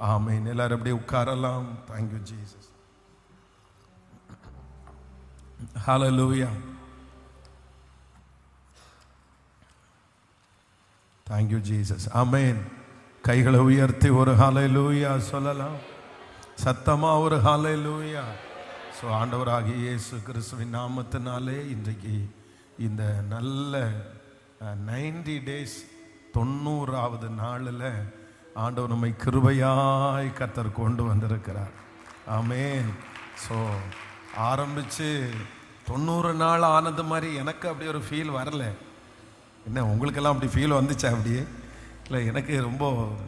ஆமென். எல்லாரும் அப்படியே உட்காரலாம். Thank you Jesus. Hallelujah. Thank you Jesus. Amen. கைகளை உயர்த்தி ஒரு ஹல்லேலூயா சொல்லலாம். சத்தமா ஒரு ஹல்லேலூயா. ஸோ ஆண்டவராகிய இயேசு கிறிஸ்துவின் நாமத்தினாலே இன்றைக்கு இந்த நல்ல 90 days 90வது நாளில் ஆண்டவர் நம்மை கிருபையாய் கர்த்தர் கொண்டு வந்திருக்கிறார். ஆமென். ஸோ ஆரம்பித்து 90 நாள் ஆனது மாதிரி எனக்கு அப்படி ஒரு ஃபீல் வரல. என்ன உங்களுக்கெல்லாம் அப்படி ஃபீல் வந்துச்சா? அப்படியே இல்லை, எனக்கு ரொம்ப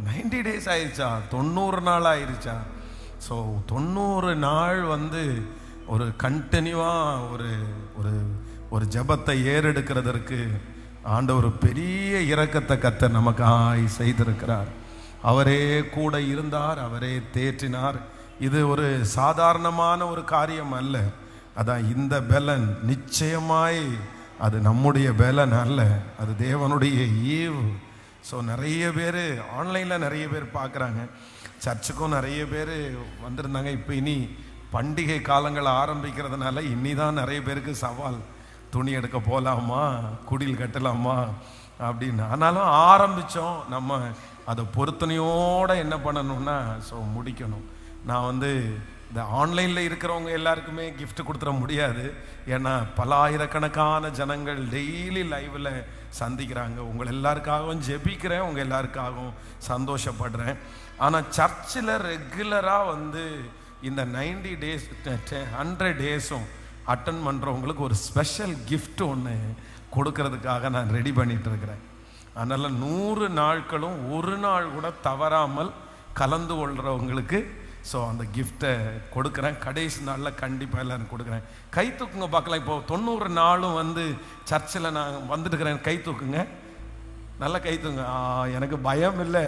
90 days ஆயிடுச்சா, 90 நாள் ஆயிடுச்சா. ஸோ 90 நாள் ஒரு கண்டினியூவாக ஒரு ஜெபத்தை ஏறெடுக்கிறதற்கு ஆண்டவர் பெரிய இரக்கத்தை கர்த்தர் நமக்காய் செய்திருக்கிறார். அவரே கூட இருந்தார், அவரே தேற்றினார். இது ஒரு சாதாரணமான ஒரு காரியம் அல்ல. அதான் இந்த பலன் நிச்சயமாய் அது நம்முடைய பலன் அல்ல, அது தேவனுடைய ஈவு. ஸோ நிறைய பேர் ஆன்லைனில் நிறைய பேர் பார்க்குறாங்க, சர்ச்சுக்கும் நிறைய பேர் வந்திருந்தாங்க. இப்போ இனி பண்டிகை காலங்கள் ஆரம்பிக்கிறதுனால இனிதான் நிறைய பேருக்கு சவால், துணி எடுக்க போகலாமா, குடில் கட்டலாமா அப்படின்னு. ஆனாலும் ஆரம்பித்தோம். நம்ம அதை பொருத்தனையோடு என்ன பண்ணணும்னா முடிக்கணும். நான் இந்த ஆன்லைனில் இருக்கிறவங்க எல்லாருக்குமே gift கொடுத்துட முடியாது. ஏன்னா பல ஆயிரக்கணக்கான ஜனங்கள் டெய்லி லைவில் சந்திக்கிறாங்க. உங்கள் எல்லாருக்காகவும் ஜெபிக்கிறேன், உங்கள் எல்லாருக்காகவும் சந்தோஷப்படுறேன். ஆனால் சர்ச்சில் ரெகுலராக இந்த 90 days 100 days-ம் அட்டன் பண்ணுறவங்களுக்கு ஒரு ஸ்பெஷல் gift ஒன்று கொடுக்கறதுக்காக நான் ரெடி பண்ணிட்டு இருக்கிறேன். அதனால் 100 நாட்களும் ஒரு நாள் கூட தவறாமல் கலந்து கொள்கிறவங்களுக்கு அந்த கிஃப்டை கொடுக்குறேன். கடைசி நாளில் கண்டிப்பாக எல்லாரும் கொடுக்குறேன். கை தூக்குங்க பார்க்கலாம். இப்போ 90 நாளும் சர்ச்சில் நான் வந்துட்டுருக்கிறேன். கை தூக்குங்க, நல்லா கை தூங்க. எனக்கு பயம் இல்லை,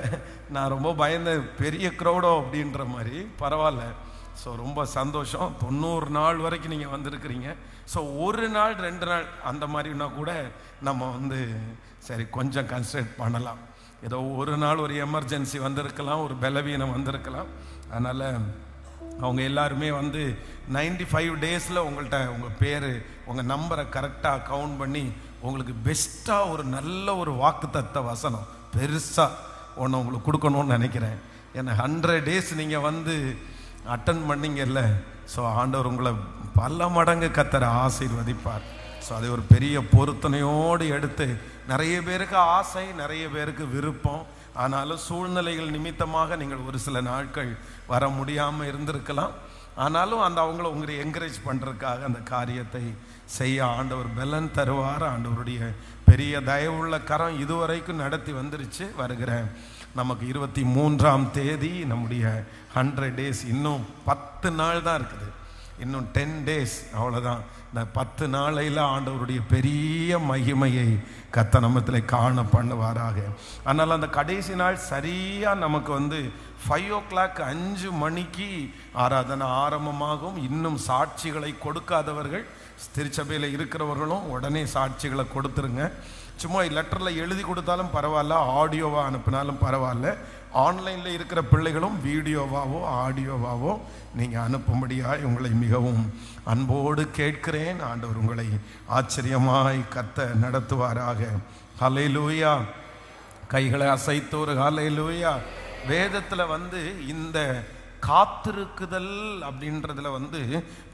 நான் ரொம்ப பயந்த பெரிய க்ரௌடோ அப்படின்ற மாதிரி. பரவாயில்ல. ஸோ ரொம்ப சந்தோஷம். 90 நாள் வரைக்கும் நீங்கள் வந்திருக்கிறீங்க. ஸோ ஒரு நாள் 2 நாள் அந்த மாதிரினா கூட நம்ம சரி கொஞ்சம் கன்சிடர் பண்ணலாம். ஏதோ ஒரு நாள் ஒரு எமர்ஜென்சி வந்திருக்கலாம், ஒரு பலவீனம் வந்திருக்கலாம். அதனால் அவங்க எல்லாருமே 95 days-ல் உங்கள்கிட்ட உங்கள் பேர், உங்கள் நம்பரை கரெக்டாக கவுண்ட் பண்ணி உங்களுக்கு பெஸ்ட்டாக ஒரு நல்ல ஒரு வாக்குத்தத்த வசனம் பெருசாக ஒன்று உங்களுக்கு கொடுக்கணும்னு நினைக்கிறேன். ஏன்னா 100 days நீங்கள் அட்டன் பண்ணிங்கல்ல. ஸோ ஆண்டவர் உங்களை பல மடங்கு கர்த்தர் ஆசீர்வதிப்பார். ஸோ அதை ஒரு பெரிய பொருத்தனையோடு எடுத்து, நிறைய பேருக்கு ஆசை, நிறைய பேருக்கு விருப்பம். ஆனாலும் சூழ்நிலைகள் நிமித்தமாக நீங்கள் ஒரு சில நாட்கள் வர முடியாமல் இருந்திருக்கலாம். ஆனாலும் அவங்கள உங்களை என்கரேஜ் பண்ணுறதுக்காக அந்த காரியத்தை செய்ய ஆண்டவர் பலன் தருவார். ஆண்டவருடைய பெரிய தயவுள்ள கரம் இதுவரைக்கும் நடத்தி வந்துருச்சு. வருகிறேன் நமக்கு 23ஆம் தேதி நம்முடைய 100 days, இன்னும் 10 நாள் தான் இருக்குது. இன்னும் 10 days, அவ்வளோதான். இந்த 10 நாளையில் ஆண்டவருடைய பெரிய மகிமையை கர்த்தர் நம்மத்தில் காண பண்ணுவாராக. அதனால் அந்த கடைசி நாள் சரியாக நமக்கு 5 o'clock 5 மணிக்கு ஆராதனை ஆரம்பமாகும். இன்னும் சாட்சிகளை கொடுக்காதவர்கள், திருச்சபையில் இருக்கிறவர்களும் உடனே சாட்சிகளை கொடுத்துருங்க. சும்மா லெட்டரில் எழுதி கொடுத்தாலும் பரவாயில்ல, ஆடியோவாக அனுப்பினாலும் பரவாயில்ல. ஆன்லைனில் இருக்கிற பிள்ளைகளும் வீடியோவாவோ ஆடியோவாவோ நீங்கள் அனுப்பும்படியாய் உங்களை மிகவும் அன்போடு கேட்கிறேன். ஆண்டவர் உங்களை ஆச்சரியமாய் கர்த்தர் நடத்துவாராக. ஹல்லேலூயா. கைகளை அசைத்து ஒரு ஹல்லேலூயா. வேதத்தில் இந்த காத்திருக்குதல் அப்படின்றதுல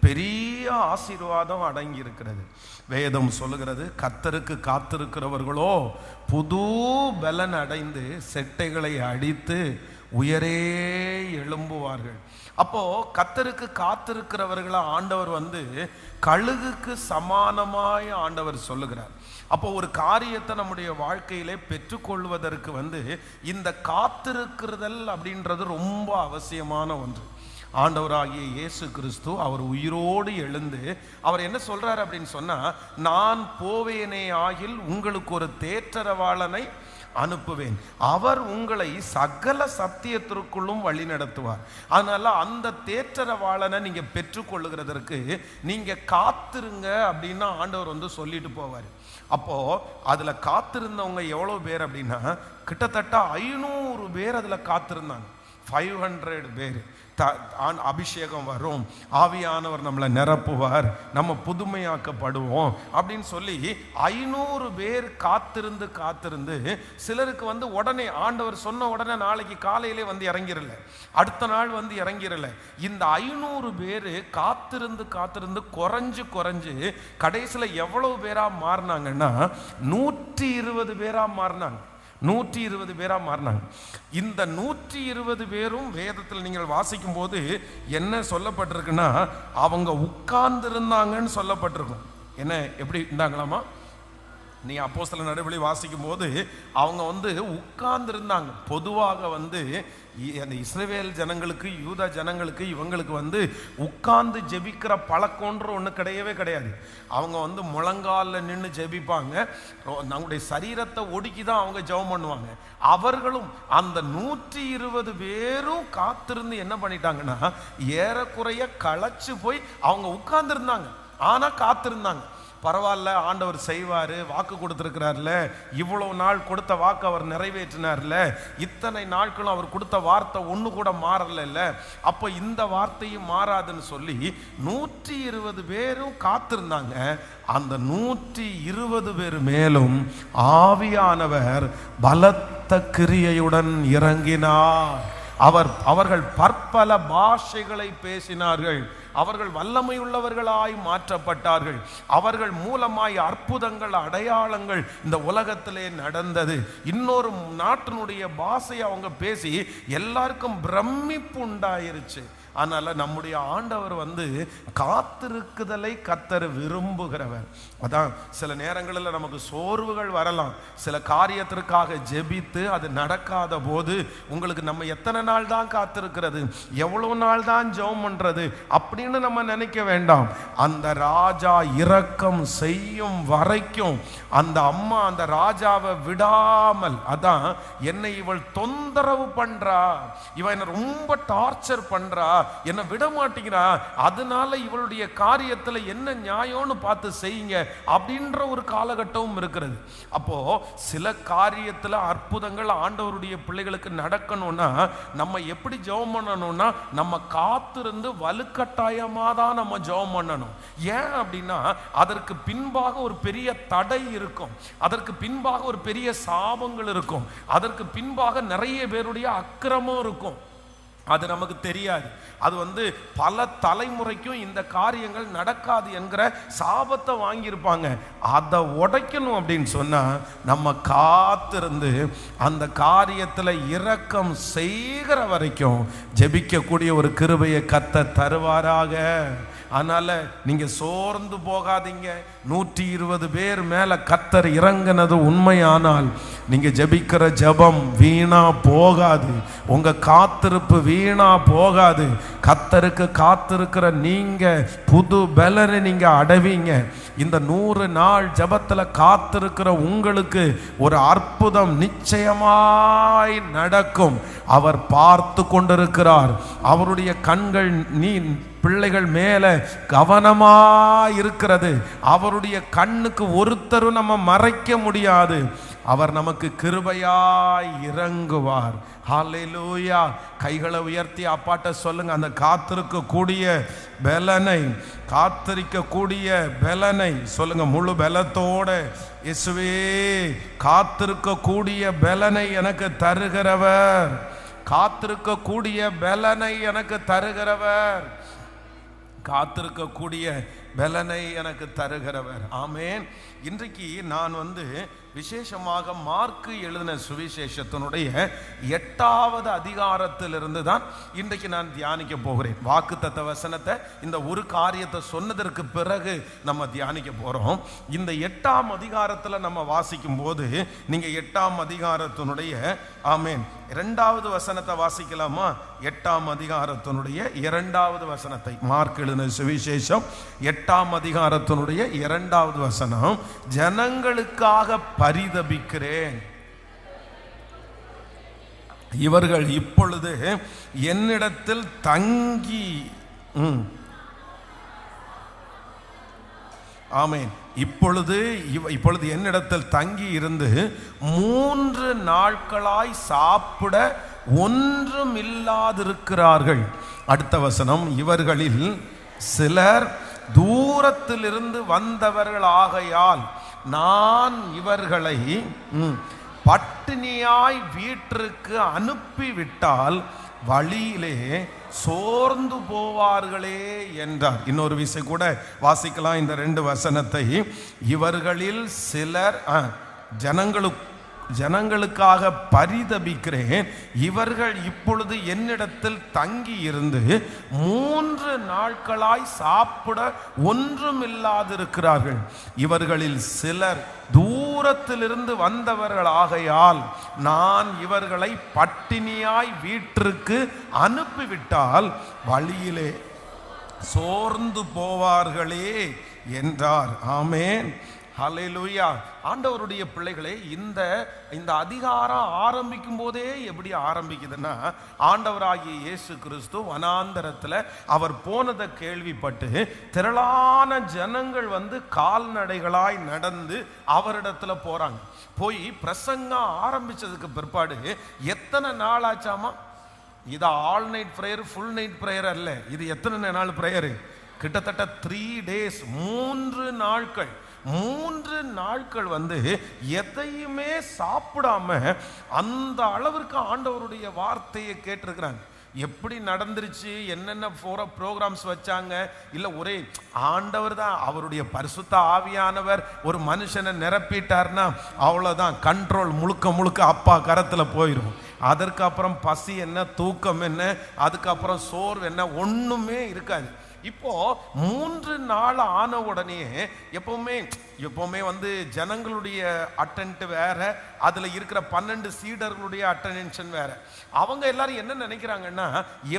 பெரிய ஆசீர்வாதம் அடங்கி இருக்கிறது. வேதம் சொல்லுகிறது, கர்த்தருக்கு காத்திருக்கிறவர்களோ புது பலன் அடைந்து செட்டைகளை அடித்து உயரே எழும்புவார்கள். அப்போ கர்த்தருக்கு காத்திருக்கிறவர்களை ஆண்டவர் கழுகுக்கு சமானமாய் ஆண்டவர் சொல்லுகிறார். அப்போ ஒரு காரியத்தை நம்முடைய வாழ்க்கையிலே பெற்றுக்கொள்வதற்கு இந்த காத்திருக்கிறதல் அப்படின்றது ரொம்ப அவசியமான ஒன்று. ஆண்டவராகிய இயேசு கிறிஸ்து அவர் உயிரோடு எழுந்து அவர் என்ன சொல்றார் அப்படின்னு சொன்னா, நான் போவேனே ஆகில் உங்களுக்கு ஒரு தேற்றரவாளனை அனுப்புவேன், அவர் உங்களை சகல சத்தியத்திற்குள்ளும் வழி நடத்துவார். அதனால அந்த தேற்றரவாளனை நீங்க பெற்றுக்கொள்ளுகிறதற்கு நீங்க காத்திருங்க அப்படின்னு ஆண்டவர் சொல்லிட்டு போவார். அப்போ அதுல காத்திருந்தவங்க எவ்வளவு பேர் அப்படின்னா, கிட்டத்தட்ட 500 பேர் அதுல காத்திருந்தாங்க. 500 பேர் அபிஷேகம் வரும், ஆவியானவர் நம்மளை நிரப்புவார், நம்ம புதுமையாக்கப்படுவோம் அப்படின்னு சொல்லி 500 பேர் காத்திருந்து சிலருக்கு வந்து உடனே ஆண்டவர் சொன்ன உடனே நாளைக்கு காலையிலே வந்து இறங்கிடல, அடுத்த நாள் வந்து இறங்கிடல. இந்த 500 பேர் காத்திருந்து குறைஞ்சு கடைசியில் எவ்வளவு பேரா மாறினாங்கன்னா 120 பேரா மாறினாங்க. 120 பேரா மாறினாங்க. இந்த 120 பேரும் வேதத்தில் நீங்கள் வாசிக்கும் போது என்ன சொல்லப்பட்டிருக்குன்னா, அவங்க உட்கார்ந்து இருந்தாங்கன்னு சொல்லப்பட்டிருக்கும். என்ன, எப்படி இருந்தாங்களாமா? நீ அப்போஸ்தலர் நடவடிக்கை வாசிக்கும் போது அவங்க வந்து உட்கார்ந்து இருந்தாங்க. பொதுவாக வந்து அந்த இஸ்ரவேல் ஜனங்களுக்கு, யூதா ஜனங்களுக்கு, இவங்களுக்கு வந்து உட்கார்ந்து ஜெபிக்கிற பழக்கம்ன்ற ஒன்று கிடையவே கிடையாது. அவங்க வந்து முழங்காலில் நின்று ஜெபிப்பாங்க. நம்முடைய சரீரத்தை ஒடுக்கி தான் அவங்க ஜெபம் பண்ணுவாங்க. அவர்களும் அந்த 120 பேரும் காத்திருந்து என்ன பண்ணிட்டாங்கன்னா, ஏறக்குறைய களைச்சு போய் அவங்க உட்கார்ந்து இருந்தாங்க, ஆனால் காத்திருந்தாங்க. பரவாயில்ல, ஆண்டவர் செய்வார், வாக்கு கொடுத்துருக்கிறார்ல, இவ்வளவு நாள் கொடுத்த வாக்கு அவர் நிறைவேற்றினார்ல, இத்தனை நாட்களும் அவர் கொடுத்த வார்த்தை ஒன்று கூட மாறல, அப்போ இந்த வார்த்தையும் மாறாதுன்னு சொல்லி 120 பேரும் காத்திருந்தாங்க. அந்த 120 பேர் மேலும் ஆவியானவர் பலத்த கிரியையுடன் இறங்கினார். அவர்கள் பற்பல பாஷைகளை பேசினார்கள். அவர்கள் வல்லமை உள்ளவர்களாய் மாற்றப்பட்டார்கள். அவர்கள் மூலமாய் அற்புதங்கள், அடையாளங்கள் இந்த உலகத்திலே நடந்தது. இன்னொரு நாட்டினுடைய பாஷையை அவங்க பேசி எல்லாருக்கும் பிரமிப்பு உண்டாயிருச்சு. அதனால நம்முடைய ஆண்டவர் வந்து காத்திருக்குதலை கர்த்தர் விரும்புகிறவர். அதான் சில நேரங்களில் நமக்கு சோர்வுகள் வரலாம். சில காரியத்திற்காக ஜெபித்து அது நடக்காத போது உங்களுக்கு நம்ம எத்தனை நாள் தான் காத்திருக்கிறது, எவ்வளவு நாள் தான் ஜெபம் பண்றது அப்படின்னு நம்ம நினைக்க வேண்டாம். அந்த ராஜா இரக்கம் செய்யும் வரைக்கும் அந்த அம்மா அந்த ராஜாவை விடாமல், அதான் என்னை இவள் தொந்தரவு பண்றா, இவன் என்ன ரொம்ப டார்ச்சர் பண்றா, என்ன விட மாட்டேங்கிறா, அதனால இவளுடைய காரியத்தில் என்ன நியாயம்னு பார்த்து செய்யுங்க அப்படின்ற ஒரு காலகட்டமும் இருக்கிறது. அப்போ சில காரியத்தில் அற்புதங்கள் ஆண்டவருடைய பிள்ளைகளுக்கு நடக்கணும்னா நம்ம எப்படி ஜெபம் பண்ணணும்னா, நம்ம காத்திருந்து வலுக்கட்டாயமாக தான் நம்ம ஜெபம் பண்ணணும். ஏன் அப்படின்னா அதற்கு பின்பாக ஒரு பெரிய தடை இருக்கும், அதற்கு பின்பாக ஒரு பெரிய சாபங்கள் இருக்கும், அதற்கு பின்பாக நிறைய பேருடைய அக்கிரமம் இருக்கும். அது நமக்கு தெரியாது. அது வந்து பல தலைமுறைக்கும் இந்த காரியங்கள் நடக்காது என்கிற சாபத்தை வாங்கியிருப்பாங்க. அதை உடைக்கணும் அப்படின்னு சொன்னா நம்ம காத்திருந்து அந்த காரியத்தில் இரக்கம் செய்கிற வரைக்கும் ஜெபிக்கக்கூடிய ஒரு கிருபையை கர்த்தர் தருவாராக. அதனால நீங்க சோர்ந்து போகாதீங்க. 120 பேர் மேல கர்த்தர் இறங்கினது உண்மையானால் நீங்க ஜெபிக்கிற ஜெபம் வீணா போகாது, உங்க காத்திருப்பு வீணா போகாது. கர்த்தருக்கு காத்திருக்கிற நீங்க புது பலனை நீங்க அடைவீங்க. இந்த 100 நாள் ஜெபத்துல காத்திருக்கிற உங்களுக்கு ஒரு அற்புதம் நிச்சயமாய் நடக்கும். அவர் பார்த்து கொண்டிருக்கிறார். அவருடைய கண்கள் நீ பிள்ளைகள் மேல கவனமா இருக்கிறது. அவருடைய கண்ணுக்கு ஒருத்தரும் நம்ம மறைக்க முடியாது. அவர் நமக்கு கிருபையாய் இறங்குவார். ஹல்லேலூயா. கைகளை உயர்த்தி அப்பாட்ட சொல்லுங்க, அந்த காத்திருக்கக்கூடிய பலனை, காத்திருக்கக்கூடிய பலனை சொல்லுங்க முழு பலத்தோட, இயேசுவே காத்திருக்கக்கூடிய பலனை எனக்கு தருகிறவர், காத்திருக்கக்கூடிய பலனை எனக்கு தருகிறவர், காத்திருக்கக்கூடிய பலனை எனக்கு தருகிறவர். ஆமேன். இன்றைக்கு நான் வந்து விசேஷமாக மார்க்கு எழுதின சுவிசேஷத்தினுடைய 8வது அதிகாரத்திலிருந்து தான் இன்றைக்கு நான் தியானிக்க போகிறேன். வாக்குத்தத்த வசனத்தை இந்த ஒரு காரியத்தை சொன்னதற்கு பிறகு நம்ம தியானிக்க போறோம். இந்த 8ஆம் அதிகாரத்தில் நம்ம வாசிக்கும் போது நீங்க 8ஆம் அதிகாரத்தினுடைய ஆமேன் 2வது வசனத்தை வாசிக்கலாமா? 8ஆம் அதிகாரத்தினுடைய 2வது வசனத்தை, மார்க் எழுதின சுவிசேஷம் 8ஆம் அதிகாரத்தினுடைய 2வது வசனம், ஜனங்களுக்காக பரிதபிக்கிறேன், இவர்கள் இப்பொழுது என்னிடத்தில் தங்கி ஆமேன் இப்பொழுது என்னிடத்தில் தங்கி இருந்து 3 நாட்களாய் சாப்பிட ஒன்றும் இல்லாதிருக்கிறார்கள். அடுத்த வசனம், இவர்களில் சிலர் தூரத்திலிருந்து வந்தவர்கள் ஆகையால் நான் இவர்களை பட்டினியாய் வீட்டிற்கு அனுப்பிவிட்டால் வழியிலே சோர்ந்து போவார்களே என்றார். இன்னொரு விஷயம் கூட வாசிக்கலாம் இந்த 2 வசனத்தை. இவர்களில் சிலர் ஜனங்களுக்காக பரிதபிக்கிறேன். இவர்கள் இப்பொழுது என்னிடத்தில் தங்கி இருந்து 3 நாட்களாய் சாப்பிட ஒன்றும் இல்லாதிருக்கிறார்கள். இவர்களில் சிலர் தூரத்திலிருந்து வந்தவர்கள் ஆகையால் நான் இவர்களை பட்டினியாய் வீட்டிற்கு அனுப்பிவிட்டால் வழியிலே சோர்ந்து போவார்களே என்றார். ஆமென், ஹல்லேலூயா. ஆண்டவருடைய பிள்ளைகளே, இந்த அதிகாரம் ஆரம்பிக்கும் போதே எப்படி ஆரம்பிக்குதுன்னா, ஆண்டவராகிய இயேசு கிறிஸ்து வனாந்தரத்தில் அவர் போனதை கேள்விப்பட்டு திரளான ஜனங்கள் கால்நடைகளாய் நடந்து அவரிடத்துல போறாங்க. போய் பிரசங்கம் ஆரம்பிச்சதுக்கு பிற்பாடு எத்தனை நாள் ஆச்சாமா? இது all night prayer, full night prayer அல்ல. இது எத்தனை நாள் ப்ரேயரு? கிட்டத்தட்ட 3 days, 3 நாட்கள். 3 நாட்கள் எதையுமே சாப்பிடாம அந்த அளவிற்கு ஆண்டவருடைய வார்த்தையை கேட்டிருக்கிறாங்க. எப்படி நடந்துருச்சு, என்னென்ன ப்ரோக்ராம்ஸ் வச்சாங்க, இல்லை ஒரே ஆண்டவர் தான், அவருடைய பரிசுத்த ஆவியானவர் ஒரு மனுஷனை நிரப்பிட்டார்னா அவ்வளோதான், கண்ட்ரோல் முழுக்க அப்பா கரத்தில் போயிடும். அதற்கு அப்புறம் பசி என்ன, தூக்கம் என்ன, அதுக்கப்புறம் சோர்வு என்ன, ஒன்றுமே இருக்காது. இப்போ 3 நாள் ஆன உடனே எப்பவுமே ஜனங்களுடைய அட்டென்ட் வேற, அதுல இருக்கிற 12 சீடர்களுடைய அட்டென்ஷன் வேற. அவங்க எல்லாரும் என்ன நினைக்கிறாங்கன்னா,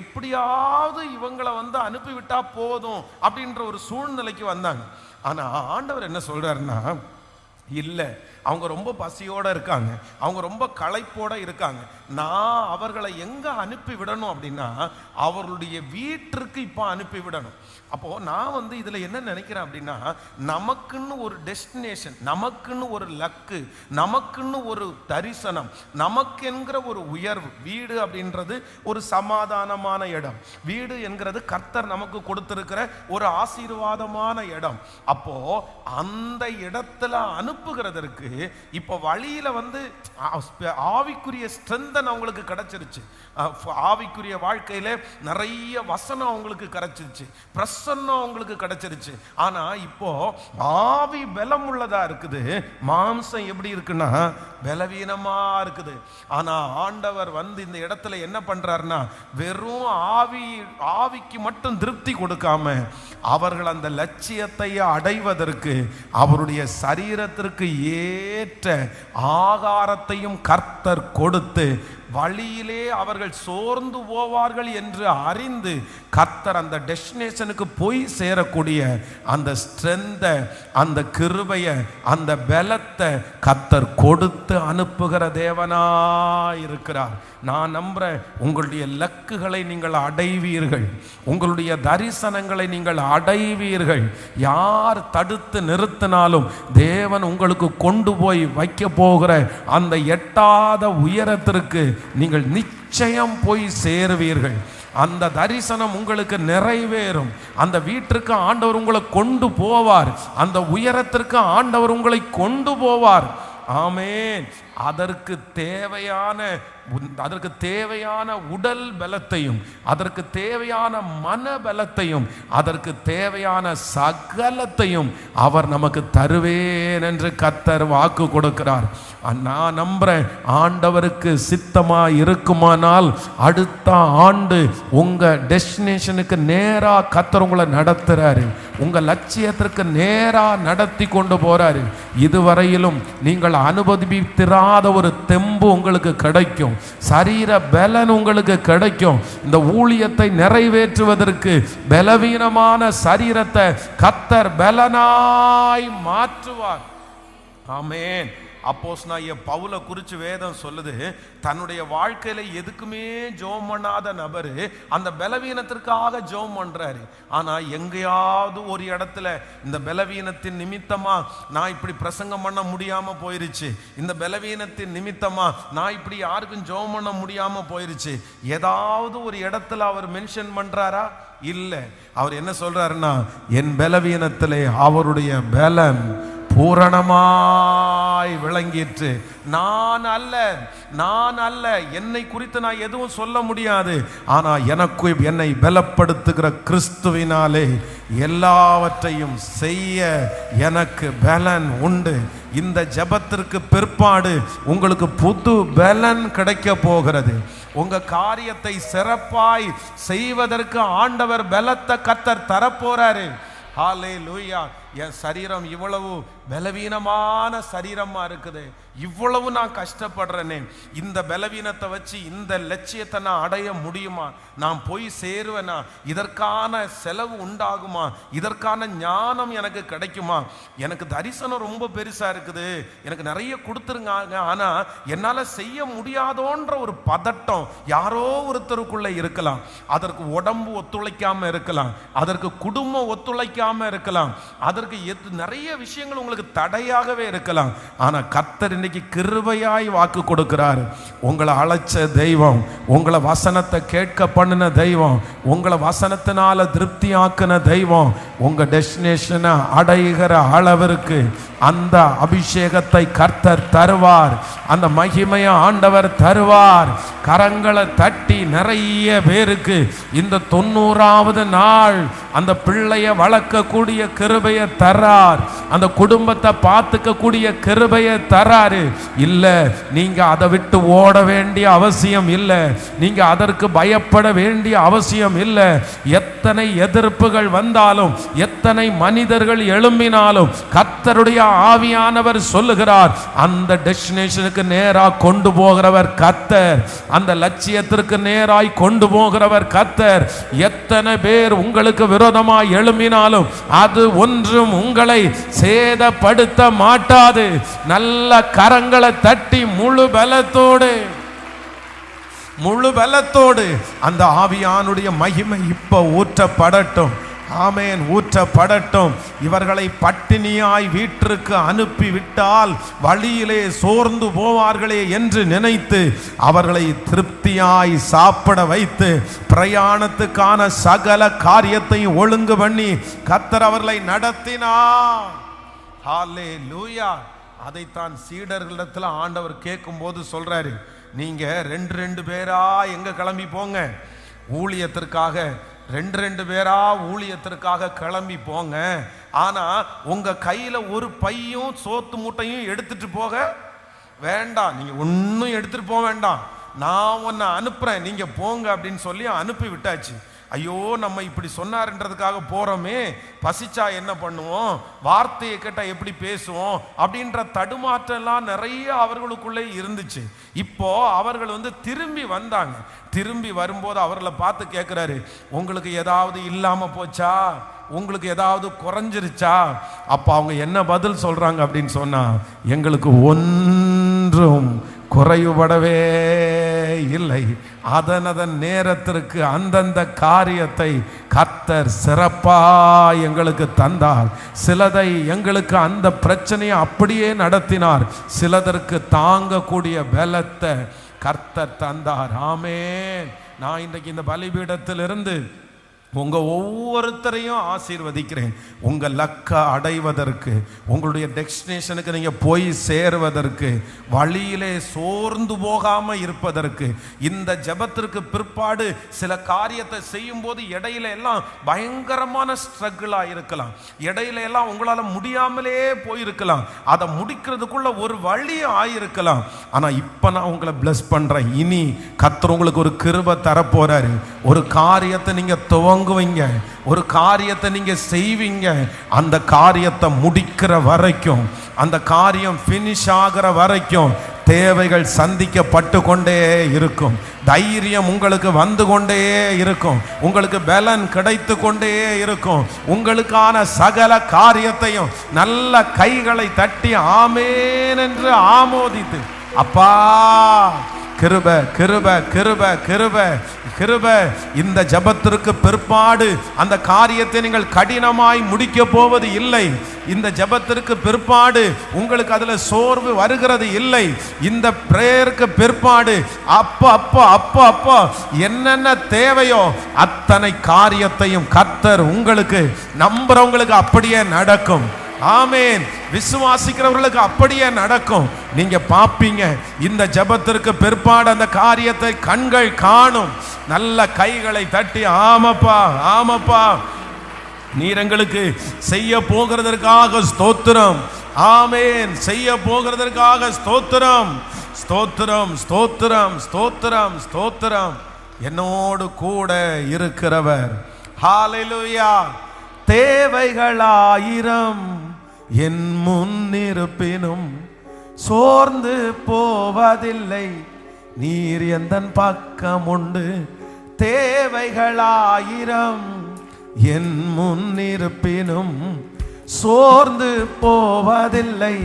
எப்படியாவது இவங்களை அனுப்பிவிட்டா போதும் அப்படின்ற ஒரு சூழ்நிலைக்கு வந்தாங்க. ஆனா ஆண்டவர் என்ன சொல்றாருன்னா, இல்லை, அவங்க ரொம்ப பசியோட இருக்காங்க, அவங்க ரொம்ப களைப்போட இருக்காங்க. நான் அவர்களை எங்க அனுப்பி விடணும் அப்படின்னா, அவர்களுடைய வீட்டிற்கு இப்போ அனுப்பி விடணும். அப்போ நான் இதுல என்ன நினைக்கிறேன் அப்படின்னா, நமக்குன்னு ஒரு டெஸ்டினேஷன், நமக்குன்னு ஒரு லக்கு, நமக்குன்னு ஒரு தரிசனம், நமக்கென்கிற ஒரு உயர்வு. வீடு அப்படின்றது ஒரு சமாதானமான இடம். வீடு என்கிறது கர்த்தர் நமக்கு கொடுத்திருக்கிற ஒரு ஆசீர்வாதமான இடம். அப்போ அந்த இடத்துல அனுப்புகிறதற்கு இப்போ வழியில ஆவிக்குரிய ஸ்ட்ரென்த் அவங்களுக்கு கிடைச்சிருச்சு. ஆவிக்குரிய வாழ்க்கையில நிறைய வசனம் அவங்களுக்கு கிடைச்சிருச்சு, பிரசன்னம் அவங்களுக்கு கிடைச்சிருச்சு. ஆனா இப்போ ஆவி பலம் உள்ளதா இருக்குது, மாம்சம் எப்படி இருக்குன்னா பலவீனமா இருக்குது. ஆனா ஆண்டவர் இந்த இடத்துல என்ன பண்றாருன்னா, வெறும் ஆவிக்கு மட்டும் திருப்தி கொடுக்காம அவர்கள் அந்த லட்சியத்தை அடைவதற்கு அவருடைய சரீரத்திற்கு ஏற்ற ஆகாரத்தையும் கர்த்தர் கொடுத்து, வழியிலே அவர்கள் சோர்ந்து போவார்கள் என்று அறிந்து கர்த்தர் அந்த டெஸ்டினேஷனுக்கு போய் சேரக்கூடிய அந்த ஸ்ட்ரென்த்தை, அந்த கிருபையை, அந்த பலத்தை கர்த்தர் கொடுத்து அனுப்புகிற தேவனாய் இருக்கிறார். நான் நம்புறேன், உங்களுடைய லக்குகளை நீங்கள் அடைவீர்கள், உங்களுடைய தரிசனங்களை நீங்கள் அடைவீர்கள். யார் தடுத்து நிறுத்தினாலும் தேவன் உங்களுக்கு கொண்டு போய் வைக்க போகிற அந்த எட்டாத உயரத்திற்கு நீங்கள் நிச்சயம் போய் சேருவீர்கள். அந்த தரிசனம் உங்களுக்கு நிறைவேறும். அந்த வீட்டிற்கு ஆண்டவர் உங்களை கொண்டு போவார், அந்த உயரத்திற்கு ஆண்டவர் உங்களை கொண்டு போவார். ஆமென். அதற்கு தேவையான உடல் பலத்தையும், அதற்கு தேவையான மன பலத்தையும், அதற்கு தேவையான சகலத்தையும் அவர் நமக்கு தருவேன் என்று கர்த்தர் வாக்கு கொடுக்கிறார். நான் நம்புறேன், ஆண்டவருக்கு சித்தமா இருக்குமானால் அடுத்த ஆண்டு உங்க டெஸ்டினேஷனுக்கு நேரா கர்த்தர் உங்களை நடத்துறாரு, உங்க லட்சியத்திற்கு நேரா நடத்தி கொண்டு போறாரு. இதுவரையிலும் நீங்கள் அனுபவித்திராத ஒரு தெம்பு உங்களுக்கு கிடைக்கும், சரீர பலன் உங்களுக்கு கிடைக்கும். இந்த ஊழியத்தை நிறைவேற்றுவதற்கு பலவீனமான சரீரத்தை கர்த்தர் பலனாய் மாற்றுவார். ஆமென். அப்போஸ்தலனாகிய பவுலை குறித்து வேதம் சொல்லுது, தன்னுடைய வாழ்க்கையில எதுக்குமே ஜெபம் பண்ணாத நபர் அந்த பலவீனத்திற்காக ஜெபம் பண்றாரு. ஆனா எங்கேயாவது ஒரு இடத்துல இந்த பலவீனத்தின் நிமித்தமா நான் இப்படி பிரசங்கம் பண்ண முடியாம போயிருச்சு, இந்த பலவீனத்தின் நிமித்தமா நான் இப்படி யாருக்கும் ஜெபம் பண்ண முடியாம போயிருச்சு, ஏதாவது ஒரு இடத்துல அவர் மென்ஷன் பண்றாரா? இல்ல. அவர் என்ன சொல்றாருன்னா, என் பலவீனத்திலே அவருடைய பலன் பூரணமாய் விளங்கிற்று. நான் அல்ல, என்னை குறித்து நான் எதுவும் சொல்ல முடியாது. ஆனா என்னை பலப்படுத்துகிற கிறிஸ்துவினாலே எல்லாவற்றையும் செய்ய எனக்கு பலன் உண்டு. இந்த ஜெபத்திற்கு பிற்பாடு உங்களுக்கு புது பலன் கிடைக்க போகிறது. உங்க காரியத்தை சிறப்பாய் செய்வதற்கு ஆண்டவர் பலத்தை கர்த்தர் தரப்போறாரு. ஹல்லேலூயா. என் சரீரம் இவ்வளவு பலவீனமான சரீரமா இருக்குது, இவ்வளவு நான் கஷ்டப்படுறேனே, இந்த பலவீனத்தை வச்சு இந்த லட்சியத்தை நான் அடைய முடியுமா? நான் போய் சேருவேனா? இதற்கான செலவு உண்டாகுமா? இதற்கான ஞானம் எனக்கு கிடைக்குமா? எனக்கு தரிசனம் ரொம்ப பெருசா இருக்குது, எனக்கு நிறைய கொடுத்துருங்க, ஆனா என்னால செய்ய முடியாதோன்ற ஒரு பதட்டம் யாரோ ஒருத்தருக்குள்ள இருக்கலாம். அதற்கு உடம்பு ஒத்துழைக்காம இருக்கலாம், அதற்கு குடும்பம் ஒத்துழைக்காம இருக்கலாம், அதற்கு நிறைய விஷயங்கள் உங்களுக்கு தடையாகவே இருக்கலாம். ஆனா கர்த்தர் இன்னைக்கு கிருபையாய் வாக்கு கொடுக்கிறார். உங்களை அழைச்ச தெய்வம், உங்களை வசனத்தை கேட்க பண்ணின தெய்வம், உங்களை வசனத்தினால திருப்தி ஆக்கின தெய்வம் உங்க டெஸ்டினேஷனை அடைகிற அளவிற்கு அந்த அபிஷேகத்தை கர்த்தர் தருவார். அந்த மகிமையை ஆண்டவர் தருவார். கரங்களை தட்டி நிறைய பேருக்கு இந்த 90வது நாள் அந்த பிள்ளைய வளர்க்கக்கூடிய கிருபையை தர்றார். அந்த குடும்பத்தை பார்த்துக்க கூடிய கிருபையை தர்றாரு. இல்ல, நீங்க அதை விட்டு ஓட வேண்டிய அவசியம் இல்லை, நீங்க அதற்கு பயப்பட வேண்டிய அவசியம் இல்லை. எத்தனை எதிர்ப்புகள் வந்தாலும், எத்தனை மனிதர்கள் எழும்பினாலும் கர்த்தருடைய ஆவியானவர் சொல்லுகிறார், அந்த டெஸ்டினேஷனுக்கு நேராக கொண்டு போகிறவர் கர்த்தர், அந்த லட்சியத்திற்கு நேராய் கொண்டு போகிறவர் கர்த்தர். எத்தனை பேர் உங்களுக்கு விரோதமாய் எழும்பினாலும் அது ஒன்றும் உங்களை சேதப்படுத்த மாட்டாது. நல்ல கரங்களை தட்டி முழு பலத்தோடு அந்த ஆவியானுடைய மகிமை இப்ப ஊற்றப்படட்டும். ஆமென், ஊற்றப்படட்டும். இவர்களை பட்டினியாய் வீட்டிற்கு அனுப்பிவிட்டால் வழியிலே சோர்ந்து போவார்களே என்று நினைத்து அவர்களை திருப்தியாய் சாப்பிட வைத்து பிரயாணத்துக்கான சகல காரியத்தை ஒழுங்கு பண்ணி கர்த்தர் அவர்களை நடத்தினார். ஹல்லேலூயா. அதைத்தான் சீடர்களிடத்துல ஆண்டவர் கேட்கும் போது சொல்றாரு, நீங்க ரெண்டு பேரா எங்க கிளம்பி போங்க, ஊழியத்திற்காக 2 பேரா ஊழியத்திற்காக கிளம்பி போங்க. ஆனா உங்க கையில ஒரு பையும் சோத்து மூட்டையும் எடுத்துட்டு போக வேண்டாம், நீங்க ஒன்னும் எடுத்துட்டு போக வேண்டாம், நான் உன்னை அனுப்புறேன், நீங்க போங்க அப்படின்னு சொல்லி அனுப்பி விட்டாச்சு. ஐயோ, நம்ம இப்படி சொன்னார்ன்றதுக்காக போறோமே, பசிச்சா என்ன பண்ணுவோம், வார்த்தையை கேட்டா எப்படி பேசுவோம் அப்படின்ற தடுமாற்றெல்லாம் நிறைய அவர்களுக்குள்ளே இருந்துச்சு. இப்போ அவர்கள் திரும்பி வந்தாங்க. திரும்பி வரும்போது அவர்களை பார்த்து கேட்கிறாரு, உங்களுக்கு ஏதாவது இல்லாம போச்சா, உங்களுக்கு ஏதாவது குறைஞ்சிருச்சா? அப்ப அவங்க என்ன பதில் சொல்றாங்க அப்படின்னு சொன்னா, எங்களுக்கு ஒன்றும் குறைவுபடவே இல்லை. அதன் நேரத்திற்கு அந்தந்த காரியத்தை கர்த்தர் சிறப்பா எங்களுக்கு தந்தார். சிலதை எங்களுக்கு அந்த பிரச்சனையை அப்படியே நடத்தினார், சிலதற்கு தாங்கக்கூடிய பலத்தை கர்த்தர் தந்தார். ஆமென். நான் இன்றைக்கு இந்த பலிபீடத்திலிருந்து உங்க ஒவ்வொருத்தரையும் ஆசீர்வதிக்கிறேன். உங்க லக்க அடைவதற்கு, உங்களுடைய டெஸ்டினேஷனுக்கு நீங்க போய் சேருவதற்கு, வழியிலே சோர்ந்து போகாம இருப்பதற்கு, இந்த ஜெபத்திற்கு பிற்பாடு சில காரியத்தை செய்யும் போது இடையில எல்லாம் பயங்கரமான ஸ்ட்ரகிளா இருக்கலாம், இடையில எல்லாம் உங்களால முடியாமலே போயிருக்கலாம், அதை முடிக்கிறதுக்குள்ள ஒரு வழி ஆயிருக்கலாம். ஆனா இப்ப நான் உங்களை பிளஸ் பண்றேன். இனி கர்த்தர் உங்களுக்கு ஒரு கிருபை தரப்போறாரு. ஒரு காரியத்தை நீங்க துவங்குவீங்க, ஒரு காரியத்தை நீங்க செய்வீங்க. அந்த காரியத்தை முடிக்கிற வரைக்கும், அந்த காரியம் ஃபினிஷ் ஆகிற வரைக்கும் தேவைகள் சந்திக்கப்பட்டு கொண்டே இருக்கும். தைரியம் உங்களுக்கு வந்து கொண்டே இருக்கும். உங்களுக்கு பலன் கிடைத்து கொண்டே இருக்கும். உங்களுக்கான சகல காரியத்தையும் நல்ல கைகளை தட்டி ஆமேன் என்று ஆமோதித்து, அப்பா கிருப கிருப கிருப கிருப கிருப. இந்த ஜெபத்திற்கு பிற்பாடு அந்த காரியத்தை நீங்கள் கடினமாய் முடிக்க போவது இல்லை. இந்த ஜெபத்திற்கு பிற்பாடு உங்களுக்கு அதுல சோர்வு வருகிறது இல்லை. இந்த பிரேயருக்கு பிற்பாடு அப்போ அப்போ அப்போ அப்போ என்னென்ன தேவையோ அத்தனை காரியத்தையும் கர்த்தர் உங்களுக்கு நம்புறவங்களுக்கு அப்படியே நடக்கும். ஆமேன். விசுவாசிக்கிறவர்களுக்கு அப்படியே நடக்கும். நீங்க பாப்பீங்க, இந்த ஜெபத்திற்கு பிற்பாடு அந்த காரியத்தை கண்கள் காணும். நல்ல கைகளை தட்டி ஆமப்பா ஆமப்பா, நீர் எங்களுக்கு செய்ய போகிறதற்காக ஸ்தோத்திரம். ஆமேன். செய்ய போகிறதற்காக ஸ்தோத்திரம் ஸ்தோத்திரம் ஸ்தோத்திரம் ஸ்தோத்திரம் ஸ்தோத்திரம். என்னோடு கூட இருக்கிறவர். ஹல்லேலூயா. தேவைகளாயிரம் என் முன்னிருப்பினும் சோர்ந்து போவதில்லை, நீர் எந்தன் பக்கம் உண்டு. தேவைகளாயிரம் என் முன்னிருப்பினும் சோர்ந்து போவதில்லை,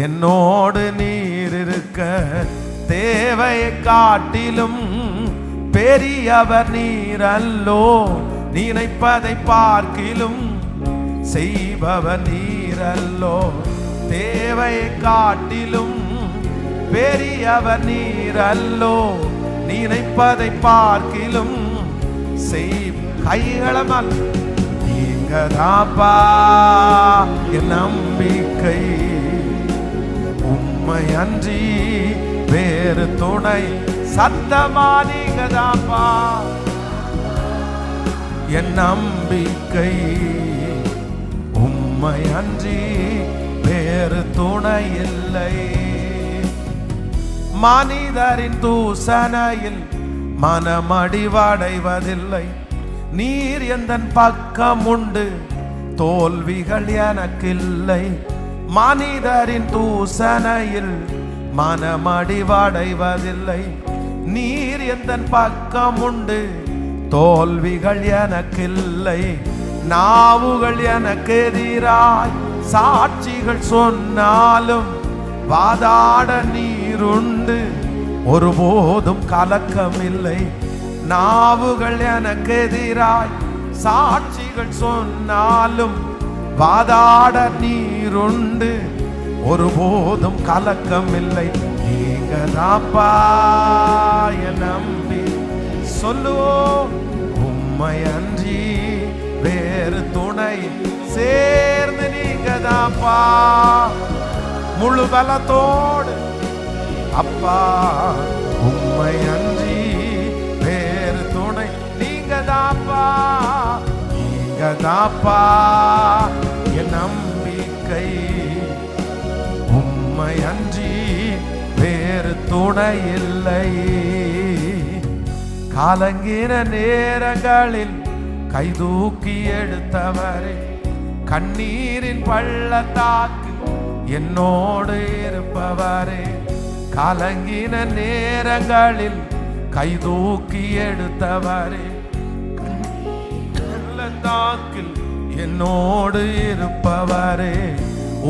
என்னோடு நீர் இருக்க. தேவை காட்டிலும் பெரியவர் நீர் அல்லோ, நினைப்பதை பார்க்கிலும் செய்பவர் நீரல்லோ. தேவை காட்டிலும் பெரியவர் நீரல்லோ, நினைப்பதை பார்க்கிலும் கைகளமல். நீங்க தாப்பா என் நம்பிக்கை, உம்மை அன்றி வேறு துணை. சத்தமா நீங்க தாப்பா என் நம்பிக்கை, உம்மை அன்றி வேறு துணை இல்லை. மனிதரின் தூசணையில் மனமடிவடைவதில்லை, நீர் எந்தன் பக்கம் உண்டு. தோல்விகள் எனக்கில்லை. மனிதரின் தூசணையில் மனமடிவடைவதில்லை, நீர் எந்தன் பக்கம் உண்டு. தோல்விகள் எனக்கில்லை. நாவுகள் எனக்கு எதிராய் சாட்சிகள் சொன்னாலும் வாதாட நீருண்டு, ஒருபோதும் கலக்கமில்லை. நாவுகள் எனக்கு எதிராய் சாட்சிகள் சொன்னாலும் வாதாட நீருண்டு, ஒருபோதும் கலக்கமில்லை. நீங்க தாப்பா என் நம்பி சொல்லுவோம், உம்மை அன்றி வேறு துணை. சேர்ந்து நீங்க தாப்பா முழு பலத்தோடு, அப்பா உம்மை அன்றி வேறு துணை. நீங்க தாப்பா நீங்க தாப்பா என் நம்பிக்கை, உம்மை அன்றி வேறு துணை இல்லை. காலங்கின நேரங்களில் கைதூக்கி எடுத்தவரே, கண்ணீரின் பள்ளத்தாக்கு என்னோடு இருப்பவரே. கலங்கின நேரங்களில் கைதூக்கி எடுத்தவரே, பள்ளத்தாக்கில் என்னோடு இருப்பவரே.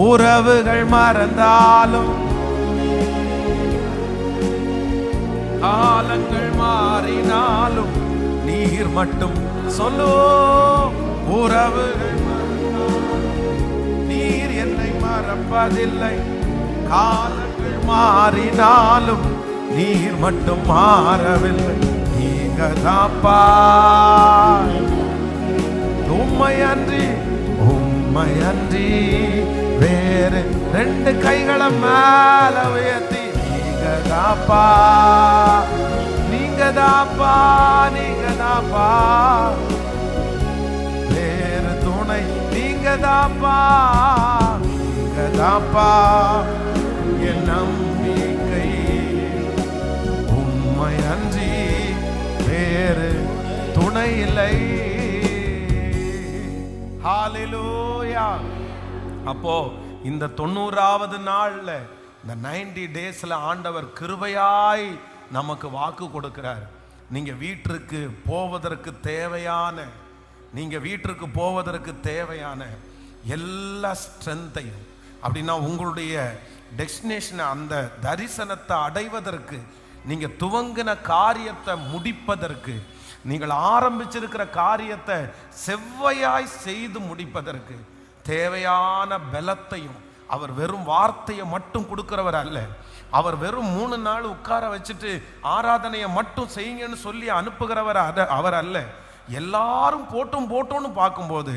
உறவுகள் மறந்தாலும் காலங்கள் மாறினாலும் நீர் மட்டும் சொல்லோ. உறவுகள் நீர் என்னை மறப்பதில்லை. காலங்கள் மாறினாலும் நீர் மட்டும் மாறவில்லை. நீங்க தாப்பா உம்மை அன்றி வேறு. ரெண்டு கைகளை மேல உயர்த்தி நீங்க தாப்பா நீங்க தாப்பா நீங்க தாப்பா வேறு துணை. நீங்க தாப்பா நீங்க தாப்பா என் நம்பிக்கை, உம்மை அன்றி வேறு துணை இல்லை. ஹல்லேலூயா. அப்போ இந்த 90வது நாள்ல இந்த 90 டேஸில் ஆண்டவர் கிருபையாய் நமக்கு வாக்கு கொடுக்கிறார். நீங்கள் வீட்டிற்கு போவதற்கு தேவையான எல்லா ஸ்ட்ரென்த்தையும், அப்படின்னா உங்களுடைய டெஸ்டினேஷனை, அந்த தரிசனத்தை அடைவதற்கு, நீங்கள் துவங்கின காரியத்தை முடிப்பதற்கு, நீங்கள் ஆரம்பிச்சிருக்கிற காரியத்தை செவ்வையாய் செய்து முடிப்பதற்கு தேவையான பலத்தையும், அவர் வெறும் வார்த்தையை மட்டும் கொடுக்கிறவர் அல்ல. அவர் வெறும் 3 நாள் உட்கார வச்சுட்டு ஆராதனையை மட்டும் செய்யுங்கன்னு சொல்லி அனுப்புகிறவர் அவர் அல்ல. எல்லாரும் போட்டோன்னு பார்க்கும்போது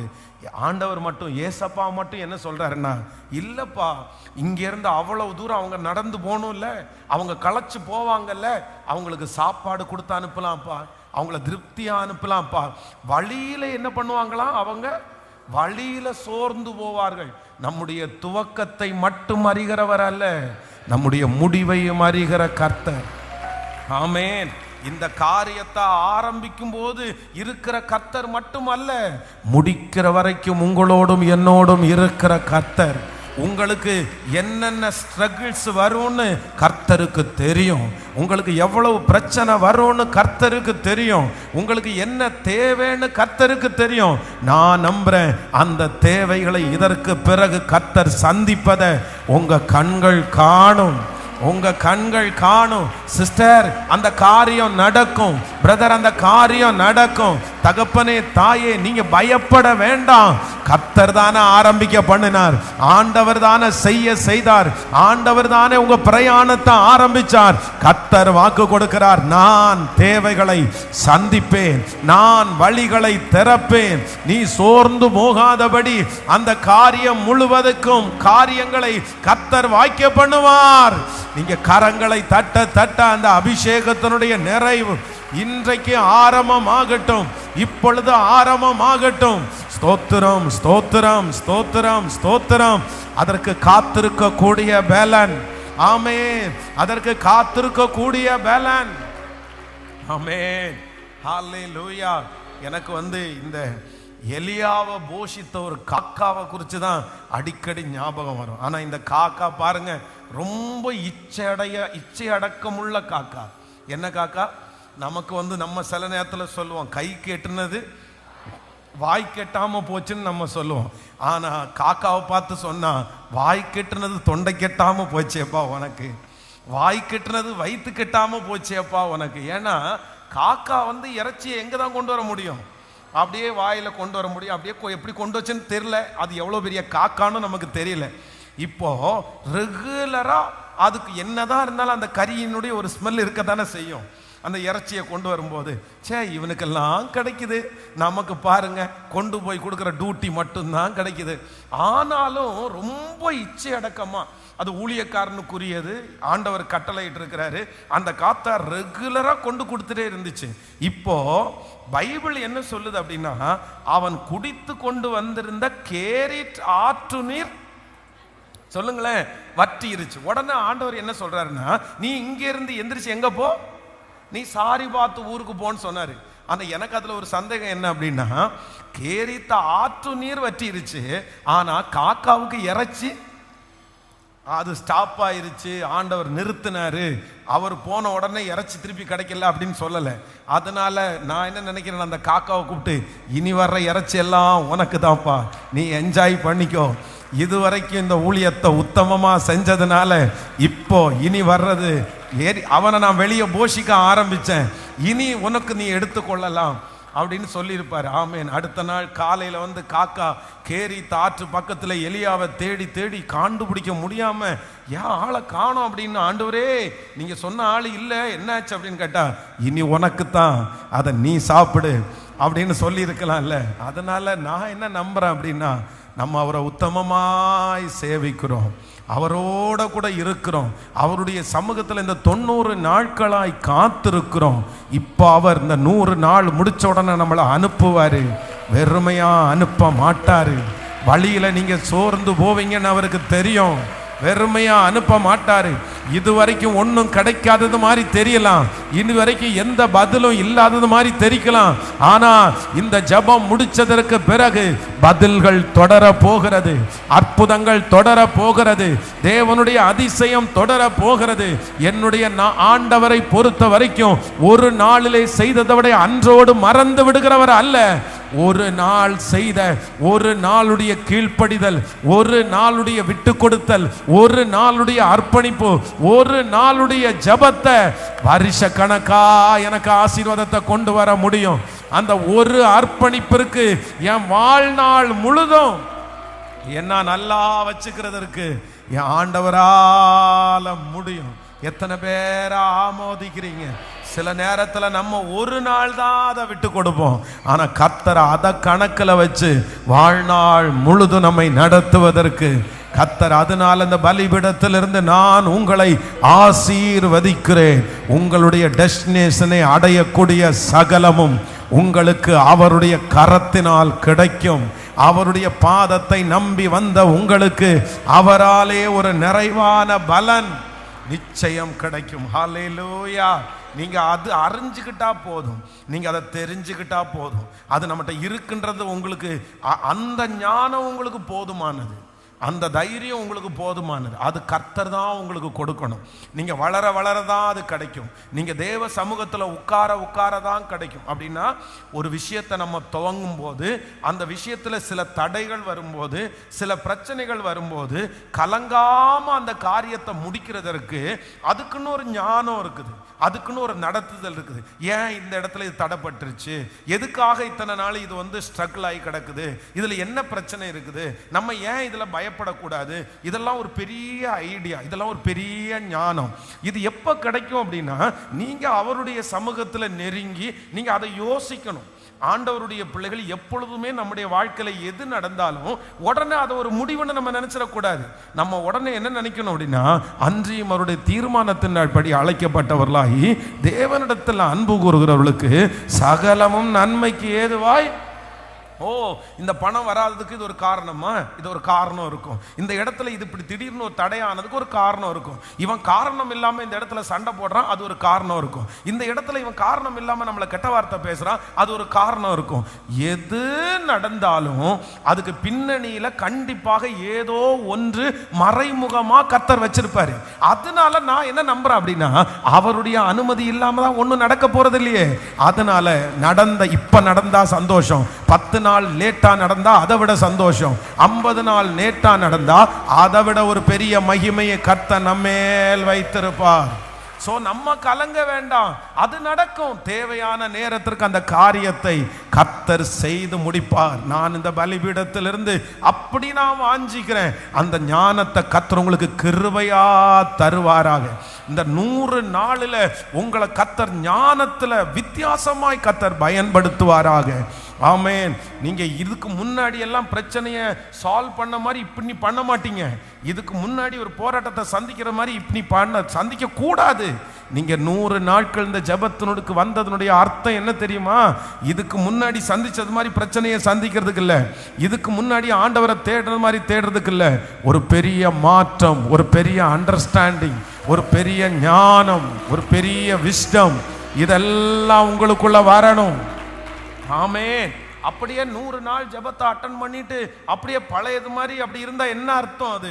ஆண்டவர் மட்டும், ஏசப்பா மட்டும் என்ன சொல்றாருன்னா, இல்லப்பா இங்கிருந்து அவ்வளவு தூரம் அவங்க நடந்து போகணும்ல, அவங்க களைச்சு போவாங்கல்ல, அவங்களுக்கு சாப்பாடு கொடுத்து அனுப்பலாம்ப்பா, அவங்கள திருப்தியா அனுப்பலாம்ப்பா. வழியில என்ன பண்ணுவாங்களாம், அவங்க வழியில சோர்ந்து போவார்கள். நம்முடைய துவக்கத்தை மட்டும் அறிகிறவர் அல்ல, நம்முடைய முடிவையும் அறிகிற கர்த்தர். ஆமென். இந்த காரியத்தை ஆரம்பிக்கும் போது இருக்கிற கர்த்தர் மட்டும் அல்ல, முடிக்கிற வரைக்கும் உங்களோடும் என்னோடும் இருக்கிற கர்த்தர். உங்களுக்கு என்னென்ன ஸ்ட்ரகிள்ஸ் வரும்னு கர்த்தருக்கு தெரியும். உங்களுக்கு எவ்வளவு பிரச்சனை வரும்னு கர்த்தருக்கு தெரியும். உங்களுக்கு என்ன தேவைன்னு கர்த்தருக்கு தெரியும். நான் நம்புறேன், அந்த தேவைகளை இதற்கு பிறகு கர்த்தர் சந்திப்பதை உங்க கண்கள் காணும். சிஸ்டர், அந்த காரியம் நடக்கும். பிரதர், அந்த காரியம் நடக்கும். தகப்பனே, தாயே, நீங்க பயப்பட வேண்டாம். கர்த்தர் தானே ஆரம்பிக்க பண்ணினார், ஆண்டவர் தானே செய்தார், ஆண்டவர் தானே உங்க பிரயாணத்தை ஆரம்பிச்சார். கர்த்தர் வாக்கு கொடுக்கிறார், நான் தேவைகளை சந்திப்பேன், நான் வழிகளை திறப்பேன். நீ சோர்ந்து போகாதபடி அந்த காரியம் முழுவதுக்கும் காரியங்களை கர்த்தர் வாய்க்க பண்ணுவார். நீங்க கரங்களை தட்ட அந்த அபிஷேகத்தினுடைய நிறைவு இன்றைக்கு ஆரம்பமாகட்டும், இப்பொழுது ஆரம்பமாகட்டும். ஸ்தோத்திரம், ஸ்தோத்திரம், ஸ்தோத்திரம், ஸ்தோத்திரம். அதற்கு காத்திருக்க கூடிய பலன். ஆமென். அதற்கு காத்திருக்க கூடிய பலன். ஆமென். ஹல்லேலூயா. எனக்கு இந்த எலியாவை போஷித்த ஒரு காக்காவை குறித்து தான் அடிக்கடி ஞாபகம் வரும். ஆனா இந்த காக்கா பாருங்க, ரொம்ப இச்சை அடக்கமுள்ள காக்கா. என்ன காக்கா? நமக்கு நம்ம சில நேரத்தில் சொல்லுவோம், கை கெட்டுனது வாய் கெட்டாம போச்சுன்னு நம்ம சொல்லுவோம். ஆனா காக்காவை பார்த்து சொன்னா, வாய் கெட்டுனது தொண்டை கெட்டாம போச்சேப்பா உனக்கு, வாய் கெட்டுனது வயிற்று கெட்டாம போச்சேப்பா உனக்கு. ஏன்னா காக்கா இறைச்சியை எங்க தான் கொண்டு வர முடியும்? அப்படியே வாயில கொண்டு வர முடியும். அப்படியே எப்படி கொண்டு வச்சுன்னு தெரியல, அது எவ்வளவு பெரிய காக்கான்னு நமக்கு தெரியல. இப்போ ரெகுலரா அதுக்கு என்னதான் இருந்தாலும் அந்த கறியினுடைய ஒரு ஸ்மெல் இருக்க தானே செய்யும். அந்த இறைச்சியை கொண்டு வரும்போது, இவனுக்கெல்லாம் கிடைக்குது, நமக்கு பாருங்க கொண்டு போய் கொடுக்குற டியூட்டி மட்டும்தான் கிடைக்குது. ஆனாலும் ரொம்ப இச்சை அடக்கமா, அது ஊழியக்காரனுக்குரியது, ஆண்டவர் கட்டளையிட்டு இருக்கிறாரு. அந்த காத்தா ரெகுலரா கொண்டு கொடுத்துட்டே இருந்துச்சு. இப்போ பைபிள் என்ன சொல்லுது அப்படின்னா, அவன் குடித்து கொண்டு வந்திருந்த கேரிட் ஆற்று நீர், சொல்லுங்களேன், வற்றிருச்சு. உடனே ஆண்டவர் என்ன சொல்றாருன்னா, நீ இங்க இருந்து எந்திரிச்சு எங்க போ, நீ சாரி பார்த்து ஊருக்கு போன்னு சொன்னாரு. ஆனா எனக்கு அதுல ஒரு சந்தேகம் என்ன அப்படின்னா, கேரித்த ஆற்று நீர் வற்றிருச்சு, ஆனா காக்காவுக்கு இறைச்சி அது ஸ்டாப் ஆயிருச்சு, ஆண்டவர் நிறுத்தினாரு. அவர் போன உடனே இறைச்சி திருப்பி கிடைக்கல அப்படின்னு சொல்லலை. அதனால நான் என்ன நினைக்கிறேன், அந்த காக்காவை கூப்பிட்டு, இனி வர்ற இறைச்சி எல்லாம் உனக்கு தான்ப்பா, நீ என்ஜாய் பண்ணிக்கோ. இதுவரைக்கும் இந்த ஊழியத்தை உத்தமமா செஞ்சதுனால இப்போ இனி வர்றது அவனை நான் வெளியே போஷிக்க ஆரம்பிச்சேன், இனி உனக்கு நீ எடுத்துக்கொள்ளலாம் அப்படின்னு சொல்லியிருப்பாரு. ஆமேன். அடுத்த நாள் காலையில காக்கா கேரி தாற்று பக்கத்துல எலியாவை தேடி தேடி கண்டுபிடிக்க முடியாம, ஆளை காணோம் அப்படின்னு, ஆண்டவரே நீங்க சொன்ன ஆள் இல்லை, என்னாச்சு அப்படின்னு கேட்டா, இனி உனக்கு தான், அதை நீ சாப்பிடு அப்படின்னு சொல்லி இருக்கலாம்ல. அதனால நான் என்ன நம்புறேன் அப்படின்னா, நம்ம அவரை உத்தமமாய் சேவிக்கிறோம், அவரோட கூட இருக்கிறோம், அவருடைய சமூகத்தில் இந்த 90 நாட்களாய் காத்திருக்கிறோம். இப்போ அவர் இந்த 100 நாள் முடிச்ச உடனே நம்மளை அனுப்புவாரு, வெறுமையா அனுப்ப மாட்டாரு. வழியில நீங்க சோர்ந்து போவீங்கன்னு அவருக்கு தெரியும். வெறுமையா அனுப்ப மாட்டாரு. இதுவரைக்கும் ஒன்றும் கிடைக்காதது மாதிரி தெரியலாம், இதுவரைக்கும் எந்த பதிலும் இல்லாதது மாதிரி தெரிக்கலாம். ஆனா இந்த ஜெபம் முடிச்சதற்கு பிறகு பதில்கள் தொடர போகிறது, அற்புதங்கள் தொடர போகிறது, தேவனுடைய அதிசயம் தொடர போகிறது. என்னுடைய ஆண்டவரை பொறுத்த வரைக்கும் ஒரு நாளிலே செய்ததை விட அன்றோடு மறந்து விடுகிறவர் அல்ல. ஒரு நாள் செய்த, ஒரு நாளுடைய கீழ்ப்படிதல், ஒரு நாளுடைய விட்டு கொடுத்தல், ஒரு நாளுடைய அர்ப்பணிப்பு, ஒரு நாளுடைய ஜெபத்தை வருஷ கணக்கா எனக்கு ஆசீர்வாதத்தை கொண்டு வர முடியும். அந்த ஒரு அர்ப்பணிப்பிற்கு என் வாழ்நாள் முழுதும் என்ன நல்லா வச்சுக்கிறதற்கு என் ஆண்டவரால முடியும். எத்தனை பேரை ஆமோதிக்கிறீங்க? சில நேரத்தில் நம்ம ஒரு நாள் தான் அதை விட்டு கொடுப்போம், ஆனால் கர்த்தர் அதை கணக்கில் வச்சு வாழ்நாள் முழுதும் நம்மை நடத்துவதற்கு கர்த்தர், அதனால் இந்த பலிபீடத்திலிருந்து நான் உங்களை ஆசீர்வதிக்கிறேன். உங்களுடைய டெஸ்டினேஷனை அடையக்கூடிய சகலமும் உங்களுக்கு அவருடைய கரத்தினால் கிடைக்கும். அவருடைய பாதத்தை நம்பி வந்த உங்களுக்கு அவராலே ஒரு நிறைவான பலன் நிச்சயம் கிடைக்கும். ஹல்லேலூயா. நீங்க அது அறிஞ்சுக்கிட்டா போதும், நீங்க அதை தெரிஞ்சுக்கிட்டா போதும். அது நம்மகிட்ட இருக்குன்றது உங்களுக்கு, அந்த ஞானம் உங்களுக்கு போதுமானது, அந்த தைரியம் உங்களுக்கு போதுமானது. அது கர்த்தர் தான் உங்களுக்கு கொடுக்கணும். நீங்க வளர வளர தான் அது கிடைக்கும். நீங்க தேவ சமூகத்தில் உட்கார தான் கிடைக்கும். அப்படின்னா ஒரு விஷயத்தை நம்ம துவங்கும் போது, அந்த விஷயத்துல சில தடைகள் வரும்போது, சில பிரச்சனைகள் வரும்போது கலங்காம அந்த காரியத்தை முடிக்கிறதற்கு அதுக்குன்னு ஒரு ஞானம் இருக்குது, அதுக்குன்னு ஒரு நடத்துதல் இருக்குது. ஏன் இந்த இடத்துல இது தடைப்பட்டுருச்சு, எதுக்காக இத்தனை நாள் இது ஸ்ட்ரகிள் ஆகி கிடக்குது, இதுல என்ன பிரச்சனை இருக்குது, நம்ம ஏன் இதுல பயப்படக்கூடாது, இதெல்லாம் ஒரு பெரிய ஐடியா, இதெல்லாம் ஒரு பெரிய ஞானம். இது எப்ப கிடைக்கும் அப்படின்னா, நீங்க அவருடைய சமூகத்துல நெருங்கி நீங்க அதை யோசிக்கணும். ஆண்டவருடைய பிள்ளைகள் எப்பொழுதுமே நம்முடைய வாழ்க்கையில எது நடந்தாலும் உடனே அதை ஒரு முடிவுன்னு நம்ம நினைச்சிடக்கூடாது. நம்ம உடனே என்ன நினைக்கணும் அப்படின்னா, அன்றியும் அவருடைய தீர்மானத்தின் படி அழைக்கப்பட்டவர்களாகி தேவனிடத்தில் அன்பு கூறுகிறவர்களுக்கு சகலமும் நன்மைக்கு ஏதுவாய். ஓ, இந்த பணம் வராததுக்கு இது ஒரு காரணமா? இது ஒரு காரணம் இருக்கும். இந்த இடத்துல இது இப்படி திடீர்னு ஒரு தடையானதுக்கு ஒரு காரணம் இருக்கும். இவன் காரணம் இல்லாம இந்த இடத்துல சண்டை போடுறான், அது ஒரு காரணம் இருக்கும். இந்த இடத்துல இவன் காரணம் இல்லாம நம்மளை கெட்ட வார்த்தை பேசுறான், அது ஒரு காரணம் இருக்கும். எது நடந்தாலும் அதுக்கு பின்னணியில கண்டிப்பாக ஏதோ ஒன்று மறைமுகமா கர்த்தர் வச்சிருப்பாரு. அதனால நான் என்ன நம்புறேன் அப்படின்னா, அவருடைய அனுமதி இல்லாம தான் ஒன்றும் நடக்க போறது இல்லையே. அதனால இப்ப நடந்தா சந்தோஷம், 10 நாள் லேட்டா நடந்தா அதை விட சந்தோஷம், 50 நாள் லேட்டா நடந்தா அதை விட ஒரு பெரிய மகிமையை கர்த்தர் நம்மேல் வைத்திருப்பார். சோ நம்ம கலங்க வேண்டாம், அது நடக்கும். தேவையான நேரத்திற்கு அந்த காரியத்தை கர்த்தர் செய்து முடிப்பார். நான் இந்த பலிபீடத்திலிருந்து அப்படி நான் வாஞ்சிக்கிறேன், அந்த ஞானத்தை கர்த்தர் உங்களுக்கு கிருபையா தருவாராக. இந்த 100 நாளில் உங்களை கர்த்தர் ஞானத்துல வித்தியாசமாய் கர்த்தர் பயன்படுத்துவாராக. ஆமென். நீங்க இதுக்கு முன்னாடி எல்லாம் பிரச்சனையை சால்வ் பண்ண மாதிரி இப்படி பண்ண மாட்டீங்க. இதுக்கு முன்னாடி ஒரு போராட்டத்தை சந்திக்கிற மாதிரி இப்படி சந்திக்க கூடாது. நீங்க 100 நாட்கள் இந்த ஜெபத்தினுக்கு வந்ததனுடைய அர்த்தம் என்ன தெரியுமா? இதுக்கு முன்னாடி சந்திச்சது மாதிரி பிரச்சனையை சந்திக்கிறதுக்கு இல்ல, இதுக்கு முன்னாடி ஆண்டவரை தேடுற மாதிரி தேடுறதுக்கு இல்ல. ஒரு பெரிய மாற்றம், ஒரு பெரிய அண்டர்ஸ்டாண்டிங், ஒரு பெரிய ஞானம், ஒரு பெரிய விஸ்டம், இதெல்லாம் உங்களுக்குள்ள வரணும். ஆமென். அப்படியே 100 நாள் ஜெபத்தை அட்டன் பண்ணிட்டு அப்படியே பழையது மாதிரி அப்படி இருந்தா என்ன அர்த்தம்?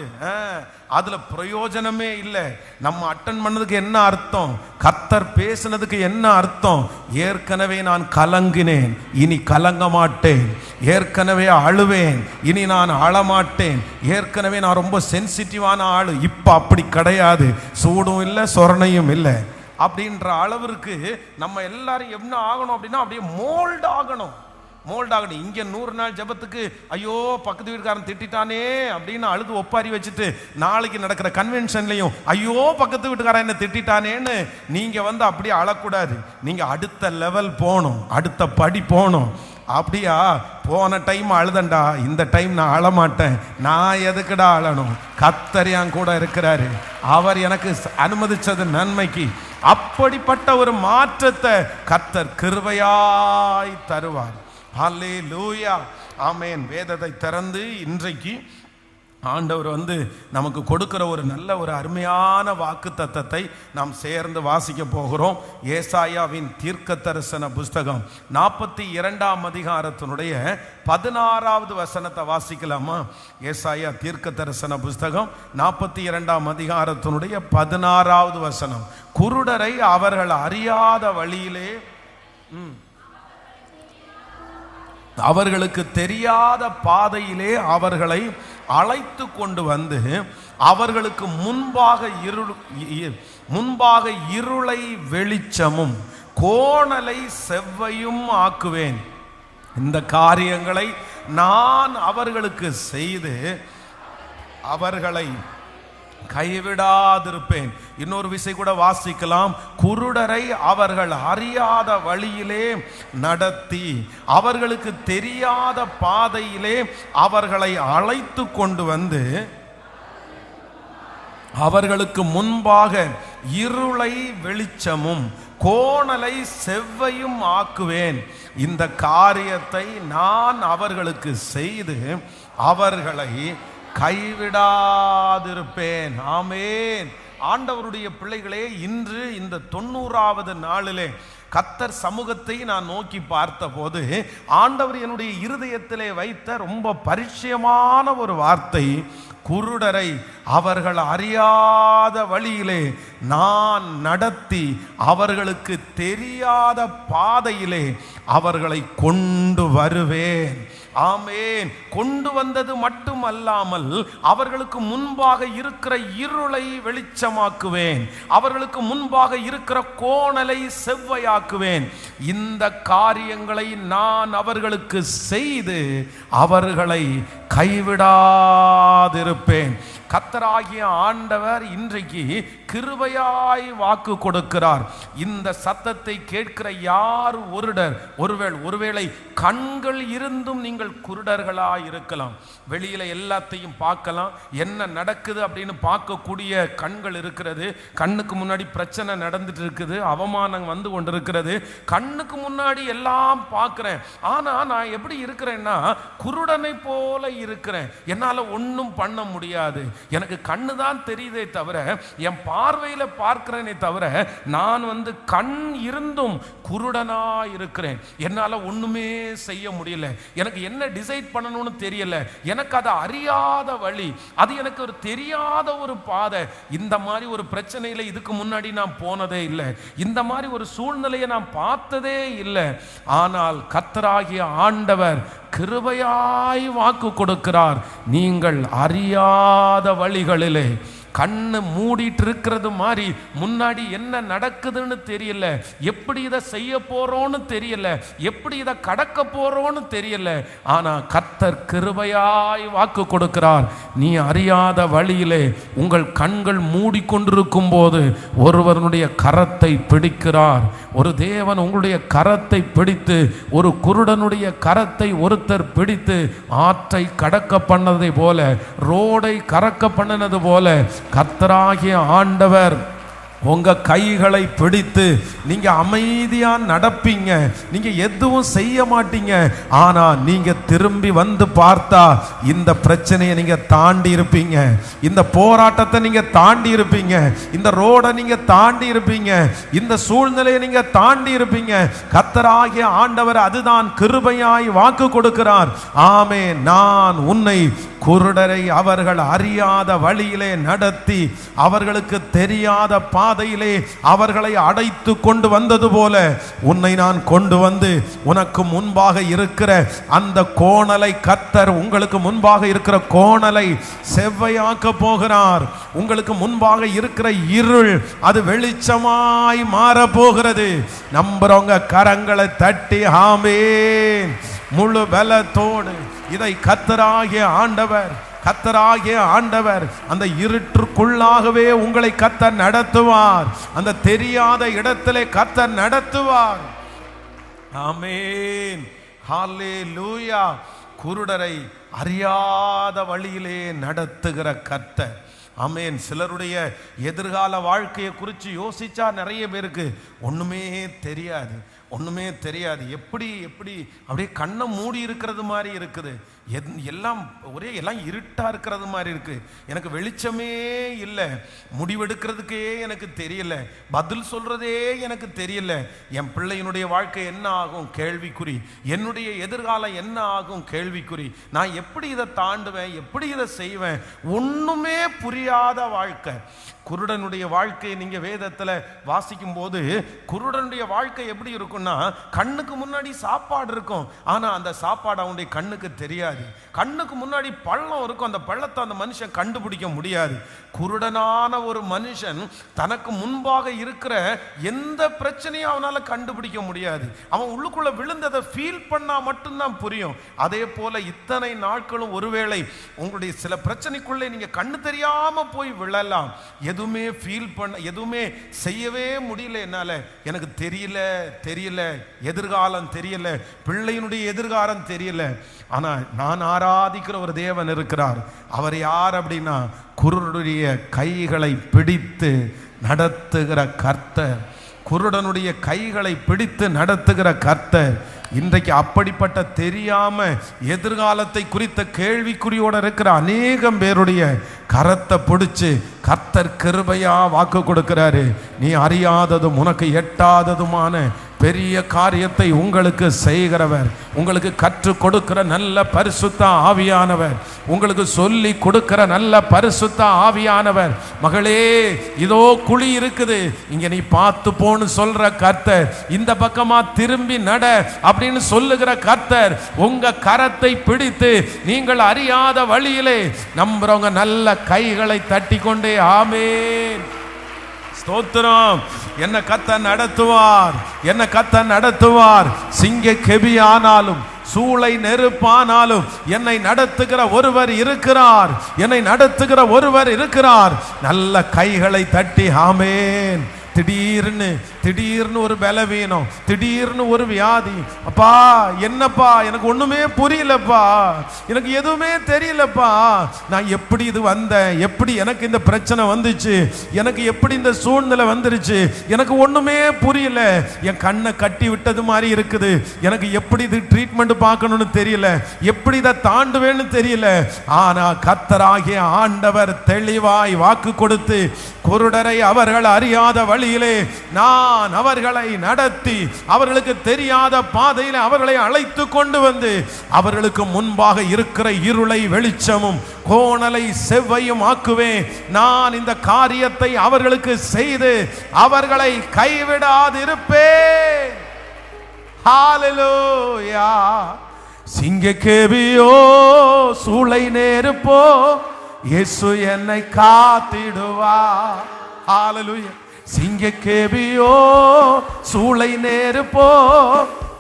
அதுல பிரயோஜனமே இல்லை. நம்ம அட்டன் பண்ணதுக்கு என்ன அர்த்தம்? கர்த்தர் பேசினதுக்கு என்ன அர்த்தம்? ஏற்கனவே நான் கலங்கினேன், இனி கலங்க மாட்டேன். ஏற்கனவே அழுவேன், இனி நான் அழமாட்டேன். ஏற்கனவே நான் ரொம்ப சென்சிட்டிவான ஆளு, இப்ப அப்படி கிடையாது. சூடும் இல்லை, சொரணையும் இல்லை. அப்படின்ற அளவிற்கு நம்ம எல்லாரும் என்ன ஆகணும் அப்படின்னா, அப்படியே மோல்ட் ஆகணும். இங்க 100 நாள் ஜெபத்துக்கு ஐயோ பக்கத்து வீட்டுக்காரன் திட்டானே அப்படின்னு அழுது ஒப்பாரி வச்சுட்டு, நாளைக்கு நடக்கிற கன்வென்ஷன்லையும் ஐயோ பக்கத்து வீட்டுக்காரன் என்ன திட்டானேன்னு நீங்க அப்படியே அழக்கூடாது. நீங்க அடுத்த லெவல் போகணும், அடுத்த படி போகணும். அப்படியா, போன டைம் அழுதண்டா, இந்த டைம் நான் அழமாட்டேன். நான் எதுக்குடா அழணும்? கர்த்தர் என் கூட இருக்கிறாரு, அவர் எனக்கு அனுமதிச்சது நன்மைக்கு. அப்படிப்பட்ட ஒரு மாற்றத்தை கர்த்தர் கிருபையாய் தருவார். ஹல்லேலூயா. ஆமென். வேதத்தை திறந்து இன்றைக்கு ஆண்டவர் நமக்கு கொடுக்கிற ஒரு நல்ல ஒரு அருமையான வாக்கு தத்தத்தை நாம் சேர்ந்து வாசிக்க போகிறோம். ஏசாயாவின் தீர்க்க தரிசன புஸ்தகம் 42ஆம் அதிகாரத்தினுடைய 16வது வசனத்தை வாசிக்கலாமா? ஏசாயா தீர்க்க தரிசன புஸ்தகம் 42ஆம் அதிகாரத்தினுடைய 16வது வசனம். குருடரை அவர்கள் அறியாத வழியிலே, அவர்களுக்கு தெரியாத பாதையிலே அவர்களை அழைத்து கொண்டு வந்து அவர்களுக்கு முன்பாக இருளை வெளிச்சமும் கோணலை செவ்வையும் ஆக்குவேன். இந்த காரியங்களை நான் அவர்களுக்கு செய்து அவர்களை கைவிடாதிருப்பேன். இன்னொரு விசை கூட வாசிக்கலாம். குருடரை அவர்கள் அறியாத வழியிலே நடத்தி அவர்களுக்கு தெரியாத பாதையிலே அவர்களை அழைத்து கொண்டு வந்து அவர்களுக்கு முன்பாக இருளை வெளிச்சமும் கோணலை செவ்வையும் ஆக்குவேன். இந்த காரியத்தை நான் அவர்களுக்கு செய்து அவர்களை கைவிடாதிருப்பேன். ஆமென். ஆண்டவருடைய பிள்ளைகளே, இன்று இந்த 90வது நாளிலே கர்த்தர் சமூகத்தை நான் நோக்கி பார்த்த போது ஆண்டவர் என்னுடைய இருதயத்திலே வைத்த ரொம்ப பரிச்சயமான ஒரு வார்த்தை, குருடரை அவர்கள் அறியாத வழியிலே நான் நடத்தி அவர்களுக்கு தெரியாத பாதையிலே அவர்களை கொண்டு வருவேன். ஆமென். கொண்டு வந்தது மட்டுமல்லாமல் அவர்களுக்கு முன்பாக இருக்கிற இருளை வெளிச்சமாக்குவேன், அவர்களுக்கு முன்பாக இருக்கிற கோணலை செவ்வையாக்குவேன். இந்த காரியங்களை நான் அவர்களுக்கு செய்து அவர்களை கைவிடாதிருப்பேன். கர்த்தராகிய ஆண்டவர் இன்றைக்கு கிருபையாய் வாக்கு கொடுக்கிறார். இந்த சத்தத்தை கேட்கிற யார் ஒருவேளை கண்கள் இருந்தும் நீங்கள் குருடர்களாய் இருக்கலாம். வெளியில எல்லாத்தையும் பார்க்கலாம், என்ன நடக்குது அப்படின்னு பார்க்கக்கூடிய கண்கள் இருக்கிறது. கண்ணுக்கு முன்னாடி பிரச்சனை நடந்துட்டு இருக்குது, அவமானம் வந்து கொண்டிருக்கிறது, கண்ணுக்கு முன்னாடி எல்லாம் பார்க்கிறேன். ஆனா நான் எப்படி இருக்கிறேன்னா குருடனை போல இருக்கிறேன். என்னால ஒன்றும் பண்ண முடியாது. எனக்கு கண்ணு தான் தெரியுதே தவிர, என் பார்வையில பார்க்கிறேனே தவிர, நான் கண் இருந்தும் குருடனா இருக்கிறேன். என்னால ஒண்ணுமே செய்ய முடியல. எனக்கு என்ன டிசைட் பண்ணணும்னு தெரியல. எனக்கு அது அறியாத வழி, அது எனக்கு ஒரு தெரியாத ஒரு பாதை. இந்த மாதிரி ஒரு பிரச்சனையில இதுக்கு முன்னாடி நான் போனதே இல்லை, இந்த மாதிரி ஒரு சூழ்நிலையை நான் பார்த்ததே இல்லை. ஆனால் கர்த்தராகிய ஆண்டவர் கிருபையாய் வாக்கு கொடுக்கிறார். நீங்கள் அறியாத வழிகளிலே கண்ணு மூடிட்டு இருக்கிறது மாதிரி முன்னாடி என்ன நடக்குதுன்னு தெரியல, எப்படி இதை செய்ய போறோன்னு தெரியல, எப்படி இதை கடக்க போறோன்னு தெரியல. ஆனா கர்த்தர் கிருபையாய் வாக்கு கொடுக்கிறார். நீ அறியாத வழியிலே உங்கள் கண்கள் மூடிக்கொண்டிருக்கும் போது ஒருவனுடைய கரத்தை பிடிக்கிறார். ஒரு தேவன் உங்களுடைய கரத்தை பிடித்து, ஒரு குருடனுடைய கரத்தை ஒருத்தர் பிடித்து ஆற்றை கடக்க பண்ணதை போல, ரோடை கடக்க பண்ணினது போல கர்த்தராகிய ஆண்டவர் உங்க கைகளை பிடித்து நீங்க அமைதியா நடப்பீங்க. நீங்க எதுவும் செய்ய மாட்டீங்க. ஆனா நீங்க திரும்பி வந்து பார்த்தா இந்த பிரச்சனையை நீங்க தாண்டி இருப்பீங்க, இந்த போராட்டத்தை நீங்க தாண்டி இருப்பீங்க, இந்த ரோடை நீங்க தாண்டி இருப்பீங்க, இந்த சூழ்நிலையை நீங்க தாண்டி இருப்பீங்க. கர்த்தராகிய ஆண்டவர் அதுதான் கிருபையாய் வாக்கு கொடுக்கிறார். ஆமே, நான் உன்னை குருடரை அவர்கள் அறியாத வழியிலே நடத்தி அவர்களுக்கு தெரியாத பாதையிலே அவர்களை அடைத்து கொண்டு வந்தது போல உன்னை நான் கொண்டு வந்து உனக்கு முன்பாக இருக்கிற அந்த கோணலை, கர்த்தர் உங்களுக்கு முன்பாக இருக்கிற கோணலை செவ்வையாக்க போகிறார். உங்களுக்கு முன்பாக இருக்கிற இருள் அது வெளிச்சமாய் மாற போகிறது. நம்புறவங்க கரங்களை தட்டி ஆமென் முழு பலத்தோடு இதை கர்த்தராகிய ஆண்டவர் அந்த இருட்டுக்குள்ளாகவே உங்களை கர்த்தர் நடத்துவார். அந்த தெரியாத இடத்திலே கர்த்தர் நடத்துவார். ஆமென், ஹல்லேலூயா. குருடரை அறியாத வழியிலே நடத்துகிற கர்த்தர். ஆமென். சிலருடைய எதிர்கால வாழ்க்கையை குறித்து யோசிச்சா நிறைய பேருக்கு ஒண்ணுமே தெரியாது. ஒன்றுமே தெரியாது. எப்படி அப்படியே கண்ணை மூடி இருக்கிறது மாதிரி இருக்குது. எல்லாம் எல்லாம் இருட்டாக இருக்கிறது மாதிரி இருக்குது. எனக்கு வெளிச்சமே இல்லை. முடிவெடுக்கிறதுக்கே எனக்கு தெரியல. பதில் சொல்கிறதே எனக்கு தெரியல. என் பிள்ளையினுடைய வாழ்க்கை என்ன ஆகும் கேள்விக்குறி. என்னுடைய எதிர்காலம் என்ன ஆகும் கேள்விக்குறி. நான் எப்படி இதை தாண்டுவேன், எப்படி இதை செய்வேன், ஒன்றுமே புரியாத வாழ்க்கை. குருடனுடைய வாழ்க்கையை நீங்க வேதத்துல வாசிக்கும் போது குருடனுடைய வாழ்க்கை எப்படி இருக்கும்னா, கண்ணுக்கு முன்னாடி சாப்பாடு இருக்கும், ஆனா அந்த சாப்பாடு அவனுடைய கண்ணுக்கு தெரியாது. கண்ணுக்கு முன்னாடி பள்ளம் இருக்கும், அந்த பள்ளத்தை அந்த மனுஷன் கண்டுபிடிக்க முடியாது. குருடனான ஒரு மனுஷன் தனக்கு முன்பாக இருக்கிற எந்த பிரச்சனையும் அவனால கண்டுபிடிக்க முடியாது. அவன் உள்ளுக்குள்ள விழுந்ததை ஃபீல் பண்ணா மட்டும்தான் புரியும். அதே போல இத்தனை நாட்களும் ஒருவேளை உங்களுடைய சில பிரச்சனைக்குள்ளே நீங்க கண்ணு தெரியாம போய் விழலாம். எதுவுமே ஃபீல் பண்ண, எதுவுமே செய்யவே முடியல. என்னால எனக்கு தெரியல, எதிர்காலம் தெரியல, பிள்ளையினுடைய எதிர்காலம் தெரியல. ஆனா நான் ஆராதிக்கிற ஒரு தேவன் இருக்கிறார். அவர் யார் அப்படின்னா, குருடனுடைய கைகளை பிடித்து நடத்துகிற கர்த்தர். குருடனுடைய கைகளை பிடித்து நடத்துகிற கர்த்தர். இன்றைக்கு அப்படிப்பட்ட தெரியாம எதிர்காலத்தை குறித்த கேள்விக்குறியோட இருக்கிற அநேகம் பேருடைய கரத்தை பிடிச்சு கர்த்தர் கிருபையா வாக்கு கொடுக்கிறாரு. நீ அறியாததும் உனக்கு எட்டாததுமான பெரிய காரியத்தை உங்களுக்கு செய்கிறவர், உங்களுக்கு கற்றுக் கொடுக்கிற நல்ல பரிசுத்த ஆவியானவர், உங்களுக்கு சொல்லி கொடுக்கிற நல்ல பரிசுத்த ஆவியானவர். மகளே, இதோ குழி இருக்குது, இங்க நீ பார்த்து போன்னு சொல்ற கர்த்தர், இந்த பக்கமா திரும்பி நட அப்படின்னு சொல்லுகிற கர்த்தர் உங்க கரத்தை பிடித்து நீங்கள் அறியாத வழியிலே நம்புறவங்க நல்ல கைகளை தட்டி கொண்டே ஆமென் ஸ்தோத்திரம். என்ன கத்த நடத்துவார். சிங்க கெபி ஆனாலும் சூளை நெருப்பானாலும் என்னை நடத்துகிற ஒருவர் இருக்கிறார். நல்ல கைகளை தட்டி ஆமென். திடீர்னு ஒரு பலவீனம், திடீர்னு ஒரு வியாதி. அப்பா என்னப்பா, எனக்கு ஒண்ணுமே புரியலப்பா, எனக்கு எதுவுமே தெரியலப்பா, நான் எப்படி இது வந்தேன், எப்படி எனக்கு இந்த பிரச்சனை வந்துச்சு, எனக்கு எப்படி இந்த சூழ்நிலை வந்துருச்சு, எனக்கு ஒண்ணுமே புரியல, என் கண்ணை கட்டி விட்டது மாதிரி இருக்குது, எனக்கு எப்படி இது ட்ரீட்மெண்ட் பார்க்கணும்னு தெரியல, எப்படி இதை தாண்டுவேன்னு தெரியல. ஆனா கர்த்தராகிய ஆண்டவர் தெளிவாய் வாக்கு கொடுத்து குருடரை அவர்கள் அறியாத வழியிலே நான் அவர்களை நடத்தி அவர்களுக்கு தெரியாத பாதையில் அவர்களை அழைத்து கொண்டு வந்து அவர்களுக்கு முன்பாக இருக்கிற இருளை வெளிச்சமும் கோணலை செவ்வையும் ஆக்குவேன். நான் இந்த காரியத்தை அவர்களுக்கு செய்து அவர்களை கைவிடாதிருப்பேன். ஹல்லேலூயா. சிங்கக்கேபியோ சூளை நெருப்போ இயேசு என்னை காத்திடுவார். ஹல்லேலூயா. சிங்கக்கேபியோ சூளை நெருப்போ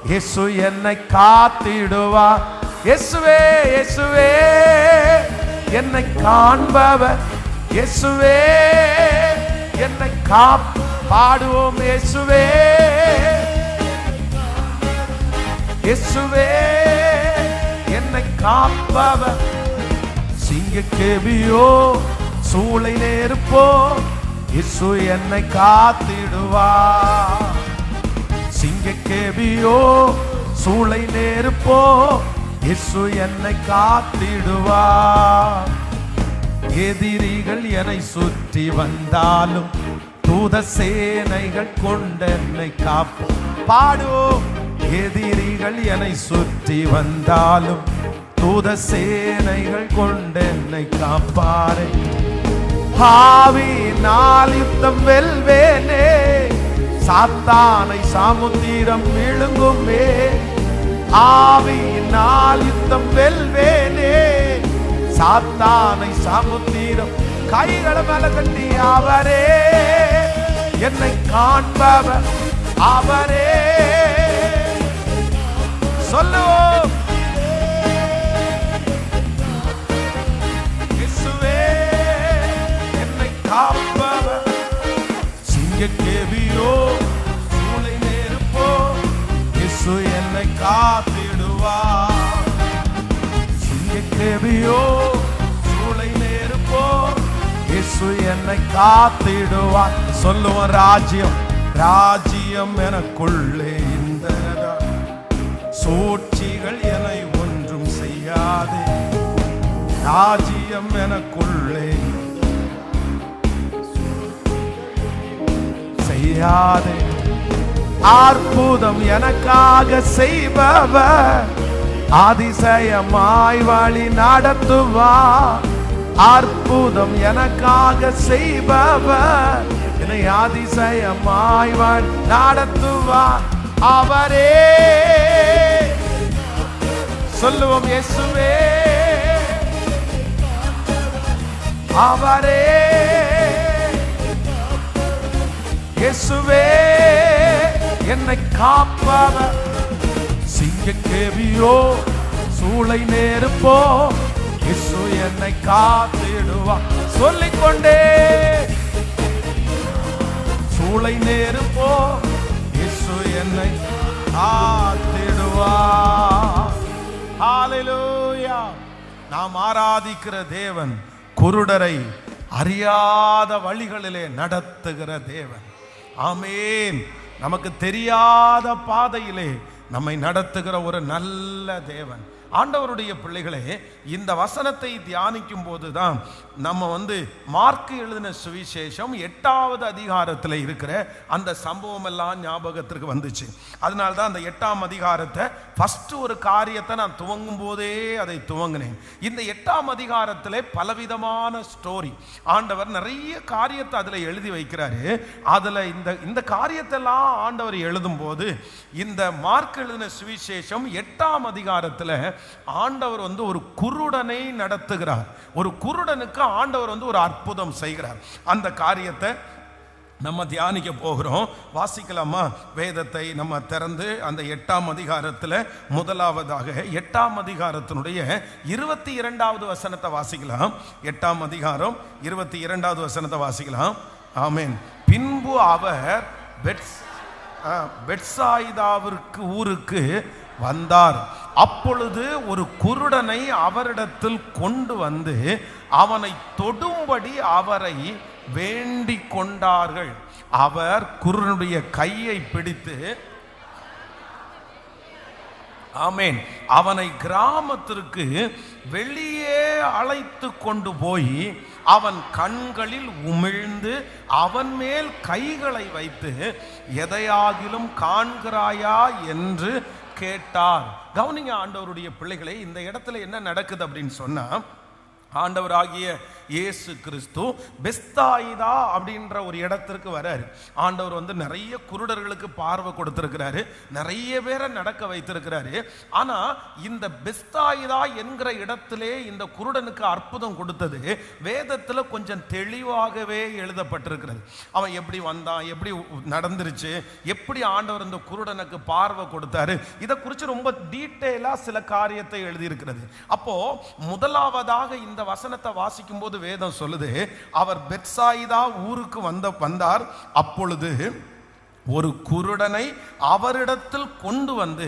இயேசு என்னை காத்திடுவார். இயேசுவே இயேசுவே என்னை காண்பவர், இயேசுவே என்னை பாடுவோம். இயேசுவே இயேசுவே என்னை காப்பவர். சிங்கக்கேபியோ சூளை நெருப்போ இயேசு என்னை காத்திடுவார். சிங்கக்கேபியோ சூளை நெருப்போ இயேசு என்னை காத்திடுவார். எதிரிகள் என்னை சுற்றி வந்தாலும் தூத சேனைகள் கொண்டு என்னை காப்போம். பாடுவோம். எதிரிகள் என்னை சுற்றி வந்தாலும் தூத சேனைகள் கொண்டு என்னை காப்பாரே. ஆவியினால் யுத்தம் வெல்வேனே, சாத்தானை சமுத்திரம் விழுங்குமே. ஆவியினால் யுத்தம் வெல்வேனே, சாத்தானை சமுத்திரம். கைகளை மேல கட்டி அவரே என்னை காண்பவர், அவரே சொல்லுவோம். இயேசுவே என்னை காப்பவர். சிங்கக்கேபியோ சூளை நெருப்போ இயேசு என்னை காத்திடுவார். சிங்கக்கேபியோ சூளை நெருப்போ இயேசு என்னை காத்திடுவார். சொல்லுவோம். ராஜ்யம் ராஜ்யம் எனக்குள்ளே இந்த சூழ்ச்சிகள் என்னை ஒன்றும் செய்யாதே, ராஜ்யம் எனக்குள்ளே செய்யாதே. அற்புதம் எனக்காக செய்பவர் அதிசயமாய் வழி நடத்துவார். அற்புதம் எனக்காக செய்பவர் என்னை அதிசயமாய் வழி நடத்துவார். அவரே சொல்லுவோம், இயேசுவே அவரே, இயேசுவே என்னை காப்பவர். சிங்கக்கேவியோ சூளை நெருப்போ இயேசு என்னை காத்திடுவார். சொல்லிக்கொண்டே சூளை நெருப்போ இயேசு என்னை காத்திடுவார். ஹல்லேலூயா. நாம் ஆராதிக்கிற தேவன் குருடரை அறியாத வழிகளிலே நடத்துகிற தேவன். ஆமென். நமக்கு தெரியாத பாதையிலே நம்மை நடத்துகிற ஒரு நல்ல தேவன். ஆண்டவருடைய பிள்ளைகளே, இந்த வசனத்தை தியானிக்கும் போதுதான் நம்ம மார்க் எழுதின சுவிசேஷம் 8வது அதிகாரத்தில் இருக்கிற அந்த சம்பவம் எல்லாம் ஞாபகத்திற்கு வந்துச்சு. அதனால்தான் அந்த 8ஆம் அதிகாரத்தை ஃபர்ஸ்ட் ஒரு காரியத்தை நான் துவங்கும் போதே அதை துவங்கினேன். இந்த 8ஆம் அதிகாரத்தில் பலவிதமான ஸ்டோரி, ஆண்டவர் நிறைய காரியத்தை அதில் எழுதி வைக்கிறாரு. அதில் இந்த காரியத்தெல்லாம் ஆண்டவர் எழுதும் போது இந்த மார்க் எழுதின சுவிசேஷம் 8ஆம் அதிகாரத்தில் ஆண்டவர் ஒரு குருடனை நடத்துகிறார். ஒரு குருடனுக்கு ஆண்டவர் ஒரு அற்புதம் செய்கிறார். அந்த காரியத்தை நம்ம தியானிக்க போகிறோம். வாசிக்கலாமா? வேதத்தை நம்ம திறந்து அந்த 8ஆம் அதிகாரத்தில் முதலாவதாக 8ஆம் அதிகாரத்தினுடைய 22வது வசனத்தை வாசிக்கலாம். 8ஆம் அதிகாரம் 22வது வசனத்தை வாசிக்கலாம். ஆமென். பின்பு அவர் பெத்சாயிதாவிற்கு ஊருக்கு வந்தார். அப்பொழுது ஒரு குருடனை அவரிடத்தில் கொண்டு வந்து அவனை தொடும்படி அவரை வேண்டிக் கொண்டார்கள். அவர் குருடனுடைய கையை பிடித்து, ஆமென், அவனை கிராமத்திற்கு வெளியே அழைத்து கொண்டு போய் அவன் கண்களில் உமிழ்ந்து அவன் மேல் கைகளை வைத்து, எதையாகிலும் காண்கிறாயா என்று கேட்டார். கவனிங்க ஆண்டவருடைய பிள்ளைகளை, இந்த இடத்துல என்ன நடக்குது அப்படின்னு சொன்னா, ஆண்டவராகிய இயேசு கிறிஸ்து பெத்தாயிதா அப்படின்ற ஒரு இடத்திற்கு வராரு. ஆண்டவர் நிறைய குருடர்களுக்கு பார்வை கொடுத்திருக்கிறாரு, நிறைய பேரை நடக்க வைத்திருக்கிறாரு. ஆனா இந்த பெத்தாயிதா என்கிற இடத்திலே இந்த குருடனுக்கு அற்புதம் கொடுத்தது வேதத்துல கொஞ்சம் தெளிவாகவே எழுதப்பட்டிருக்கிறது. அவன் எப்படி வந்தான், எப்படி நடந்துருச்சு, எப்படி ஆண்டவர் இந்த குருடனுக்கு பார்வை கொடுத்தாரு, இதை குறித்து ரொம்ப டீட்டெயிலா சில காரியத்தை எழுதியிருக்கிறது. அப்போ முதலாவதாக இந்த வசனத்தை வாசிக்கும் போது வேதம் சொல்லுது, அவர் பெத்சாயிதா ஊருக்கு வந்தார். அப்பொழுது ஒரு குருடனை அவரிடத்தில் கொண்டு வந்து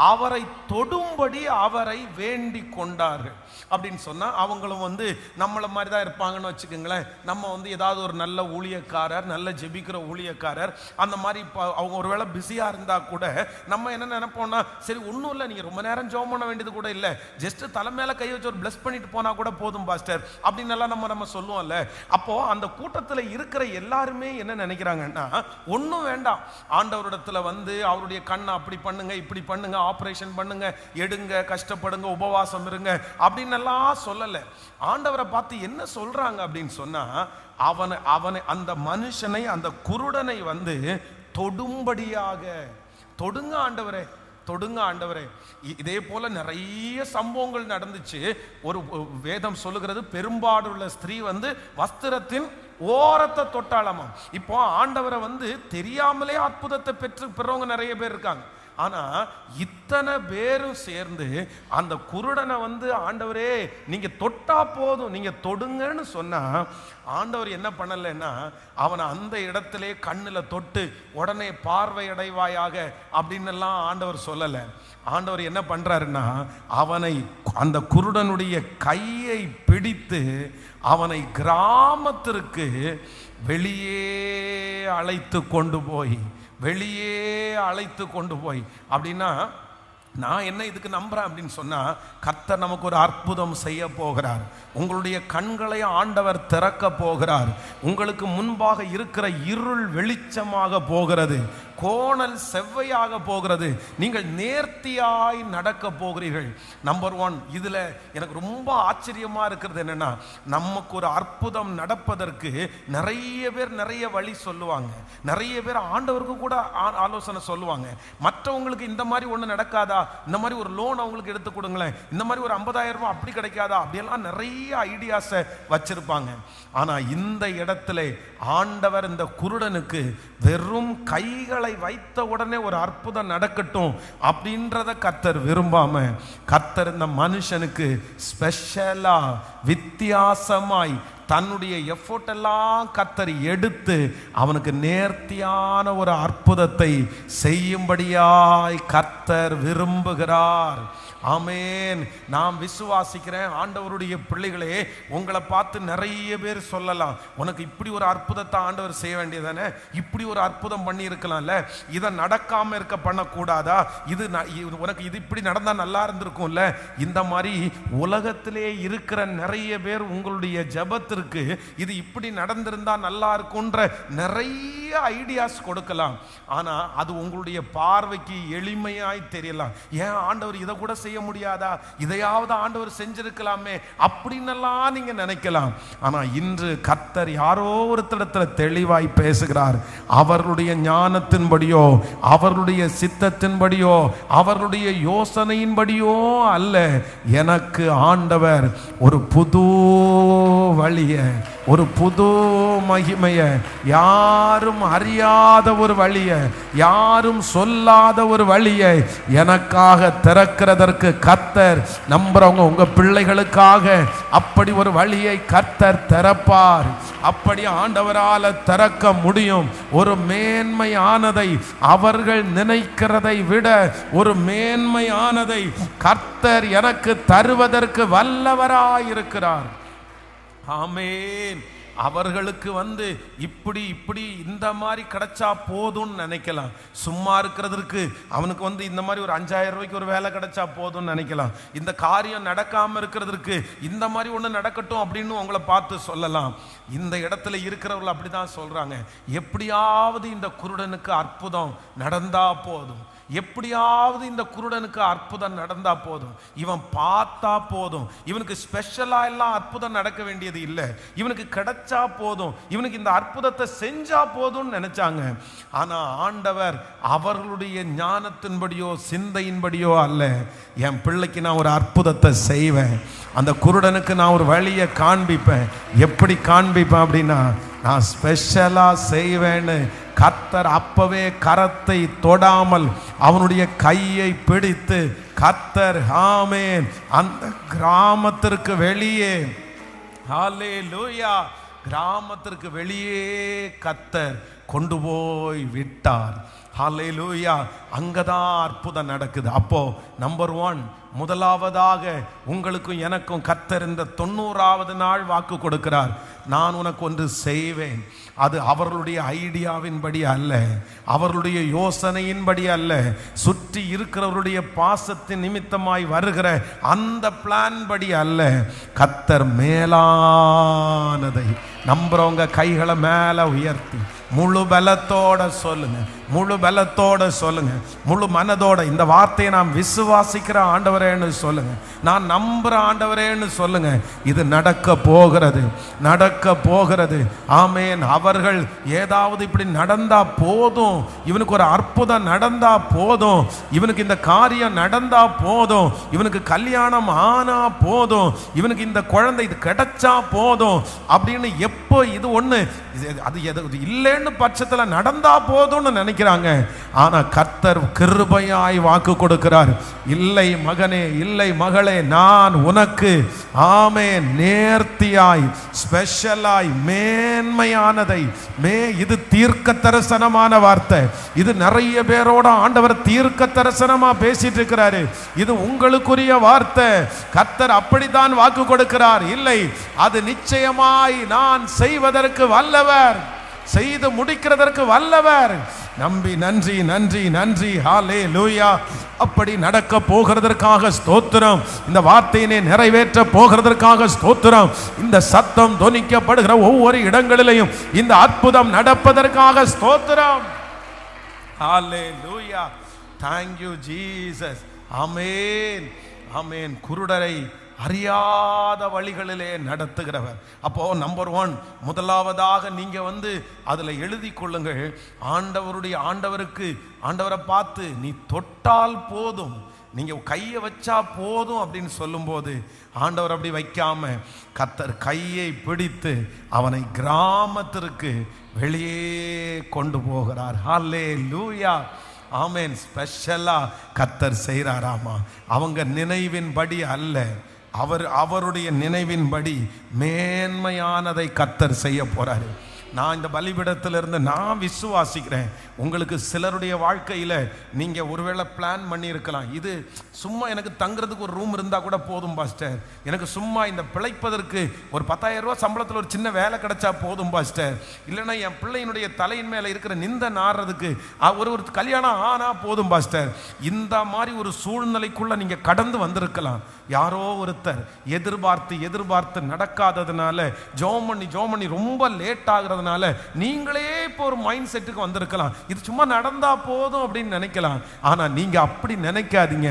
அவரை தொடும்படி அவரை வேண்டிக் கொண்டார்கள். அப்படின்னு சொன்னா அவங்களும் நம்மளை மாதிரி தான் இருப்பாங்கன்னு வச்சுக்கோங்களேன். நம்ம ஏதாவது ஒரு நல்ல ஊழியக்காரர், நல்ல ஜெபிக்கிற ஊழியக்காரர், அந்த மாதிரி அவங்க ஒருவேளை பிஸியா இருந்தா கூட நம்ம என்ன நினைப்போம்னா, சரி ஒன்றும் இல்லை, நீங்க ரொம்ப நேரம் ஜெபம் பண்ண வேண்டியது கூட இல்லை, ஜஸ்ட் தலை மேல கை வச்சு ஒரு பிளஸ் பண்ணிட்டு போனா கூட போதும் பாஸ்டர் அப்படின்னு எல்லாம் நம்ம சொல்லுவோம்ல. அப்போ அந்த கூட்டத்தில் இருக்கிற எல்லாருமே என்ன நினைக்கிறாங்கன்னா, ஒன்றும் வேண்டாம், ஆண்டவரிடத்துல அவருடைய கண்ணை அப்படி பண்ணுங்க, இப்படி பண்ணுங்க, ஆபரேஷன் பண்ணுங்க, எடுங்க, கஷ்டப்படுங்க, உபவாசம் இருங்க அப்படின்னு எல்லாம் சொல்லல. ஆண்டவரை பார்த்து என்ன சொல்றாங்க அப்படின்னு சொன்னா, அவனை அந்த மனுஷனை, அந்த குருடனை தொடும்படியாக, தொடுங்க ஆண்டவரே, தொடுங்க ஆண்டவரே. இதே போல நிறைய சம்பவங்கள் நடந்துச்சு. ஒரு வேதம் சொல்லுகிறது, பெரும்பாடுள்ள ஸ்திரீ வஸ்திரத்தின் ஓரத்தை தொட்டாளாமா. இப்போ ஆண்டவரை தெரியாமலே அற்புதத்தை பெற்றவங்க நிறைய பேர் இருக்காங்க. ஆனா இத்தனை பேரும் சேர்ந்து அந்த குருடனை ஆண்டவரே நீங்க தொட்டா போதும், நீங்க தொடுங்கன்னு சொன்னா, ஆண்டவர் என்ன பண்ணலைன்னா, அவனை அந்த இடத்திலே கண்ணுல தொட்டு உடனே பார்வை அடைவாயாக அப்படின்னு எல்லாம் ஆண்டவர் சொல்லல. ஆண்டவர் என்ன பண்றாருன்னா, அவனை, அந்த குருடனுடைய கையை பிடித்து அவனை கிராமத்திற்கு வெளியே அழைத்து கொண்டு போய், அப்படின்னா நான் என்ன இதுக்கு நம்புறேன் அப்படின்னு சொன்னா, கர்த்தர் நமக்கு ஒரு அற்புதம் செய்ய போகிறார். உங்களுடைய கண்களை ஆண்டவர் திறக்க போகிறார். உங்களுக்கு முன்பாக இருக்கிற இருள் வெளிச்சமாக போகிறது, கோணல் செவ்வையாக போகிறது. நீங்கள் நேர்த்தியாய் நடக்க போகிறீர்கள். நம்பர் 1, இதுல எனக்கு ரொம்ப ஆச்சரியமா இருக்கிறது என்னன்னா, நமக்கு ஒரு அற்புதம் நடப்பதற்கு நிறைய பேர் நிறைய வழி சொல்லுவாங்க. நிறைய பேர் ஆண்டவருக்கு கூட ஆலோசனை சொல்லுவாங்க. மற்றவங்களுக்கு இந்த மாதிரி ஒண்ணு நடக்காதா, இந்த மாதிரி ஒரு லோன் அவங்களுக்கு எடுத்து கொடுங்களேன், இந்த மாதிரி ஒரு 50,000 ரூபாய் அப்படி கிடைக்காதா, அப்படியெல்லாம் நிறைய ஐடியாஸை வச்சிருப்பாங்க. ஆனா இந்த இடத்துல ஆண்டவர் இந்த குருடனுக்கு வெறும் கைகளை வைத்த உடனே ஒரு அற்புதம் நடக்கட்டும் அப்படின்றத கர்த்தர் விரும்பாம, கர்த்தர் இந்த மனுஷனுக்கு ஸ்பெஷலா வித்தியாசமாய் தன்னுடைய எஃபோர்ட் எல்லாம் கர்த்தர் எடுத்து அவனுக்கு நேர்த்தியான ஒரு அற்புதத்தை செய்யும்படியாய் கர்த்தர் விரும்புகிறார். ஆமென். நான் விசுவாசிக்கிறேன் ஆண்டவருடைய பிள்ளைகளே, உங்களை பார்த்து நிறைய பேர் சொல்லலாம், உனக்கு இப்படி ஒரு அற்புதத்தை ஆண்டவர் செய்ய வேண்டியதானே, இப்படி ஒரு அற்புதம் பண்ணி இருக்கலாம்ல, இதை நடக்காம இருக்க பண்ணக்கூடாதா, உனக்கு இது இப்படி நடந்தா நல்லா இருந்திருக்கும்ல. இந்த மாதிரி உலகத்திலே இருக்கிற நிறைய பேர் உங்களுடைய ஜெபத்திற்கு இது இப்படி நடந்திருந்தா நல்லா இருக்கும்ன்ற நிறைய ஐடியாஸ் கொடுக்கலாம். ஆனா அது உங்களுடைய பார்வைக்கு எளிமையாய் தெரியலாம். ஏன் ஆண்டவர் இதை கூட செய்ய முடியாதா, இதையாவது ஆண்டவர் செஞ்சிருக்கலாமே அப்படின்னெல்லாம் நீங்க நினைக்கலாம். ஆனா இன்று கர்த்தர் யாரோ ஒருத்தரிடத்துல தெளிவாய் பேசுகிறார். அவர்களுடைய ஞானத்தின்படியோ, அவர்களுடைய சித்தத்தின்படியோ, அவர்களுடைய யோசனையின்படியோ அல்ல, எனக்கு ஆண்டவர் ஒரு புது வழிய, ஒரு புது மகிமைய, யாரும் அறியாத ஒரு வழிய, யாரும் சொல்லாத ஒரு வழியை எனக்காக திறக்கிறதற்கு கர்த்தர், நம்புறவங்க உங்க பிள்ளைகளுக்காக அப்படி ஒரு வழியை கர்த்தர் திறப்பார். அப்படி ஆண்டவரால திறக்க முடியும். ஒரு மேன்மையானதை, அவர்கள் நினைக்கிறதை விட ஒரு மேன்மையானதை கர்த்தர் எனக்கு தருவதற்கு வல்லவராயிருக்கிறார். ஆமென். அவர்களுக்கு இப்படி இந்த மாதிரி கிடைச்சா போதும்னு நினைக்கலாம். சும்மா இருக்கிறதுக்கு அவனுக்கு இந்த மாதிரி ஒரு 5,000 ரூபாய்க்கு ஒரு வேலை கிடைச்சா போதும்னு நினைக்கலாம். இந்த காரியம் நடக்காம இருக்கிறதுக்கு இந்த மாதிரி ஒன்று நடக்கட்டும் அப்படின்னு உங்களை பார்த்து சொல்லலாம். இந்த இடத்துல இருக்கிறவர்கள் அப்படிதான் சொல்றாங்க, எப்படியாவது இந்த குருடனுக்கு அற்புதம் நடந்தா போதும், எப்படியாவது இந்த குருடனுக்கு அற்புதம் நடந்தா போதும், இவன் பார்த்தா போதும், இவனுக்கு ஸ்பெஷலா எல்லாம் அற்புதம் நடக்க வேண்டியது இல்லை, இவனுக்கு கிடைச்சா போதும், இவனுக்கு இந்த அற்புதத்தை செஞ்சா போதும்னு நினைச்சாங்க. ஆனா ஆண்டவர் அவர்களுடைய ஞானத்தின்படியோ சிந்தையின்படியோ அல்ல, என் பிள்ளைக்கு நான் ஒரு அற்புதத்தை செய்வேன், அந்த குருடனுக்கு நான் ஒரு வழியை காண்பிப்பேன். எப்படி காண்பிப்பேன் அப்படின்னா, நான் ஸ்பெஷலா செய்வேன்னு கர்த்தர் அப்பவே கரத்தை தொடாமல் அவனுடைய கையை பிடித்து கர்த்தர், ஆமென், அந்த கிராமத்திற்கு வெளியே, ஹல்லேலூயா, கிராமத்திற்கு வெளியே கர்த்தர் கொண்டு போய் விட்டார். ஹல்லேலூயா. அங்கதான் அற்புதம் நடக்குது. அப்போ நம்பர் 1, முதலாவதாக உங்களுக்கும் எனக்கும் கர்த்தர் இந்த 90வது நாள் வாக்கு கொடுக்கிறார். நான் உனக்கு ஒன்று செய்வேன். அது அவர்களுடைய ஐடியாவின்படி அல்ல, அவர்களுடைய யோசனையின்படி அல்ல, சுற்றி இருக்கிறவருடைய பாசத்தின் நிமித்தமாய் வருகிற அந்த பிளான் படி அல்ல. கர்த்தர் மேலானதை நம்புறவங்க கைகளை மேல உயர்த்தி முழு பலத்தோட சொல்லுங்க, முழு பலத்தோட சொல்லுங்க, முழு மனதோட இந்த வார்த்தையை நான் விசுவாசிக்கிற ஆண்டவரேன்னு சொல்லுங்க, நான் நம்புற ஆண்டவரேன்னு சொல்லுங்க. இது நடக்க போகிறது, நடக்க போகிறது. ஆமென். அவர்கள் ஏதாவது இப்படி நடந்தா போதும், இவனுக்கு ஒரு அற்புதம் நடந்தா போதும், இவனுக்கு இந்த காரியம் நடந்தா போதும், இவனுக்கு கல்யாணம் ஆனா போதும், இவனுக்கு இந்த குழந்தை இது கிடைச்சா போதும் அப்படின்னு எப்போ இது ஒண்ணு அது எது இல்லைன்னு பட்சத்துல நடந்தா போதும்னு நினைக்கிறாங்க. ஆனா கர்த்தர் கிருபையாய் வாக்கு கொடுக்கிறார். இல்லை மகனே, இல்லை மகளே, நான் உனக்கு, ஆமென், நேர்த்தியாய் ஸ்பெஷலாய் மேன்மையானதை, இது தீர்க்க தரிசனமான வார்த்தை. இது நிறைய பேரோட ஆண்டவர் தீர்க்க தரிசனமா பேசிட்டு இருக்கிறாரு. இது உங்களுக்குரிய வார்த்தை. கர்த்தர் அப்படித்தான் வாக்கு கொடுக்கிறார். இல்லை, அது நிச்சயமாய் நான் செய்வதற்கு வல்லவர், செய்து முடிக்கிறதற்கு வல்லவர். நம்பி நன்றி நன்றி நன்றி. ஹல்லேலூயா. அப்படி நடக்க போகிறதற்காக ஸ்தோத்திரம். இந்த வார்த்தையினை நிறைவேற்ற போகிறதற்காக ஸ்தோத்திரம். இந்த சத்தம் தொனிக்கப்படுகிற ஒவ்வொரு இடங்களிலும் இந்த அற்புதம் நடப்பதற்காக ஸ்தோத்திரம். ஹல்லேலூயா. Thank you Jesus. ஆமென் ஆமென். குருடரை அறியாத வழிகளிலே நடத்துகிறவர். அப்போ நம்பர் 1, முதலாவதாக நீங்க அதுல எழுதி கொள்ளுங்கள். ஆண்டவரை பார்த்து நீ தொட்டால் போதும், நீங்க கையை வச்சா போதும் அப்படின்னு சொல்லும்போது ஆண்டவர் அப்படி வைக்காம கர்த்தர் கையை பிடித்து அவனை கிராமத்திற்கு வெளியே கொண்டு போகிறார். ஹல்லேலூயா. ஆமென். ஸ்பெஷலா கர்த்தர் செய்கிறாராமா. அவங்க நினைவின்படி அல்ல, அவருடைய நினைவின்படி மேன்மையானதை கர்த்தர் செய்ய போறாரு. நான் இந்த பலிபீடத்திலிருந்து நான் விசுவாசிக்கிறேன். உங்களுக்கு சிலருடைய வாழ்க்கையில் நீங்கள் ஒருவேளை பிளான் பண்ணியிருக்கலாம், இது சும்மா எனக்கு தங்குறதுக்கு ஒரு ரூம் இருந்தால் கூட போதும் பாஸ்டர், எனக்கு சும்மா இந்த பிழைப்பதற்கு ஒரு 10,000 ரூபா சம்பளத்தில் ஒரு சின்ன வேலை கிடைச்சா போதும் பாஸ்டர், இல்லைன்னா என் பிள்ளையினுடைய தலையின் மேலே இருக்கிற நிந்த நாடுறதுக்கு ஒரு கல்யாணம் ஆனால் போதும் பாஸ்டர். இந்த மாதிரி ஒரு சூழ்நிலைக்குள்ளே நீங்கள் கடந்து வந்திருக்கலாம். யாரோ ஒருத்தர் எதிர்பார்த்து நடக்காததுனால ஜோம் பண்ணி ரொம்ப லேட் ஆகுறதுனால நீங்களே இப்போ ஒரு மைண்ட் செட்டுக்கு வந்திருக்கலாம், இது சும்மா நடந்தா போதும் அப்படின்னு நினைக்கலாம். ஆனா நீங்க அப்படி நினைக்காதீங்க.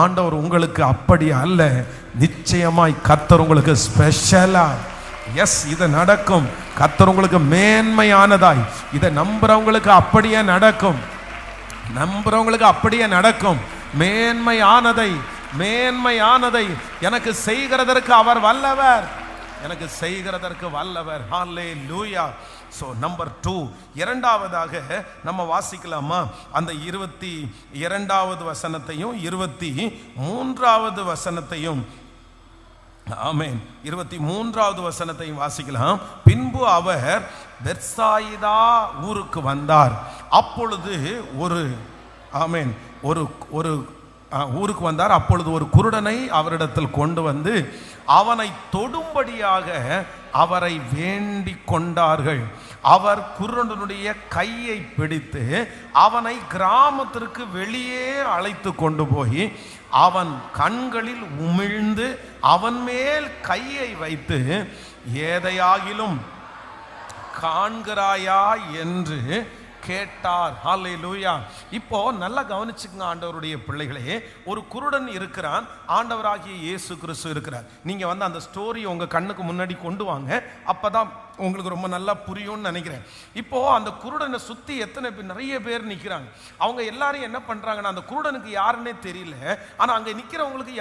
ஆண்டவர் உங்களுக்கு அப்படி அல்ல. நிச்சயமாய் கர்த்தர் உங்களுக்கு ஸ்பெஷலா இது நடக்கும். கர்த்தர் உங்களுக்கு மேன்மையானதாய், இதை நம்புறவங்களுக்கு அப்படியே நடக்கும். மேன்மையானதை எனக்கு செய்கிறதற்கு அவர் வல்லவர், எனக்கு செய்கிறதற்கு வல்லவர். ஹல்லேலூயா. ஸோ நம்பர் 2, இரண்டாவதாக நம்ம வாசிக்கலாமா? அந்த 22வது வசனத்தையும் 23வது வசனத்தையும், ஆமென், 23வது வசனத்தையும் வாசிக்கலாம். பின்பு அவர் பெத்சாயிதா ஊருக்கு வந்தார். அப்பொழுது ஊருக்கு வந்தார். அப்பொழுது ஒரு குருடனை அவரிடத்தில் கொண்டு வந்து அவனை தொடும்படியாக அவரை வேண்டிக் கொண்டார்கள். அவர் குருடனுடைய கையை பிடித்து அவனை கிராமத்திற்கு வெளியே அழைத்து கொண்டு போய் அவன் கண்களில் உமிழ்ந்து அவன் மேல் கையை வைத்து, ஏதையாகிலும் காண்கிறாயா என்று கேட்டார். ஹல்லேலூயா. இப்போ நல்லா கவனிச்சுங்க ஆண்டவருடைய பிள்ளைகளே. ஒரு குருடன் இருக்கிறான், ஆண்டவராகிய இயேசு கிறிஸ்து இருக்கிறார். நீங்க அந்த ஸ்டோரி உங்க கண்ணுக்கு முன்னாடி கொண்டு வாங்க, அப்பதான் உங்களுக்கு ரொம்ப நல்லா புரியும்னு நினைக்கிறேன். இப்போ அந்த குருடனை சுத்தி நிறைய பேர் நிற்கிறாங்க. அவங்க எல்லாரும் என்ன பண்றாங்கன்னா, அந்த குருடனுக்கு யாருன்னே தெரியல. ஆனா அங்க நிக்கிறவங்களுக்கு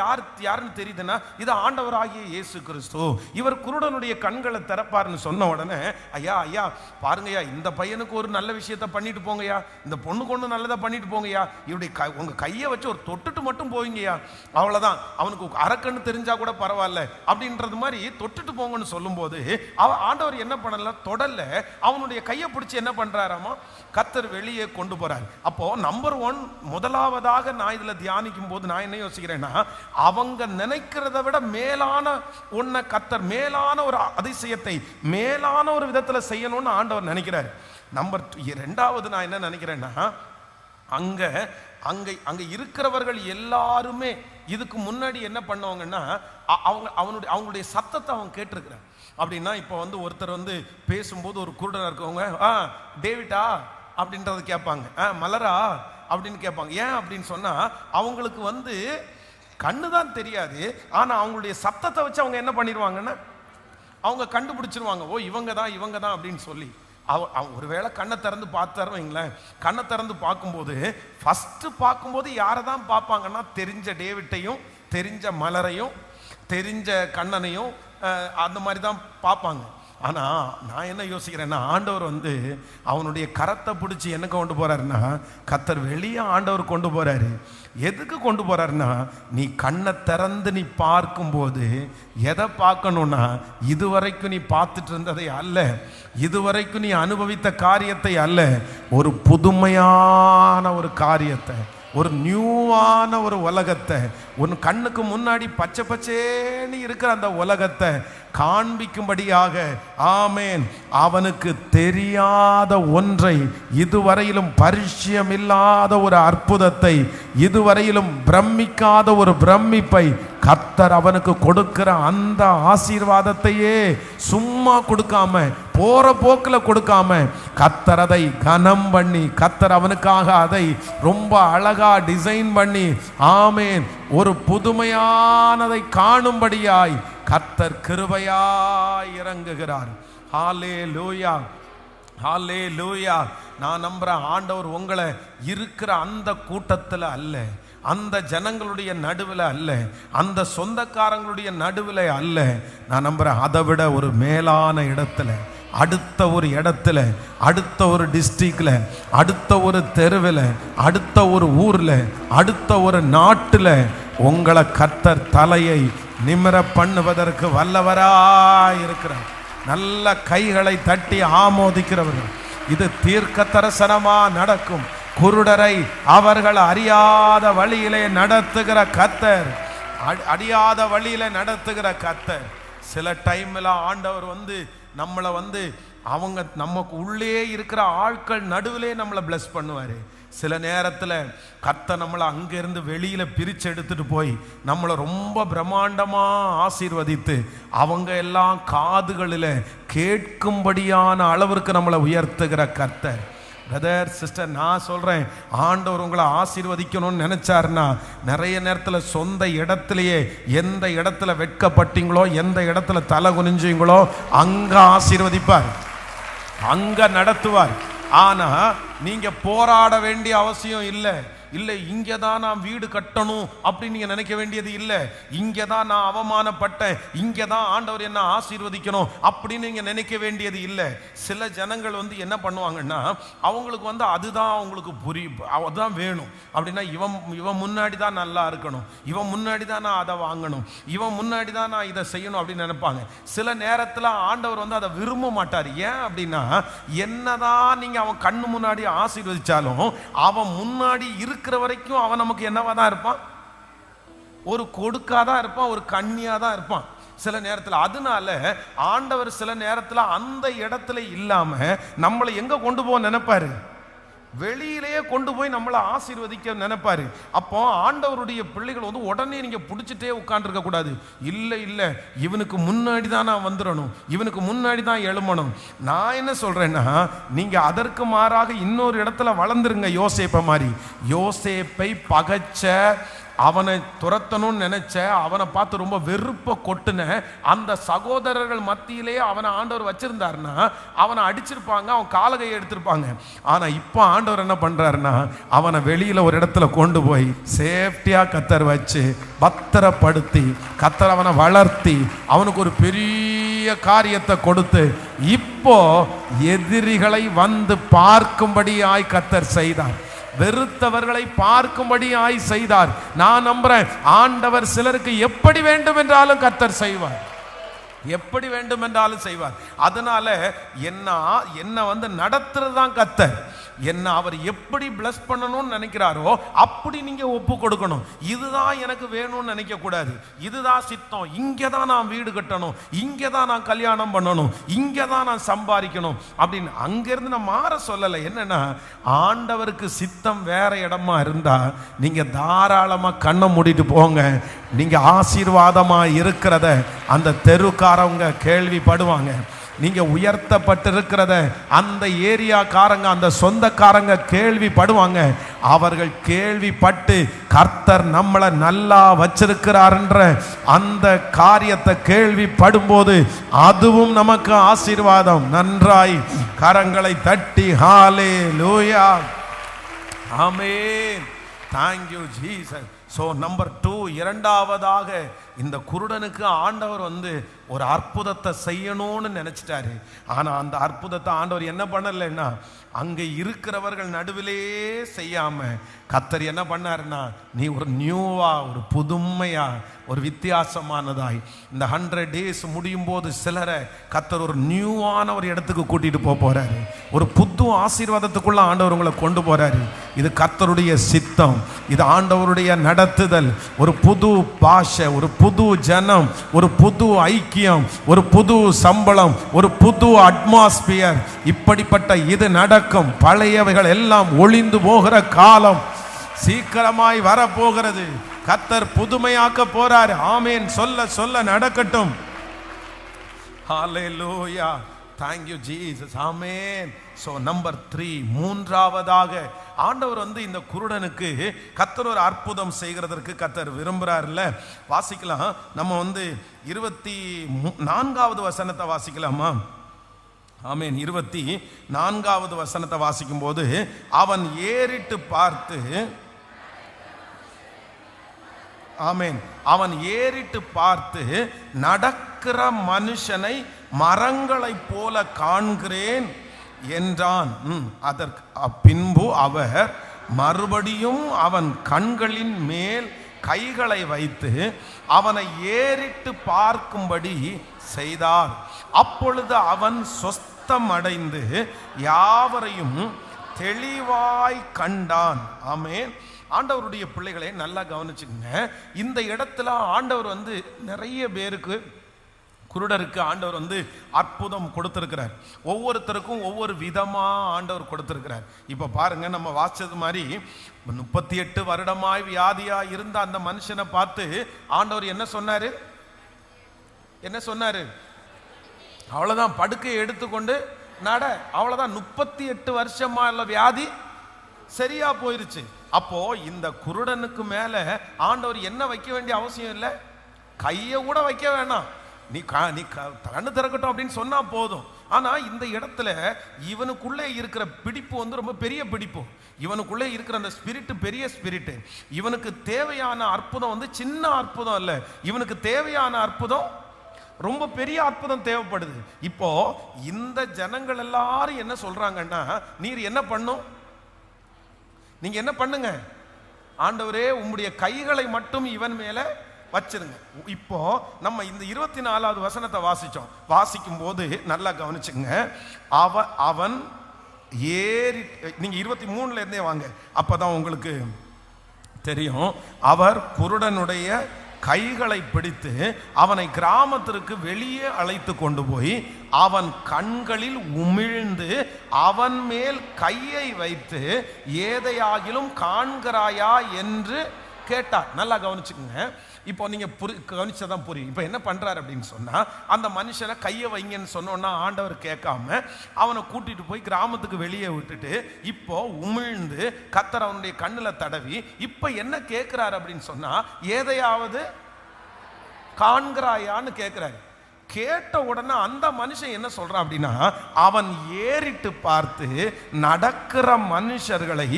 யாருன்னு தெரியுதுன்னா, இது ஆண்டவராகிய இயேசு கிறிஸ்து. இவர் குருடனுடைய கண்களை திறப்பாருன்னு சொன்ன உடனே, ஐயா பாருங்கய்யா, இந்த பையனுக்கு ஒரு நல்ல விஷயத்த பண்ணிட்டு போங்கய்யா, இந்த பொண்ணுக்கு ஒன்று நல்லதா பண்ணிட்டு போங்கய்யா, இவருடைய உங்க கையை வச்சு ஒரு தொட்டுட்டு மட்டும் போவீங்கய்யா, அவ்வளவுதான், அவனுக்கு அரக்கன்னு தெரிஞ்சா கூட பரவாயில்ல அப்படின்றது மாதிரி தொட்டுட்டு போங்கன்னு சொல்லும் போது ஆண்டவர் என்ன பண்ணல, தொடல்ல, அவனுடைய கையை பிடிச்சி என்ன பண்றாராமா, கர்த்தர் வெளியே கொண்டு போறார். அப்போ நம்பர் 1, முதலாவதாக நான் இதுல தியானிக்கும் போது நான் என்ன யோசிக்கிறேன்னா, அவங்க நினைக்கிறத விட மேலான ஒன்ன கர்த்தர், மேலான ஒரு அதிசயத்தை மேலான ஒரு விதத்துல செய்யணும்னு ஆண்டவர் நினைக்கிறார். நம்பர் 2வது நான் என்ன நினைக்கிறேன்னா, அங்க இருக்கிறவர்கள் எல்லாருமே இதுக்கு முன்னாடி என்ன பண்ணுவாங்கன்னா, அவங்களுடைய சத்தத்தை அவங்க கேட்டிருக்கிறாங்க. அப்படின்னா இப்போ ஒருத்தர் பேசும்போது ஒரு குருடனா இருக்கவங்க டேவிட்டா அப்படின்றத கேட்பாங்க, மலரா அப்படின்னு கேட்பாங்க. ஏன் அப்படின்னு சொன்னா, அவங்களுக்கு கண்ணு தான் தெரியாது, ஆனா அவங்களுடைய சத்தத்தை வச்சு அவங்க என்ன பண்ணிடுவாங்கன்னா, அவங்க கண்டுபிடிச்சிருவாங்க, ஓ இவங்க தான் அப்படின்னு சொல்லி. ஒருவேளை கண்ணை திறந்து பார்த்தாருங்களேன், கண்ணை திறந்து பார்க்கும்போது ஃபர்ஸ்ட் பார்க்கும்போது யாரை தான் பார்ப்பாங்கன்னா, தெரிஞ்ச டேவிட்டையும் தெரிஞ்ச மலரையும் தெரிஞ்ச கண்ணனையும் அந்த மாதிரி தான் பார்ப்பாங்க. ஆனால் நான் என்ன யோசிக்கிறேன்னா, ஆண்டவர் அவனுடைய கரத்தை பிடிச்சி என்ன கொண்டு போறாருன்னா, கர்த்தர் வெளியே ஆண்டவர் கொண்டு போறாரு. எதுக்கு கொண்டு போறாருன்னா, நீ கண்ணை திறந்து நீ பார்க்கும்போது எதை பார்க்கணும்னா, இதுவரைக்கும் நீ பார்த்துட்டு இருந்ததை அல்ல, இதுவரைக்கும் நீ அனுபவித்த காரியத்தை அல்ல, ஒரு புதுமையான ஒரு காரியத்தை, ஒரு நியூவான ஒரு உலகத்தை, உன் கண்ணுக்கு முன்னாடி பச்சை பச்சேன்னு இருக்கிற அந்த உலகத்தை காண்பிக்கும்படியாக, ஆமேன், அவனுக்கு தெரியாத ஒன்றை, இதுவரையிலும் பரிச்சயமில்லாத ஒரு அற்புதத்தை, இதுவரையிலும் பிரமிக்காத ஒரு பிரமிப்பை கர்த்தர் அவனுக்கு கொடுக்கிற அந்த ஆசீர்வாதத்தையே சும்மா கொடுக்காம, போற போக்கில் கொடுக்காம, கர்த்தர் அதை கனம் பண்ணி, கர்த்தர் அவனுக்காக அதை ரொம்ப அழகா டிசைன் பண்ணி, ஆமேன், ஒரு புதுமையானதை காணும்படியாய் கர்த்தர் கிருபையாய் இறங்குகிறார். ஹல்லேலூயா, ஹல்லேலூயா. நான் நம்புறேன், ஆண்டவர் உங்களை இருக்கிற அந்த கூட்டத்தில் அல்ல, அந்த ஜனங்களுடைய நடுவில் அல்ல, அந்த சொந்தக்காரங்களுடைய நடுவில் அல்ல, நான் நம்புறேன் அதை விட ஒரு மேலான இடத்துல, அடுத்த ஒரு இடத்துல, அடுத்த ஒரு டிஸ்ட்ரிக்ட்ல, அடுத்த ஒரு தெருவில், அடுத்த ஒரு ஊரில், அடுத்த ஒரு நாட்டில் உங்களை கர்த்தர் தலையை நிமிர பண்ணுவதற்கு வல்லவராய் இருக்கிறார். நல்ல கைகளை தட்டி ஆமோதிக்கிறவர்கள், இது தீர்க்க தரிசனமா நடக்கும். குருடரை அவர்கள் அறியாத வழியிலே நடத்துகிற கர்த்தர், அறியாத வழியில நடத்துகிற கர்த்தர். சில டைம்ல ஆண்டவர் நம்மளை அவங்க நமக்கு உள்ளே இருக்கிற ஆட்கள் நடுவிலே நம்மளை பிளஸ் பண்ணுவார். சில நேரத்தில் கர்த்தர் நம்மளை அங்கேருந்து வெளியில் பிரித்து எடுத்துகிட்டு போய் நம்மளை ரொம்ப பிரம்மாண்டமாக ஆசீர்வதித்து அவங்க எல்லாம் காதுகளில் கேட்கும்படியான அளவிற்கு நம்மளை உயர்த்துகிற கர்த்தர். பிரதர், சிஸ்டர், நான் சொல்கிறேன், ஆண்டவர் உங்களை ஆசீர்வதிக்கணும்னு நினச்சாருன்னா நிறைய நேரத்தில் சொந்த இடத்துலையே, எந்த இடத்துல வெட்கப்பட்டீங்களோ, எந்த இடத்துல தலை குனிஞ்சீங்களோ அங்கே ஆசீர்வதிப்பார், அங்கே நடத்துவார். ஆனால் நீங்கள் போராட வேண்டிய அவசியம் இல்லை. இல்லை, இங்கே தான் நான் வீடு கட்டணும் அப்படின்னு நீங்கள் நினைக்க வேண்டியது இல்லை. இங்கே தான் நான் அவமானப்பட்டேன், இங்கே தான் ஆண்டவர் என்ன ஆசீர்வதிக்கணும் அப்படின்னு நீங்கள் நினைக்க வேண்டியது இல்லை. சில ஜனங்கள் என்ன பண்ணுவாங்கன்னா, அவங்களுக்கு அதுதான் அவங்களுக்கு அதுதான் வேணும். அப்படின்னா இவன் முன்னாடி தான் நல்லா இருக்கணும், இவன் முன்னாடி தான் நான் அதை வாங்கணும், இவன் முன்னாடி தான் நான் இதை செய்யணும் அப்படின்னு நினைப்பாங்க. சில நேரத்தில் ஆண்டவர் அதை விரும்ப மாட்டார். ஏன் அப்படின்னா, என்னதான் நீங்கள் அவன் கண்ணு முன்னாடி ஆசீர்வதிச்சாலும் அவன் முன்னாடி இருக்கிற வரைக்கும் அவன் நமக்கு என்னவா தான் இருப்பான், ஒரு கொடுக்காதான் இருப்பான், ஒரு கண்ணியா தான் இருப்பான் சில நேரத்தில். அதனால ஆண்டவர் சில நேரத்தில் அந்த இடத்துல இல்லாம நம்மளை எங்க கொண்டு போக நினைப்பாரு, வெளியிலேயே கொண்டு போய் நம்மளை ஆசீர்வதிக்க நினைப்பாரு. அப்போ ஆண்டவருடைய பிள்ளைகள் உடனே நீங்க பிடிச்சிட்டே உட்கார்ந்துருக்க கூடாது. இல்லை இல்லை, இவனுக்கு முன்னாடி தான் நான் வந்துடணும், இவனுக்கு முன்னாடி தான் எழுமணும். நான் என்ன சொல்றேன்னா, நீங்க அதற்கு மாறாக இன்னொரு இடத்துல வளர்ந்துருங்க. யோசேப்பை மாதிரி, யோசேப்பை பகைச்ச, அவனை துரத்தணும்னு நினைச்ச, அவனை பார்த்து ரொம்ப வெறுப்பை கொட்டுன அந்த சகோதரர்கள் மத்தியிலே அவனை ஆண்டவர் வச்சிருந்தாருன்னா அவனை அடிச்சிருப்பாங்க, அவன் காலகையை எடுத்திருப்பாங்க. ஆனா இப்போ ஆண்டவர் என்ன பண்றாருன்னா, அவனை வெளியில ஒரு இடத்துல கொண்டு போய் சேஃப்டியா கத்தர் வச்சு பத்திரப்படுத்தி, கத்தர் அவனை வளர்த்தி, அவனுக்கு ஒரு பெரிய காரியத்தை கொடுத்து, இப்போ எதிரிகளை பார்க்கும்படி ஆய் கத்தர் செய்தார், வெறுத்தவர்களை பார்க்கும்படி ஆய் செய்தார். நான் நம்புறேன், ஆண்டவர் சிலருக்கு எப்படி வேண்டும் என்றாலும் கர்த்தர் செய்வார், எப்படி வேண்டும் என்றாலும் செய்வார். அதனால என்ன நடத்துறது தான் கர்த்தர். என்ன அவர் எப்படி பிளஸ் பண்ணணும்னு நினைக்கிறாரோ அப்படி நீங்க ஒப்பு கொடுக்கணும். இதுதான் எனக்கு வேணும்னு நினைக்க கூடாது, இதுதான் சித்தம், இங்கே தான் நான் வீடு கட்டணும், இங்கே தான் நான் கல்யாணம் பண்ணணும், இங்கே தான் நான் சம்பாதிக்கணும் அப்படின்னு அங்கிருந்து நான் மாற சொல்லலை. என்னன்னா, ஆண்டவருக்கு சித்தம் வேற இடமா இருந்தா நீங்க தாராளமா கண்ணை மூடிட்டு போங்க. நீங்க ஆசீர்வாதமா இருக்கிறத அந்த தெருக்காரவங்க கேள்விப்படுவாங்க. நீங்க உயர்த்தப்பட்டிருக்கிறத அந்த ஏரியாக்காரங்க, அந்த சொந்தக்காரங்க கேள்விப்படுவாங்க. அவர்கள் கேள்விப்பட்டு கர்த்தர் நம்மளை நல்லா வச்சிருக்கிறார்ன்ற அந்த காரியத்தை கேள்விப்படும்போது அதுவும் நமக்கு ஆசீர்வாதம். நன்றாய் கரங்களை தட்டி ஹல்லேலூயா, ஆமென், thank you Jesus. So number 2, இரண்டாவதாக இந்த குருடனுக்கு ஆண்டவர் ஒரு அற்புதத்தை செய்யணும்னு நினைச்சிட்டாரு. ஆனால் அந்த அற்புதத்தை ஆண்டவர் என்ன பண்ணலைன்னா, அங்கே இருக்கிறவர்கள் நடுவிலே செய்யாம கர்த்தர் என்ன பண்ணாருன்னா, நீ ஒரு நியூவா, ஒரு புதுமையா, ஒரு வித்தியாசமானதாய் இந்த 100 days முடியும் போது சிலரை கர்த்தர் ஒரு நியூவான ஒரு இடத்துக்கு கூட்டிட்டு போறாரு. ஒரு புது ஆசீர்வாதத்துக்குள்ள ஆண்டவர் உங்களை கொண்டு போறாரு. இது கர்த்தருடைய சித்தம், இது ஆண்டவருடைய நடத்துதல். ஒரு புது பாஷை, ஒரு புது ஜனம், ஒரு புது ஐக்கியம், ஒரு புது சம்பளம், ஒரு புது அட்மாஸ்பியர். இப்படிப்பட்ட இது நடக்கும். பழையவைகள் எல்லாம் ஒளிந்து போகிற காலம் சீக்கிரமாய் வரப்போகிறது. கர்த்தர் புதுமையாக்க போறார். ஆமேன். சொல்ல சொல்ல நடக்கட்டும். ஹல்லேலூயா. Thank you Jesus. Amen. So number 3, மூன்றாவதாக ஆண்டவர் இந்த குருடனுக்கு கர்த்தர் ஒரு அற்புதம் செய்கிறதற்கு கர்த்தர் விரும்புறாருல்ல. வாசிக்கலாம். நம்ம 24வது வசனத்தை வாசிக்கலாமா? ஆமென். 24வது வசனத்தை வாசிக்கும் போது, அவன் ஏறிட்டு பார்த்து, ஆமென், அவன் ஏறிட்டு பார்த்து நடக்கிற மனுஷனை மரங்களைப் போல காண்கிறேன் என்றான். அதற்கு பின்பு அவர் மறுபடியும் அவன் கண்களின் மேல் கைகளை வைத்து அவனை ஏறிட்டு பார்க்கும்படி செய்தார். அப்பொழுது அவன் சொஸ்தம் அடைந்து யாவரையும் தெளிவாய் கண்டான். ஆமென். ஆண்டவருடைய பிள்ளைகளை நல்லா கவனிச்சுங்க. இந்த இடத்துல ஆண்டவர் நிறைய பேருக்கு, குருடருக்கு ஆண்டவர் அற்புதம் கொடுத்திருக்கிறார். ஒவ்வொருத்தருக்கும் ஒவ்வொரு விதமா ஆண்டவர் கொடுத்திருக்கிறார். இப்ப பாருங்க, நம்ம வாசிச்சது மாதிரி 38 வருடமாய் வியாதியா இருந்த அந்த மனுஷனை பார்த்து ஆண்டவர் என்ன சொன்னாரு? என்ன சொன்னாரு? அவ்வளவுதான், படுக்கையை எடுத்துக்கொண்டு நட. அவ்வளவுதான். 38 வருஷமா உள்ள வியாதி சரியா போயிருச்சு. அப்போ இந்த குருடனுக்கு மேல ஆண்டவர் என்ன வைக்க வேண்டிய அவசியம் இல்லை. கையை கூட வைக்க வேணாம். நீ கண்ணு திறக்கட்டும் அப்படின்னு சொன்னா போதும். ஆனா இந்த இடத்துல இவனுக்குள்ளே இருக்கிற பிடிப்பு ரொம்ப பெரிய பிடிப்பு. இவனுக்குள்ளே இருக்கிற அந்த ஸ்பிரிட் பெரிய ஸ்பிரிட். இவனுக்கு தேவையான அற்புதம் சின்ன அற்புதம் அல்ல. இவனுக்கு தேவையான அற்புதம் ரொம்ப பெரிய அற்புதம் தேவைப்படுது. இப்போ இந்த ஜனங்கள் எல்லாரும் என்ன சொல்றாங்கன்னா, நீர் என்ன பண்ணும்? நீங்க என்ன பண்ணுங்க? ஆண்டவரே, உம்முடைய கைகளை மட்டும் இவன் மேல வச்சிருங்க. இப்போ நம்ம இந்த 24வது வசனத்தை வாசிச்சோம். வாசிக்கும் போது நல்லா கவனிச்சுங்க. அவன் ஏறி, நீங்க 23ல இருந்தே வாங்க, அப்பதான் உங்களுக்கு தெரியும். அவர் குருடனுடைய கைகளை பிடித்து அவனை கிராமத்திற்கு வெளியே அழைத்து கொண்டு போய் அவன் கண்களில் உமிழ்ந்து அவன் மேல் கையை வைத்து, ஏதையாகிலும் காண்கிறாயா என்று கேட்டார். நல்லா கவனிச்சுக்கோங்க. இப்போ நீங்க கவனிச்சதான் புரியும். இப்போ என்ன பண்றாரு அப்படின்னு சொன்னா, அந்த மனுஷனை கையை வைங்கன்னு சொன்னோன்னா ஆண்டவர் கேட்காம அவனை கூட்டிட்டு போய் கிராமத்துக்கு வெளியே விட்டுட்டு இப்போ உமிழ்ந்து கர்த்தர் அவனுடைய கண்ணில் தடவி இப்போ என்ன கேட்கிறாரு அப்படின்னு சொன்னா, ஏதையாவது காண்கிறாயான்னு கேட்கிறாரு. கேட்ட உடனே அந்த மனுஷன் என்ன சொல்றான் அப்படின்னா, அவன் ஏறிட்டு பார்த்து நடக்கிற மனுஷர்களை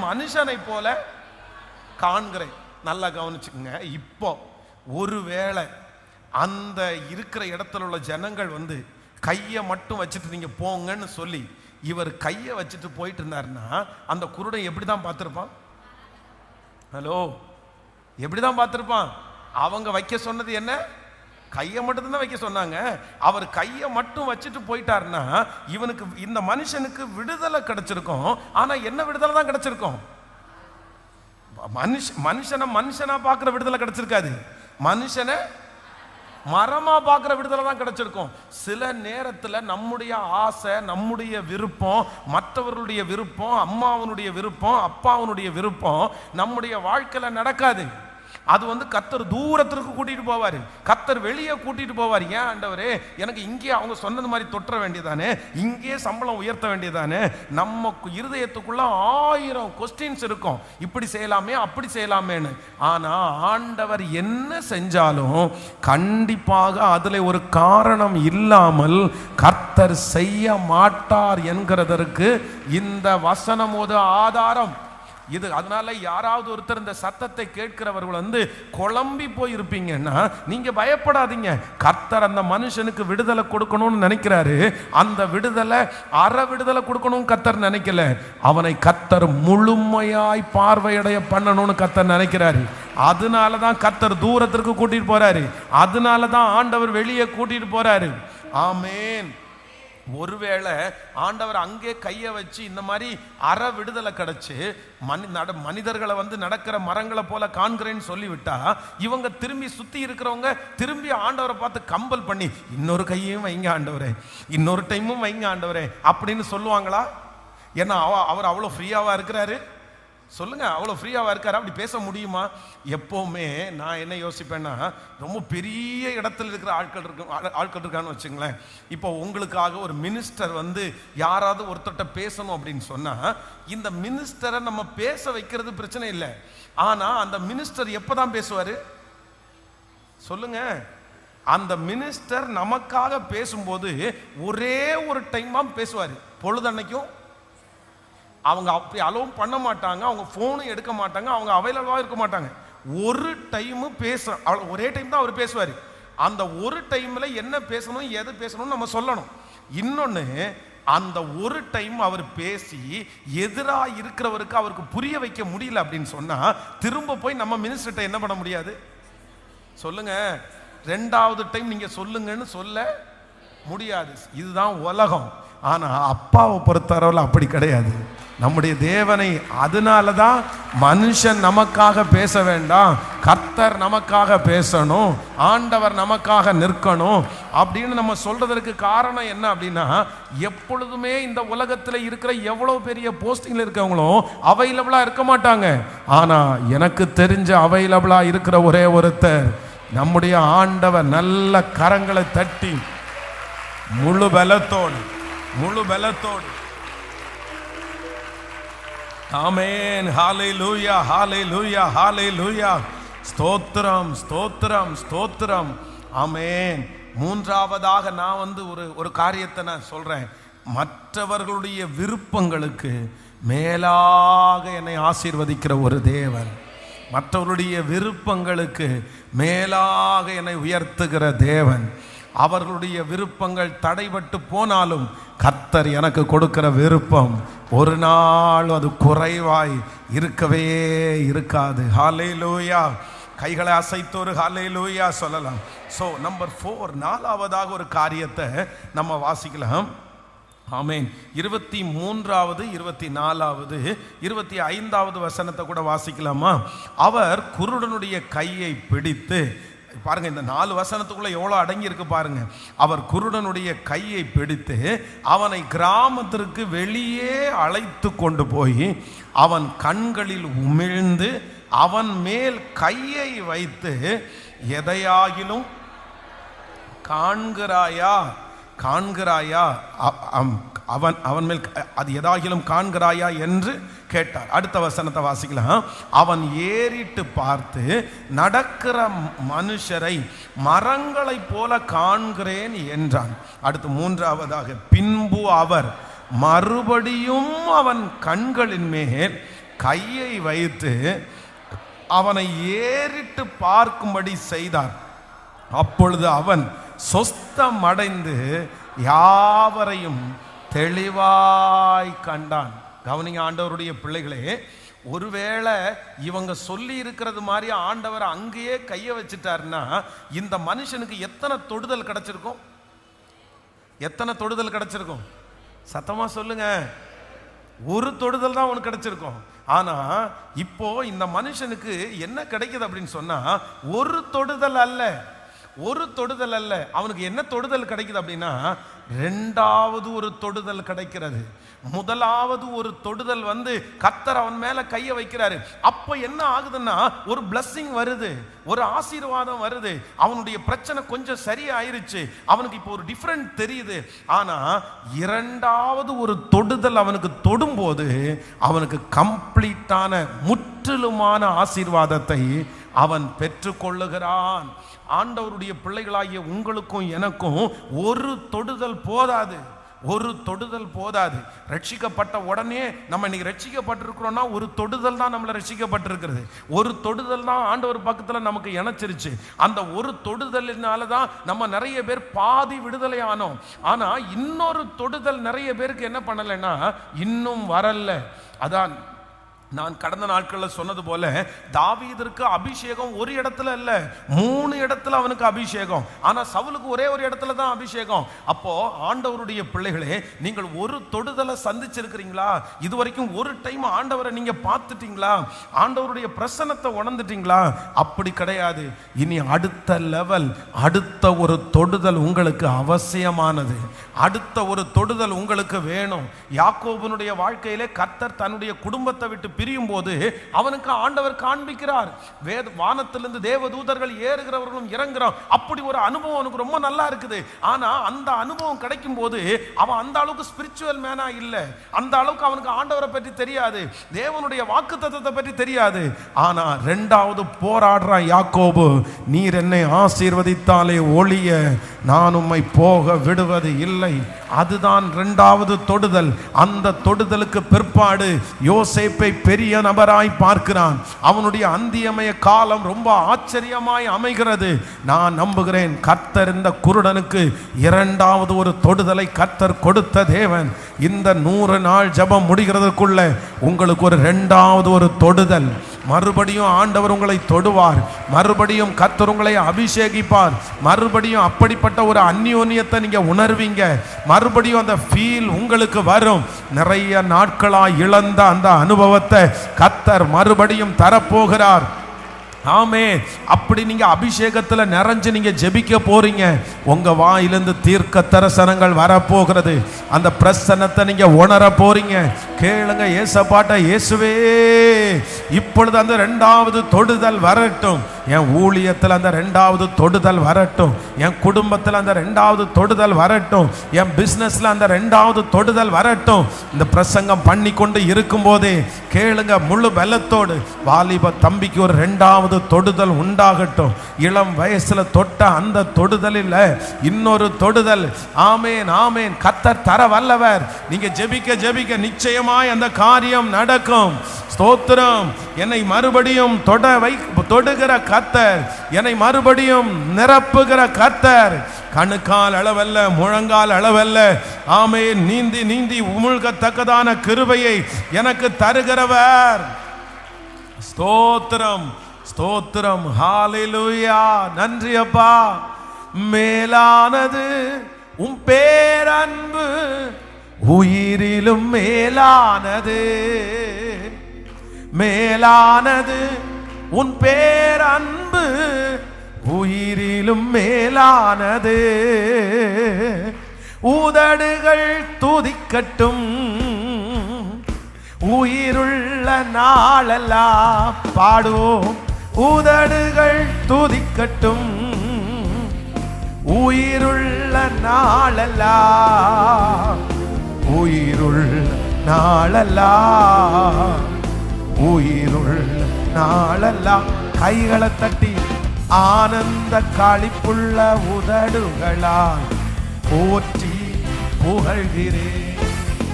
மனுஷனை போல காண்கிறேன். நல்லா கவனிச்சுக்கோங்க. இப்போ ஒருவேளை அந்த இருக்கிற இடத்துல உள்ள ஜனங்கள் கையை மட்டும் வச்சுட்டு நீங்க போங்கன்னு சொல்லி இவர் கையை வச்சுட்டு போயிட்டு இருந்தாருன்னா அந்த குருடன் எப்படிதான் பார்த்திருப்பான்? ஹலோ, எப்படிதான் பார்த்திருப்பான்? அவங்க வைக்க சொன்னது என்ன? கையை மட்டும் தான் வைக்க சொன்னாங்க. அவர் கையை மட்டும் வச்சுட்டு போயிட்டாருன்னா இவனுக்கு, இந்த மனுஷனுக்கு விடுதலை கிடைச்சிருக்கும். ஆனா என்ன விடுதலை தான் கிடைச்சிருக்கும்? மனுஷனா பார்க்கிற விடுதலை கிடைச்சிருக்காது. மனுஷனை மரமா பார்க்கிற விடுதலை தான் கிடைச்சிருக்கும். சில நேரத்தில் நம்முடைய ஆசை, நம்முடைய விருப்பம், மற்றவர்களுடைய விருப்பம், அம்மாவனுடைய விருப்பம், அப்பாவனுடைய விருப்பம் நம்முடைய வாழ்க்கையில நடக்காது. அது கர்த்தர் தூரத்திற்கு கூட்டிட்டு போவாரு. கர்த்தர் வெளியே கூட்டிட்டு போவார். ஏன் ஆண்டவரே, எனக்கு இங்கே அவங்க சொன்னது மாதிரி தொற்ற வேண்டியதானே, இங்கே சம்பளம் உயர்த்த வேண்டியதானே. நம்ம இருதயத்துக்குள்ள 1000 கொஸ்டின்ஸ் இருக்கும். இப்படி செய்யலாமே, அப்படி செய்யலாமேன்னு. ஆனா ஆண்டவர் என்ன செஞ்சாலும் கண்டிப்பாக அதுல ஒரு காரணம் இல்லாமல் கர்த்தர் செய்ய மாட்டார் என்கிறதற்கு இந்த வசனம் ஒரு ஆதாரம். இது அதனால யாராவது ஒருத்தர் இந்த சத்தத்தை கேட்கிறவர்கள் குழம்பி போயிருப்பீங்கன்னா நீங்க பயப்படாதீங்க. கர்த்தர் அந்த மனுஷனுக்கு விடுதலை கொடுக்கணும்னு நினைக்கிறாரு. அந்த விடுதலை அற விடுதலை கொடுக்கணும் கர்த்தர் நினைக்கல. அவனை கர்த்தர் முழுமையாய் பார்வையடைய பண்ணணும்னு கர்த்தர் நினைக்கிறாரு. அதனாலதான் கர்த்தர் தூரத்திற்கு கூட்டிட்டு போறாரு. அதனாலதான் ஆண்டவர் வெளியே கூட்டிட்டு போறாரு. ஆமென். ஒருவேளை ஆண்டவர் அங்கே கையை வச்சு இந்த மாதிரி அற விடுதலை கிடைச்சு மனிதர்களை நடக்கிற மரங்களை போல காண்கிறேன்னு சொல்லிவிட்டா, இவங்க திரும்பி சுத்தி இருக்கிறவங்க திரும்பி ஆண்டவரை பார்த்து கம்பல் பண்ணி இன்னொரு கையையும் வைங்க ஆண்டவரே, இன்னொரு டைமும் வைங்க ஆண்டவரே அப்படின்னு சொல்லுவாங்களா? ஏன்னா அவர் அவ்வளோ ஃப்ரீயாவா இருக்கிறாரு. சொல்லுங்க, அவ்வளோ ஃப்ரீயாவா இருக்காரு. அப்படி பேச முடியுமா? எப்போவுமே நான் என்ன யோசிப்பேன்னா, ரொம்ப பெரிய இடத்துல இருக்கிற ஆட்கள் இருக்கான்னு வச்சுங்களேன். இப்போ உங்களுக்காக ஒரு மினிஸ்டர் யாராவது ஒருத்தர்கிட்ட பேசணும் அப்படின்னு சொன்னா, இந்த மினிஸ்டரை நம்ம பேச வைக்கிறது பிரச்சனை இல்லை. ஆனா அந்த மினிஸ்டர் எப்பதான் பேசுவாரு? சொல்லுங்க. அந்த மினிஸ்டர் நமக்காக பேசும்போது ஒரே ஒரு டைம் தான் பேசுவாரு. பொழுதன்னைக்கும் அவங்க அப்படி அலோவும் பண்ண மாட்டாங்க, அவங்க ஃபோனும் எடுக்க மாட்டாங்க, அவங்க அவைலபிளாக இருக்க மாட்டாங்க. ஒரு டைமு ஒரே டைம் தான் அவர் பேசுவார். அந்த ஒரு டைமில் என்ன பேசணும் எது பேசணும்னு நம்ம சொல்லணும். இன்னொன்று, அந்த ஒரு டைம் அவர் பேசி எதிராக இருக்கிறவருக்கு அவருக்கு புரிய வைக்க முடியல அப்படின்னு சொன்னால் திரும்ப போய் நம்ம மினிஸ்டர்கிட்ட என்ன பண்ண முடியாது? சொல்லுங்க. ரெண்டாவது டைம் நீங்கள் சொல்லுங்கன்னு சொல்ல முடியாது. இதுதான் உலகம். ஆனால் அப்பாவை பொறுத்தவரையில் அப்படி கிடையாது. நம்முடைய தேவனை, அதனால தான் மனுஷன் நமக்காக பேச வேண்டாம், கர்த்தர் நமக்காக பேசணும், ஆண்டவர் நமக்காக நிற்கணும் அப்படின்னு நம்ம சொல்றதற்கு காரணம் என்ன அப்படின்னா, எப்பொழுதுமே இந்த உலகத்தில் இருக்கிற எவ்வளவு பெரிய போஸ்டிங்ல இருக்கவங்களும் அவைலபிளா இருக்க மாட்டாங்க. ஆனா எனக்கு தெரிஞ்ச அவைலபிளா இருக்கிற ஒரே ஒருத்தர் நம்முடைய ஆண்டவர். நல்ல கரங்களை தட்டி முழு பலத்தோடு ஆமென். ஹalleluya, ஹalleluya, ஹalleluya. ஸ்தோத்திரம், ஸ்தோத்திரம், ஸ்தோத்திரம். ஆமென். மூன்றாவதாக நான் ஒரு காரியத்தை நான் சொல்றேன். மற்றவர்களுடைய விருப்பங்களுக்கு மேலாக என்னை ஆசீர்வதிக்கிற ஒரு தேவன், மற்றவருடைய விருப்பங்களுக்கு மேலாக என்னை உயர்த்துகிற தேவன். அவர்களுடைய விருப்பங்கள் தடைபட்டு போனாலும் கர்த்தர் எனக்கு கொடுக்கிற விருப்பம் ஒரு நாள் அது குறைவாய் இருக்கவே இருக்காது. ஹல்லேலூயா. கைகளை அசைத்து ஒரு ஹல்லேலூயா சொல்லலாம். ஸோ நம்பர் 4, நாலாவதாக ஒரு காரியத்தை நம்ம வாசிக்கலாம். ஆமென். 23வது 24வது 25வது வசனத்தை கூட வாசிக்கலாமா? அவர் குருடனுடைய கையை பிடித்து, பாருங்க இந்த 4 வசனத்துக்குள்ள எவ்வளவு அடங்கி இருக்கு பாருங்க. அவர் குருடனுடைய கையை பிடித்து அவனை கிராமத்திற்கு வெளியே அழைத்து கொண்டு போய் அவன் கண்களில் உமிழ்ந்து அவன் மேல் கையை வைத்து, எதையாகிலும் காண்கிறாயா அவன் மேல் அது எதாகிலும் காண்கிறாயா என்று கேட்டார். அடுத்த வசனத்தை வாசிக்கலாம். அவன் ஏறிட்டு பார்த்து, நடக்கிற மனுஷரை மரங்களைப் போல காண்கிறேன் என்றான். அடுத்து 3வதாக, பின்பு அவர் மறுபடியும் அவன் கண்களின் மேல் கையை வைத்து அவனை ஏறிட்டு பார்க்கும்படி செய்தார். அப்பொழுது அவன் சொஸ்தமடைந்து யாவரையும் தெளிவாய் கண்டான். கவனிங்க ஆண்டவருடைய பிள்ளைகளே, ஒருவேளை இவங்க சொல்லி இருக்கிறது மாதிரி ஆண்டவர் அங்கேயே கையை வச்சுட்டாருன்னா இந்த மனுஷனுக்கு எத்தனை தொடுதல் கிடைச்சிருக்கும்? எத்தனை தொடுதல் கிடைச்சிருக்கும்? சத்தமா சொல்லுங்க. ஒரு தொடுதல் தான் அவனுக்கு கிடைச்சிருக்கும். ஆனா இப்போ இந்த மனுஷனுக்கு என்ன கிடைக்குது அப்படின்னு சொன்னா, ஒரு தொடுதல் அல்ல, அவனுக்கு என்ன தொடுதல் கிடைக்குது அப்படின்னா, 2வது ஒரு தொடுதல் கிடைக்கிறது. முதலாவது ஒரு தொடுதல் கர்த்தர் அவன் மேல கையை வைக்கிறாரு. அப்ப என்ன ஆகுதுன்னா, ஒரு பிளஸிங் வருது, ஒரு ஆசீர்வாதம் வருது. அவனுடைய பிரச்சனை கொஞ்சம் சரியாயிருச்சு, அவனுக்கு இப்போ ஒரு டிஃபரண்ட் தெரியுது. ஆனா 2வது ஒரு தொடுதல் அவனுக்கு தொடும்போது அவனுக்கு கம்ப்ளீட்டான முற்றிலுமான ஆசீர்வாதத்தை அவன் பெற்றுக்கொள்ளுகிறான். ஆண்டவருடைய பிள்ளைகளாகிய உங்களுக்கும் எனக்கும் ஒரு தொடுதல் போதாது. ரட்சிக்கப்பட்ட உடனே நம்ம இன்னைக்கு ரட்சிக்கப்பட்டிருக்கிறோம்னா ஒரு தொடுதல் தான் நம்மளை ரட்சிக்கப்பட்டிருக்கிறது. ஒரு தொடுதல் தான் ஆண்டவர் பக்கத்தில் நமக்கு இணைச்சிருச்சு. அந்த ஒரு தொடுதலினால தான் நம்ம நிறைய பேர் பாதி விடுதலை ஆனோம். ஆனா இன்னொரு தொடுதல் நிறைய பேருக்கு என்ன பண்ணலைன்னா இன்னும் வரல. அதான் நான் கடந்த நாட்களில் சொன்னது போல தாவீதிற்கு அபிஷேகம் ஒரு இடத்துல இல்ல, 3 இடத்துல அவனுக்கு அபிஷேகம். ஆனா சவுலுக்கு ஒரே ஒரு இடத்துல தான் அபிஷேகம். அப்போ ஆண்டவருடைய பிள்ளைகளே, நீங்கள் ஒரு தொடுதலை சந்திச்சிருக்கிறீங்களா? இதுவரைக்கும் ஒரு டைம் ஆண்டவரை நீங்க பார்த்துட்டீங்களா? ஆண்டவருடைய பிரசன்னத்தை உணர்ந்துட்டீங்களா? அப்படி கிடையாது. இனி அடுத்த லெவல், அடுத்த ஒரு தொடுதல் உங்களுக்கு அவசியமானது. அடுத்த ஒரு தொடுதல் உங்களுக்கு வேணும். யாக்கோபனுடைய வாழ்க்கையிலே கர்த்தர் தன்னுடைய குடும்பத்தை விட்டு பிரியும் போது அவனுக்கு ஆண்டவர் காண்பிக்கிறார். வானத்திலிருந்து தேவதூதர்கள் ஏறுகிறவர்களும் இறங்குறோம். அப்படி ஒரு அனுபவம் அவனுக்கு ரொம்ப நல்லா இருக்குது. ஆனா அந்த அனுபவம் கிடைக்கும் போது அவன் அந்த அளவுக்கு ஸ்பிரிச்சுவல் மேனா இல்ல, அந்த அளவுக்கு அவனுக்கு ஆண்டவரை பற்றி தெரியாது, தேவனுடைய வாக்குத்தத்தத்தை பற்றி தெரியாது. ஆனா 2வது போராடுறான் யாக்கோபு. நீர் என்னை ஆசீர்வதித்தாலே ஒழிய நான் உம்மை போக விடுவது இல்லை. அதுதான் 2வது தொடுதல். அந்த தொடுதலுக்கு பிற்பாடு யோசேப்பை பெரிய நபராய் பார்க்கிறான். அவனுடைய அந்தியமய காலம் ரொம்ப ஆச்சரியமாய் அமைகிறது. நான் நம்புகிறேன் கர்த்தர் இந்த குருடனுக்கு 2வது ஒரு தொடுதலை கர்த்தர் கொடுத்த தேவன். இந்த 100 நாள் ஜெபம் முடிகிறதுக்குள்ள உங்களுக்கு ஒரு 2வது ஒரு தொடுதல், மறுபடியும் ஆண்டவர் உங்களை தொடுவார், மறுபடியும் கர்த்தர் உங்களை அபிஷேகிப்பார், மறுபடியும் அப்படிப்பட்ட ஒரு அந்யோன்யத்தை நீங்க உணர்வீங்க, மறுபடியும் அந்த ஃபீல் உங்களுக்கு வரும். நிறைய நாட்களா இழந்த அந்த அனுபவத்தை கர்த்தர் மறுபடியும் தரப்போகிறார். ஆமென். அப்படி நீங்க அபிஷேகத்துல நிறைஞ்சு நீங்க ஜெபிக்க போறீங்க. உங்க வாயிலிருந்து தீர்க்க தரிசனங்கள் வரப்போகிறது. அந்த பிரசன்னத்தை நீங்க உணர போறீங்க. கேளுங்க ஏசப்பாட்ட, இயேசுவே இப்பொழுது அந்த 2வது தொடுதல் வரட்டும். என் ஊழியத்தில் அந்த 2வது தொடுதல் வரட்டும். என் குடும்பத்தில் அந்த 2வது தொடுதல் வரட்டும். என் பிசினஸ்ல அந்த 2வது தொடுதல் வரட்டும். இந்த பிரசங்கம் பண்ணி கொண்டு இருக்கும் போதே கேளுங்க, முழு பலத்தோடு வாலிப தம்பிக்கு ஒரு 2வது தொடுதல் உண்டாகட்டும். இளம் வயசுல தொட்ட அந்த தொடுதலில் இன்னொரு தொடுதல். ஆமேன், ஆமேன். கர்த்தர் தர வல்லவர். நீங்க ஜெபிக்க ஜெபிக்க நிச்சயமாய் அந்த காரியம் நடக்கும். ஸ்தோத்திரம். என்னை மறுபடியும் தொடுகிற கர்த்தர், என்னை மறுபடியும் நிரப்புகிற கர்த்தர். கணுக்கால் அளவல்ல, முழங்கால் அளவல்ல, ஆமென், நீந்தி நீந்தி உமிழ்கத்தக்கதான கிருபையை எனக்கு தருகிறவர். ஸ்தோத்திரம், ஸ்தோத்திரம். ஹalleluya. நன்றி அப்பா. மேலானது உம் பேரன்பு, உயிரிலும் மேலானது. மேலானது உன் பேரன்பு, உயிரிலும் மேலானது. உதடுகள் துதிக்கட்டும், உயிருள்ள நாளெல்லாம் பாடுவோம். உதடுகள் துதிக்கட்டும், உயிருள்ள நாளெல்லாம், உயிருள்ள நாளெல்லாம், உயிருள்ள நாளெல்லாம். கைகளை தட்டி ஆனந்த களிப்புள்ள உதடுகளால் போற்றி புகழ்கிறேன்.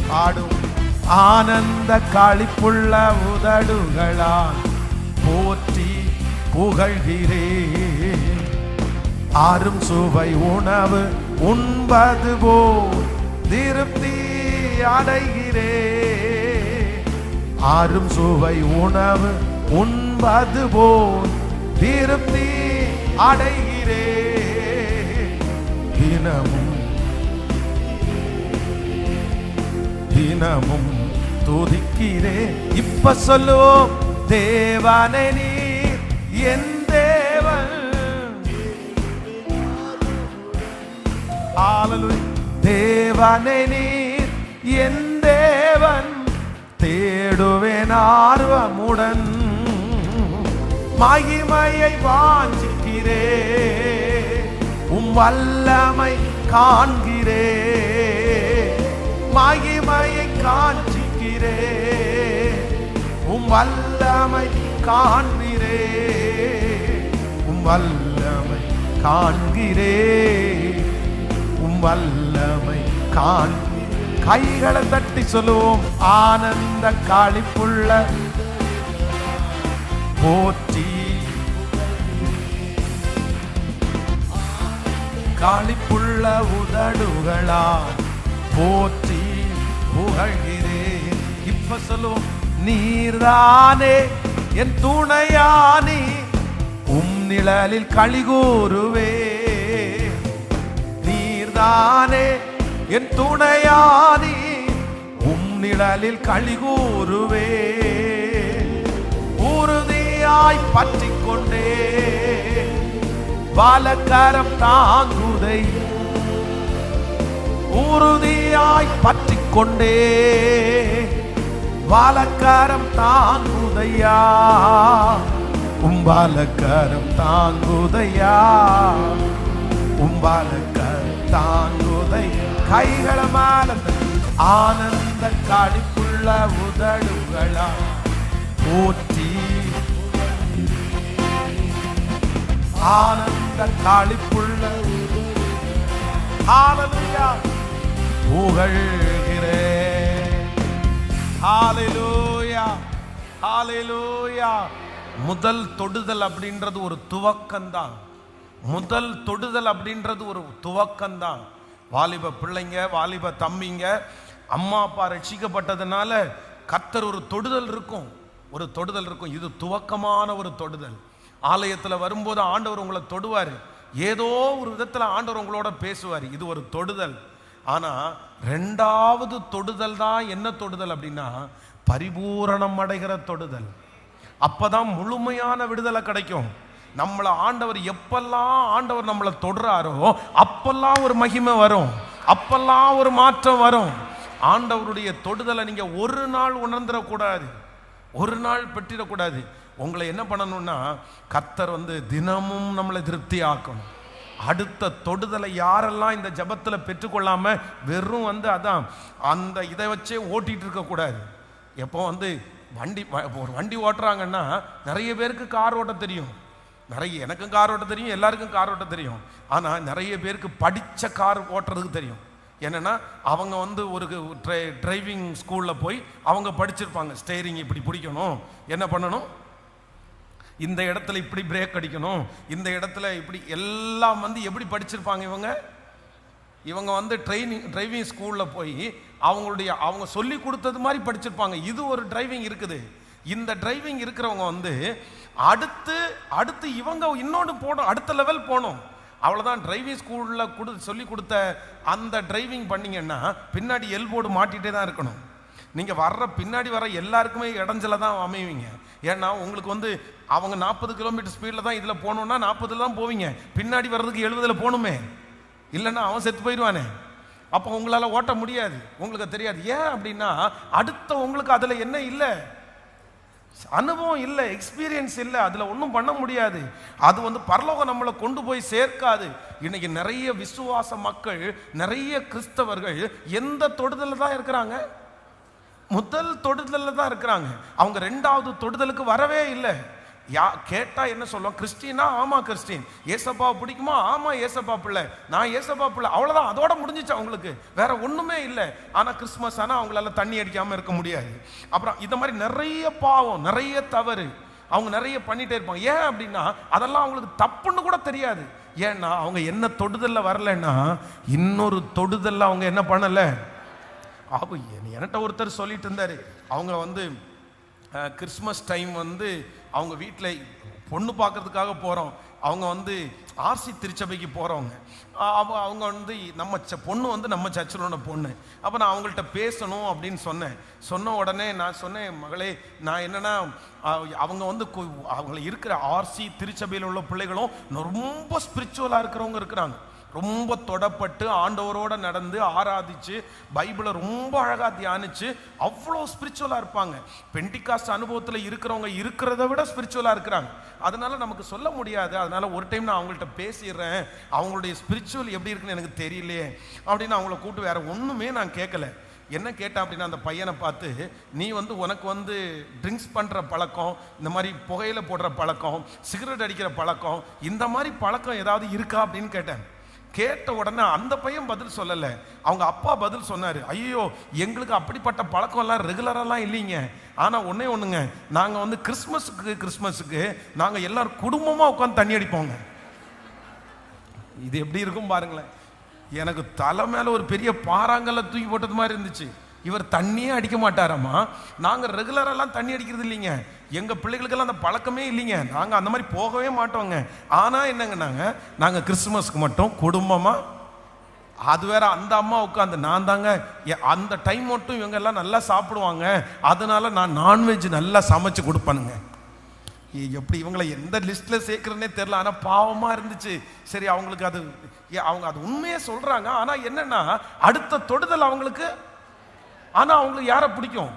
பாடும். ஆனந்த களிப்புள்ள உதடுகளால் போற்றி புகழ்கிறேன். ஆறும் சுவை உணவு உண்பது போல் திருப்தி அடைகிறேன். ஆறும் சுவை உணவு உண்பது போல் திருப்தி அடைகிறேன். தினமும் தினமும் துதிக்கிறேன். இப்ப சொல்லுவோம், தேவனே நீர் என் தேவன். ஹalleluya. தேவனே நீர் என் தேவன், தேடுவேன் ஆர்வமுடன். மகிமையை வாஞ்சிக்கிறேன், உம் வல்லமை காண்கிறேன். மகிமையை காண்கிறேன், உம் வல்லமை காண்கிறேன். உம் வல்லமை காண்கிறேன், உம் வல்லமை காண். கைகளை தட்டி சொல்லுவோம், ஆனந்த களிப்புள்ள போற்றி களிப்புள்ள உதடுகளா போற்றி புகழ்கிறேன். இப்ப சொல்லுவோம், நீர்தானே என் துணையானி, நிழலில் களிகூறுவே. நீர்தானே என் துணையானி, நிழலில் களிகூறுவே. உறுதியாய் பற்றிக் கொண்டே வலக்கரம் தாங்குதை. உறுதியாய் பற்றிக் கொண்டே வலக்கரம் தாங்குதையா. உம்பாலக்கரம் தாங்குதையா, உம்பாலக்கரம் தாங்குதை. கைகளை மேல ஆனந்த களிப்புள்ள உதடுகளா போற்றி. ஆனந்த களிப்புள்ள ஹல்லேலூயா புகழ்கிறேன். ஹல்லேலூயா ஹல்லேலூயா. முதல் தொடுதல் அப்படின்றது ஒரு துவக்கம்தான். முதல் தொடுதல் அப்படின்றது ஒரு துவக்கம்தான். வாலிப பிள்ளைங்க, வாலிப தம்பிங்க, அம்மா அப்பா ரட்சிக்கப்பட்டதுனால கர்த்தர் ஒரு தொடுதல் இருக்கும், ஒரு தொடுதல் இருக்கும். இது துவக்கமான ஒரு தொடுதல். ஆலயத்தில் வரும்போது ஆண்டவர் உங்களை தொடுவார், ஏதோ ஒரு விதத்தில் ஆண்டவர் உங்களோட பேசுவார். இது ஒரு தொடுதல். ஆனால் ரெண்டாவது தொடுதல் தான் என்ன தொடுதல் அப்படின்னா, பரிபூரணம் அடைகிற தொடுதல். அப்பதான் முழுமையான விடுதலை கிடைக்கும். நம்மளை ஆண்டவர் எப்பெல்லாம் ஆண்டவர் நம்மளை தொடுறாரோ அப்பெல்லாம் ஒரு மகிமை வரும், அப்பெல்லாம் ஒரு மாற்றம் வரும். ஆண்டவருடைய தொடுதலை நீங்க ஒரு நாள் உணர்ந்துடக்கூடாது, ஒரு நாள் பெற்றிடக்கூடாது. உங்களை என்ன பண்ணணும்னா, கர்த்தர் தினமும் நம்மளை திருப்தி ஆக்கணும். அடுத்த தொடுதலை யாரெல்லாம் இந்த ஜபத்தில் பெற்றுக்கொள்ளாம வெறும் அதான் அந்த இதை வச்சே ஓட்டிட்டு இருக்கக்கூடாது. எப்போ ஒரு வண்டி ஓட்டுறாங்கன்னா நிறைய பேருக்கு கார் ஓட்ட தெரியும், நிறைய எனக்கும் கார் ஓட்ட தெரியும், எல்லாருக்கும் கார் ஓட்ட தெரியும். ஆனால் நிறைய பேருக்கு படித்த கார் ஓட்டுறதுக்கு தெரியும். என்னென்னா அவங்க ஒரு டிரைவிங் ஸ்கூலில் போய் அவங்க படிச்சிருப்பாங்க. ஸ்டேரிங் இப்படி பிடிக்கணும், என்ன பண்ணணும், இந்த இடத்துல இப்படி பிரேக் அடிக்கணும், இந்த இடத்துல இப்படி எல்லாம் எப்படி படிச்சிருப்பாங்க இவங்க டிரைவிங் ஸ்கூலில் போய் அவங்க சொல்லி கொடுத்தது மாதிரி படிச்சிருப்பாங்க. இது ஒரு டிரைவிங் இருக்குது. இந்த டிரைவிங் இருக்கிறவங்க அடுத்து இவங்க இன்னொன்று போகணும், அடுத்த லெவல் போகணும். அவ்வளோதான். டிரைவிங் ஸ்கூலில் சொல்லி கொடுத்த அந்த டிரைவிங் பண்ணிங்கன்னா பின்னாடி எல்போர்டு மாட்டிகிட்டே தான் இருக்கணும். நீங்கள் பின்னாடி வர எல்லாருக்குமே இடைஞ்சல தான் அமைவீங்க. ஏன்னா உங்களுக்கு அவங்க 40 கிலோமீட்டர் ஸ்பீடில் தான் இதில் போகணுன்னா 40 தான் போவீங்க, பின்னாடி வர்றதுக்கு 70 போகணுமே, இல்லைன்னா அவன் செத்து போயிடுவானே. அப்போ உங்களால் ஓட்ட முடியாது, உங்களுக்கு தெரியாது. ஏன் அப்படின்னா அடுத்த உங்களுக்கு அதில் என்ன இல்லை, அனுபவம் இல்லை, எக்ஸ்பீரியன்ஸ் இல்லை, அதில் ஒன்றும் பண்ண முடியாது. அது பரலோகம் நம்மளை கொண்டு போய் சேர்க்காது. இன்னைக்கு நிறைய விசுவாச மக்கள், நிறைய கிறிஸ்தவர்கள் எந்த தொடுதலில் தான் இருக்கிறாங்க, முதல் தொடுதலில் தான் இருக்கிறாங்க. அவங்க ரெண்டாவது தொடுதலுக்கு வரவே இல்லை. கேட்டா என்ன சொல்லுவோம், கிறிஸ்டினா? ஆமா கிறிஸ்டின். ஏசப்பா பிடிக்குமா? ஆமா ஏசப்பா பிள்ளை, நான் ஏசப்பா பிள்ளை, அவ்வளோதான், அதோட முடிஞ்சிச்சு. அவங்களுக்கு வேற ஒண்ணுமே இல்லை. ஆனா கிறிஸ்மஸ் ஆனா அவங்களால தண்ணி அடிக்காம இருக்க முடியாது. அப்புறம் இந்த மாதிரி நிறைய பாவம், நிறைய தவறு அவங்க நிறைய பண்ணிட்டே இருப்பாங்க. ஏன் அப்படின்னா அதெல்லாம் அவங்களுக்கு தப்புன்னு கூட தெரியாது. ஏன்னா அவங்க என்ன தொடுதல்ல வரலன்னா இன்னொரு தொடுதல்ல அவங்க என்ன பண்ணல. என்கிட்ட ஒருத்தர் சொல்லிட்டு இருந்தாரு, அவங்க கிறிஸ்மஸ் டைம் அவங்க வீட்டில் பொண்ணு பார்க்கறதுக்காக போகிறோம். அவங்க ஆர்சி திருச்சபைக்கு போகிறவங்க. அவங்க நம்ம பொண்ணு நம்ம சர்ச்சிலோட பொண்ணு. அப்போ நான் அவங்கள்ட்ட பேசணும் அப்படின்னு சொன்ன உடனே நான் சொன்னேன், மகளே நான் என்னென்னா அவங்க அவங்கள இருக்கிற ஆர்சி திருச்சபையில் உள்ள பிள்ளைகளும் ரொம்ப ஸ்பிரிச்சுவலாக இருக்கிறவங்க இருக்கிறாங்க. ரொம்ப தொடப்பட்டு ஆண்டவரோட நடந்து ஆராதிச்சு பைபிளை ரொம்ப அழகாக தியானிச்சு அவ்வளோ ஸ்பிரிச்சுவலாக இருப்பாங்க. பெண்டிகாஸ்ட் அனுபவத்தில் இருக்கிறவங்க இருக்கிறத விட ஸ்பிரிச்சுவலாக இருக்கிறாங்க. அதனால நமக்கு சொல்ல முடியாது. அதனால ஒரு டைம் நான் அவங்கள்ட்ட பேசிடுறேன், அவங்களுடைய ஸ்பிரிச்சுவல் எப்படி இருக்குன்னு எனக்கு தெரியலையே அப்படின்னு அவங்கள கூப்பிட்டு வேற ஒன்றுமே நான் கேட்கல. என்ன கேட்டேன் அப்படின்னா, அந்த பையனை பார்த்து, நீ உனக்கு ட்ரிங்க்ஸ் பண்ணுற பழக்கம், இந்த மாதிரி புகையில போடுற பழக்கம், சிகரெட் அடிக்கிற பழக்கம், இந்த மாதிரி பழக்கம் ஏதாவது இருக்கா அப்படின்னு கேட்டேன். கேட்ட உடனே அந்த பையன் பதில் சொல்லலை. அவங்க அப்பா பதில் சொன்னார், ஐயோ எங்களுக்கு அப்படிப்பட்ட பழக்கம்லாம் ரெகுலரெல்லாம் இல்லைங்க. ஆனால் ஒன்றுங்க, நாங்கள் கிறிஸ்மஸுக்கு நாங்கள் எல்லாரும் குடும்பமாக உட்காந்து தண்ணி அடிப்போங்க. இது எப்படி இருக்கும் பாருங்களேன். எனக்கு தலை மேலே ஒரு பெரிய பாறாங்கல்ல தூக்கி போட்டது மாதிரி இருந்துச்சு. இவர் தண்ணியே அடிக்க மாட்டாராமா. நாங்கள் ரெகுலரெல்லாம் தண்ணி அடிக்கிறது இல்லைங்க, எங்கள் பிள்ளைகளுக்கெல்லாம் அந்த பழக்கமே இல்லைங்க, நாங்கள் அந்த மாதிரி போகவே மாட்டோங்க. ஆனால் என்னங்க, நாங்கள் கிறிஸ்துமஸ்க்கு மட்டும் குடும்பமாக, அது வேற அந்த அம்மா உட்காந்து நான் தாங்க அந்த டைம் மட்டும் இவங்க எல்லாம் நல்லா சாப்பிடுவாங்க, அதனால நான் நான்வெஜ் நல்லா சமைச்சு கொடுப்பேனுங்க. எப்படி இவங்களை எந்த லிஸ்ட்ல சேர்க்கிறேன்னே தெரியல. ஆனால் பாவமா இருந்துச்சு. சரி, அவங்களுக்கு அது அவங்க அது உண்மையே சொல்றாங்க. ஆனா என்னன்னா அடுத்த தொடுதல் அவங்களுக்கு. ஆனா அவங்களுக்கு யாரை பிடிக்கும்?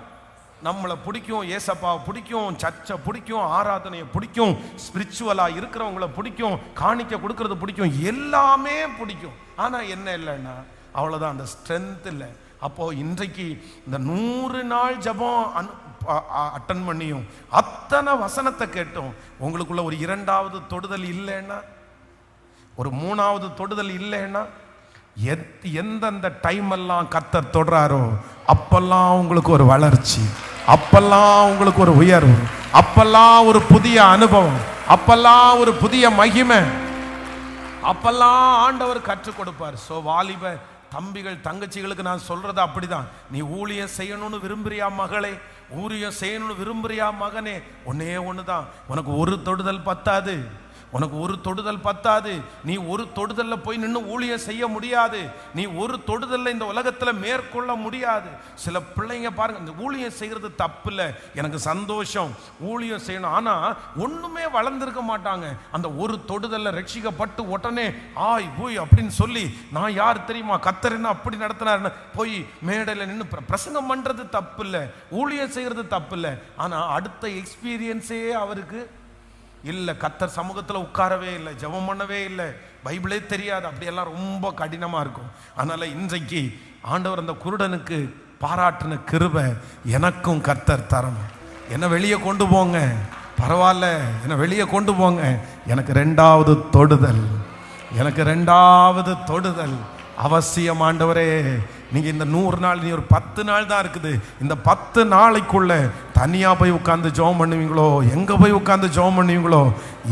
நம்மளை பிடிக்கும், ஏசப்பாவை பிடிக்கும், சர்ச்சை பிடிக்கும், ஆராதனையை பிடிக்கும், ஸ்பிரிச்சுவலா இருக்கிறவங்களை பிடிக்கும், காணிக்க கொடுக்கறது பிடிக்கும், எல்லாமே பிடிக்கும். ஆனா என்ன இல்லைன்னா அவ்வளவுதான், அந்த ஸ்ட்ரென்த் இல்லை. அப்போ இன்றைக்கு இந்த 100 நாள் ஜபம் அட்டன் பண்ணியும் அத்தனை வசனத்தை கேட்டோம், உங்களுக்குள்ள ஒரு 2வது தொடுதல் இல்லைன்னா, ஒரு 3வது தொடுதல் இல்லைன்னா, எந்தெந்த டைம் எல்லாம் கர்த்தர் தொடுறாரோ அப்பெல்லாம் உங்களுக்கு ஒரு வளர்ச்சி, அப்பெல்லாம் உங்களுக்கு ஒரு உயர்வு, அப்பெல்லாம் ஒரு புதிய அனுபவம், அப்பெல்லாம் ஒரு புதிய மகிமை, அப்பெல்லாம் ஆண்டவர் கற்றுக் கொடுப்பார். சோ வாலிப தம்பிகள் தங்கச்சிகளுக்கு நான் சொல்றது அப்படிதான். நீ ஊழியம் செய்யணும்னு விரும்புறியா மகளே, ஊழியம் செய்யணும்னு விரும்புறியா மகனே, ஒன்னே ஒண்ணுதான், உனக்கு ஒரு தொடுதல் பத்தாது, உனக்கு ஒரு தொடுதல் பத்தாது. நீ ஒரு தொடுதல்ல போய் நின்று ஊழியம் செய்ய முடியாது, நீ ஒரு தொடுதல்ல இந்த உலகத்துல மேற்கொள்ள முடியாது. சில பிள்ளைங்க பாருங்க, இந்த ஊழியம் செய்யறது தப்பு இல்லை, எனக்கு சந்தோஷம், ஊழியம் செய்யணும், ஆனா ஒண்ணுமே வளர்ந்திருக்க மாட்டாங்க. அந்த ஒரு தொடுதல்ல ரட்சிக்கப்பட்டு உடனே ஆய் போய் அப்படின்னு சொல்லி, நான் யார் தெரியுமா, கர்த்தர் என்ன அப்படி நடத்தினார் போய் மேடையில் நின்று பிரசங்கம் பண்றது தப்பு இல்லை, ஊழியம் செய்யறது தப்பு இல்லை. ஆனா அடுத்த எக்ஸ்பீரியன்ஸே அவருக்கு இல்லை, கர்த்தர் சமூகத்தில் உட்காரவே இல்லை, ஜெபம் பண்ணவே இல்லை, பைபிளே தெரியாது, அப்படியெல்லாம் ரொம்ப கடினமாக இருக்கும். அதனால் இன்றைக்கு ஆண்டவர் அந்த குருடனுக்கு பாராட்டின கிருபை எனக்கும் கர்த்தர் தரணும். என்னை வெளியே கொண்டு போங்க, பரவாயில்ல, என்னை வெளியே கொண்டு போங்க, எனக்கு 2வது தொடுதல், எனக்கு 2வது தொடுதல் அவசியம். ஆண்டவரே, நீங்க இந்த 100 நாள், நீ ஒரு 10 நாள் தான் இருக்குது, இந்த 10 நாளைக்குள்ள தனியா போய் உட்கார்ந்து ஜெபம் பண்ணுவீங்களோ, எங்க போய் உட்கார்ந்து ஜெபம் பண்ணுவீங்களோ,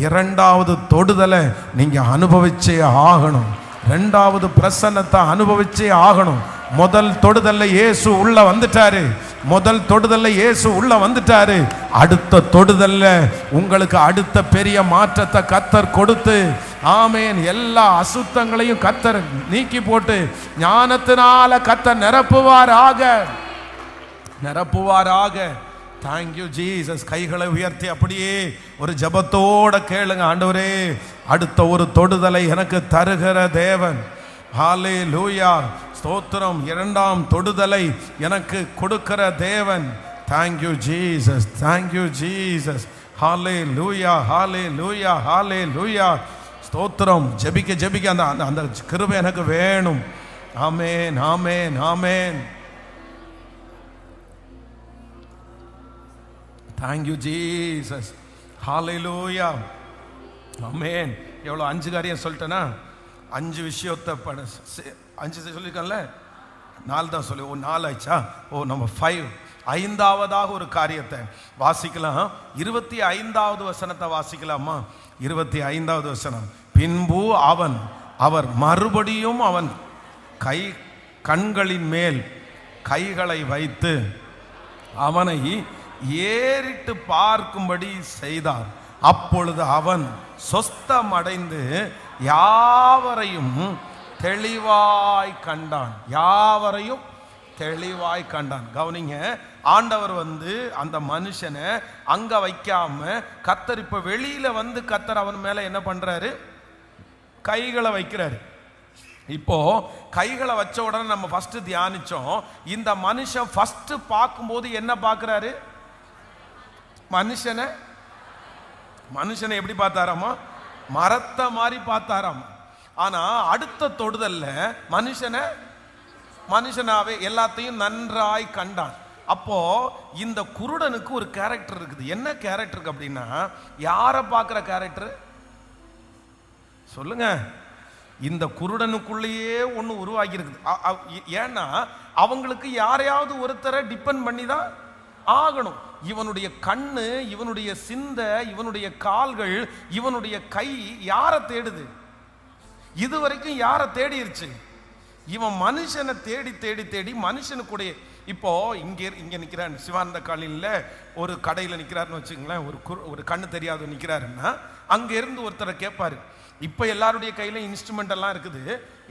2வது தொடுதலை நீங்க அனுபவிச்சே ஆகணும், 2வது பிரசன்னத்தை அனுபவிச்சே ஆகணும். முதல் தொடுதல்ல இயேசு உள்ள வந்துட்டாரு, முதல் தொடுதல்ல இயேசு உள்ள வந்துட்டாரு. அடுத்த தொடுதல்ல உங்களுக்கு அடுத்த பெரிய மாற்றத்தை கர்த்தர் கொடுத்து, ஆமேன், எல்லா அசுத்தங்களையும் கர்த்தர் நீக்கி போட்டு ஞானத்தினால கர்த்தர் நிரப்புவாராக, நிரப்புவாராக. Thank you Jesus. கைகளை உயர்த்தி அப்படியே ஒரு ஜபத்தோட கேளுங்க, ஆண்டவரே அடுத்த ஒரு தொடுதலை எனக்கு தருகிற தேவன், ஹல்லேலூயா, ஸ்தோத்திரம், 2ஆம் தொடுதலை எனக்கு கொடுக்கிற தேவன். தேங்க்யூ ஜீசஸ், தேங்க்யூ ஜீசஸ், ஹல்லேலூயா, ஹல்லேலூயா, ஹல்லேலூயா, ஸ்தோத்திரம். ஜெபிக்க ஜெபிக்க அந்த அந்த கிருபை எனக்கு வேணும். ஆமென், ஆமென், ஆமென். தேங்க்யூ ஜீசஸ், ஹல்லேலூயா, ஆமென். எவ்வளோ 5 காரியம் சொல்லிட்டேனா? 5 விஷயத்தை 5 சொல்லியிருக்கேன்ல, 4 தான் சொல்லி, 4 ஆயிடுச்சா? நம்ம 5வது ஒரு காரியத்தை வாசிக்கலாம். 25வது வசனத்தை வாசிக்கலாமா? 25வது வசனம். பின்பு அவர் மறுபடியும் அவன் கண்களின் மேல் கைகளை வைத்து அவனை ஏறிட்டு பார்க்கும்படி செய்தார். அப்பொழுது அவன் சொஸ்தமடைந்து யாவரையும் தெளிவாய் கண்டான், யாவரையும் தெளிவாய் கண்டான். கவனிங்க, ஆண்டவர் அந்த மனுஷனை அங்க வைக்காம கர்த்தர் இப்ப வெளியில கர்த்தர் அவன் மேல என்ன பண்றாரு? கைகளை வைக்கிறாரு. இப்போ கைகளை வச்ச உடனே நம்ம ஃபர்ஸ்ட் தியானிச்சோம், இந்த மனுஷன் ஃபர்ஸ்ட் பார்க்கும்போது என்ன பார்க்கிறாரு? மனுஷனை எப்படி பார்த்தாராமா? மரத்தை மாதிரி பார்த்தாராமா. ஆனா அடுத்த தொடுதல்ல மனுஷனாவே எல்லாத்தையும் நன்றாய் கண்டான். அப்போ இந்த குருடனுக்கு ஒரு கேரக்டர் இருக்குது. என்ன கேரக்டர் அப்படின்னா, யாரை பார்க்கிற கேரக்டர் சொல்லுங்க? இந்த குருடனுக்குள்ளேயே ஒன்று உருவாகி இருக்குது. ஏன்னா அவங்களுக்கு யாரையாவது ஒருத்தரை டிபெண்ட் பண்ணி தான் ஆகணும். இவனுடைய கண்ணு, இவனுடைய சிந்தை, இவனுடைய கால்கள், இவனுடைய கை யாரை தேடுது? இதுவரைக்கும் யாரை தேடிருச்சு? இவன் மனுஷனை தேடி தேடி தேடி மனுஷனுக்குடைய இப்போ இங்கே நிற்கிறார் சிவானந்த காலனியில் ஒரு கடையில் நிற்கிறாருன்னு வச்சுங்களேன், ஒரு கண்ணு தெரியாத நிற்கிறாருன்னா அங்கேருந்து ஒருத்தரை கேட்பாரு. இப்போ எல்லாருடைய கையில் இன்ஸ்ட்ருமெண்ட் எல்லாம் இருக்குது.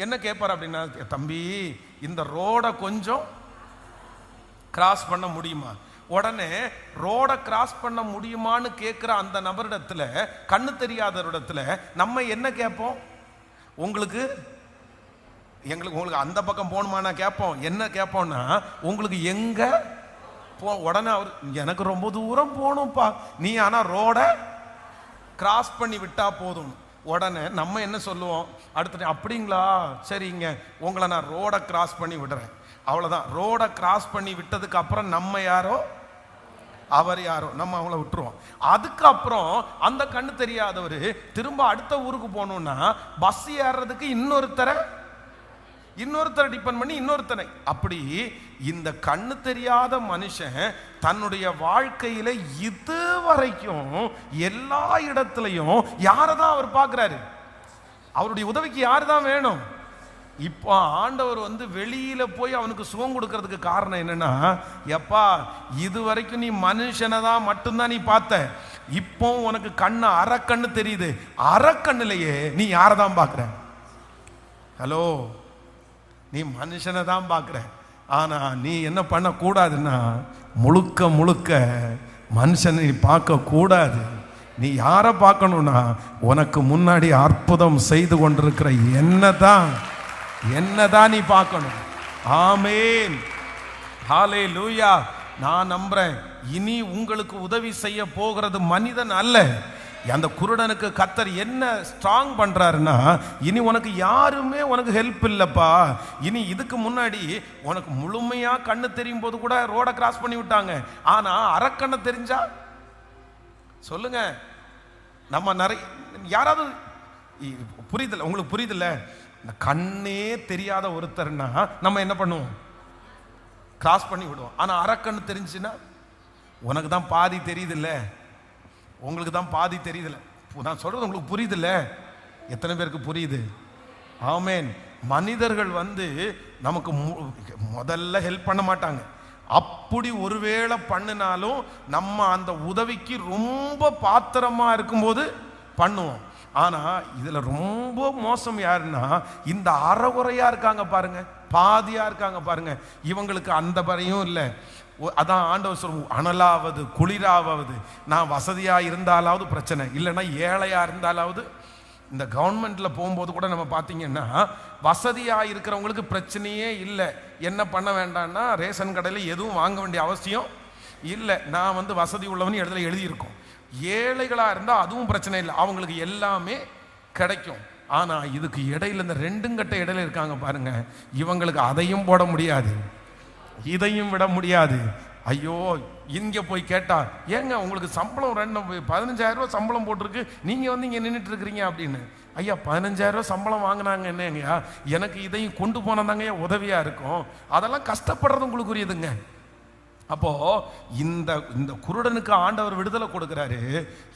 என்ன கேட்பார் அப்படின்னா, தம்பி இந்த ரோடை கொஞ்சம் கிராஸ் பண்ண முடியுமா? உடனே ரோடை கிராஸ் பண்ண முடியுமான்னு கேட்குற அந்த நபரிடத்துல, கண்ணு தெரியாதவரிடத்துல நம்ம என்ன கேட்போம்? உங்களுக்கு அந்த பக்கம் போகணுமானா கேட்போம். என்ன கேட்போம்னா, உங்களுக்கு எங்க உடனே அவர், எனக்கு ரொம்ப தூரம் போகணும்ப்பா, நீ ஆனால் ரோடை கிராஸ் பண்ணி விட்டா போதும். உடனே நம்ம என்ன சொல்லுவோம்? அடுத்து, அப்படிங்களா, சரிங்க, உங்களை நான் ரோடை கிராஸ் பண்ணி விடுறேன். அவ்வளோதான். ரோடை கிராஸ் பண்ணி விட்டதுக்கு அப்புறம் நம்ம யாரோ அவர் யாரோ, நம்ம அவங்கள விட்டுருவோம். அதுக்கப்புறம் அந்த கண்ணு தெரியாதவர் திரும்ப அடுத்த ஊருக்கு போகணும்னா பஸ் ஏறுறதுக்கு இன்னொருத்தரை டிபெண்ட் பண்ணி இன்னொருத்தனை. அப்படி இந்த கண்ணு தெரியாத மனுஷன் தன்னுடைய வாழ்க்கையில இதுவரைக்கும் எல்லா இடத்துலையும் யாரை தான் அவர் பார்க்கிறாரு? அவருடைய உதவிக்கு யாரு தான் வேணும்? இப்போ ஆண்டவர் வெளியில போய் அவனுக்கு சுகம் கொடுக்கறதுக்கு காரணம் என்னன்னா, எப்பா இதுவரைக்கும் நீ மனுஷனை தான் மட்டும்தான் நீ பார்த்த, இப்போ உனக்கு கண்ணு அறக்கண்ணு தெரியுது. அறக்கண்ணுலையே நீ யாரை தான் பார்க்குற? ஹலோ, நீ மனுஷனை தான் பார்க்குற. ஆனா நீ என்ன பண்ணக்கூடாதுன்னா, முழுக்க மனுஷனை நீ பார்க்க கூடாது. நீ யாரை பார்க்கணும்னா, உனக்கு முன்னாடி அற்புதம் செய்து கொண்டிருக்கிற என்னதான் நீ பார்க்கணும். ஆமென், ஹல்லேலூயா. நான் நம்புறேன், இனி உங்களுக்கு உதவி செய்ய போகிறது மனிதன் அல்ல. அந்த குருடனுக்கு கர்த்தர் என்ன ஸ்ட்ராங் பண்றாருன்னா, இனி உனக்கு யாருமே உனக்கு ஹெல்ப் இல்லப்பா. இனி இதுக்கு முன்னாடி உனக்கு முழுமையா கண்ணு தெரியும் போது கூட ரோட கிராஸ் பண்ணி விட்டாங்க. ஆனா அரக்கண்ணை தெரிஞ்சா சொல்லுங்க, நம்ம நிறைய யாராவது புரியுதில்ல? உங்களுக்கு புரியுதில்ல? கண்ணே தெரியாத ஒருத்தர்னா நம்ம என்ன பண்ணுவோம்? கிராஸ் பண்ணி விடுவோம். ஆனா அரக்கண்ணு தெரிஞ்சுன்னா, உனக்கு தான் பாதி தெரியுதில்ல, உங்களுக்கு தான் பாதி தெரியுதில்ல. நான் சொல்றது உங்களுக்கு புரியுதில்ல? எத்தனை பேருக்கு புரியுது? ஆமென். மனிதர்கள் நமக்கு முதல்ல ஹெல்ப் பண்ண மாட்டாங்க. அப்படி ஒருவேளை பண்ணினாலும் நம்ம அந்த உதவிக்கு ரொம்ப பாத்திரமா இருக்கும்போது பண்ணுவோம். ஆனா இதுல ரொம்ப மோசம் யாருன்னா, இந்த அறகுறையா இருக்காங்க பாருங்க, பாதியா இருக்காங்க பாருங்க. இவங்களுக்கு அந்த பறையும் இல்லை. அதான் ஆண்டவர் சொல்லுவோம், அனலாவது குளிராவது, நான் வசதியா இருந்தாலாவது பிரச்சனை, இல்லைன்னா ஏழையா இருந்தாலாவது. இந்த கவர்மெண்ட்ல போகும்போது கூட நம்ம பார்த்தீங்கன்னா, வசதியா இருக்கிறவங்களுக்கு பிரச்சனையே இல்லை. என்ன பண்ண வேண்டாம்னா, ரேஷன் கடையில் எதுவும் வாங்க வேண்டிய அவசியம் இல்லை. நான் வசதி உள்ளவன் இடத்துல எழுதியிருக்கோம். ஏழைகளா இருந்தா அதுவும் பிரச்சனை இல்லை, அவங்களுக்கு எல்லாமே கிடைக்கும். ஆனா இதுக்கு இடையில இந்த ரெண்டும் கட்ட இடையில இருக்காங்க பாருங்க, இவங்களுக்கு அதையும் போட முடியாது, இதையும் விட முடியாது. ஐயோ, இங்க போய் கேட்டா, ஏங்க உங்களுக்கு சம்பளம் 15,000 ரூபாய் சம்பளம் போட்டிருக்கு, நீங்க இங்க நின்றுட்டு இருக்கிறீங்க அப்படின்னு. ஐயா, 15,000 ரூபாய் சம்பளம் வாங்கினாங்க என்னங்கய்யா, எனக்கு இதையும் கொண்டு போனதாங்க உதவியா இருக்கும். அதெல்லாம் கஷ்டப்படுறது உங்களுக்குரியதுங்க. அப்போ இந்த குருடனுக்கு ஆண்டவர் விடுதலை கொடுக்கிறாரு.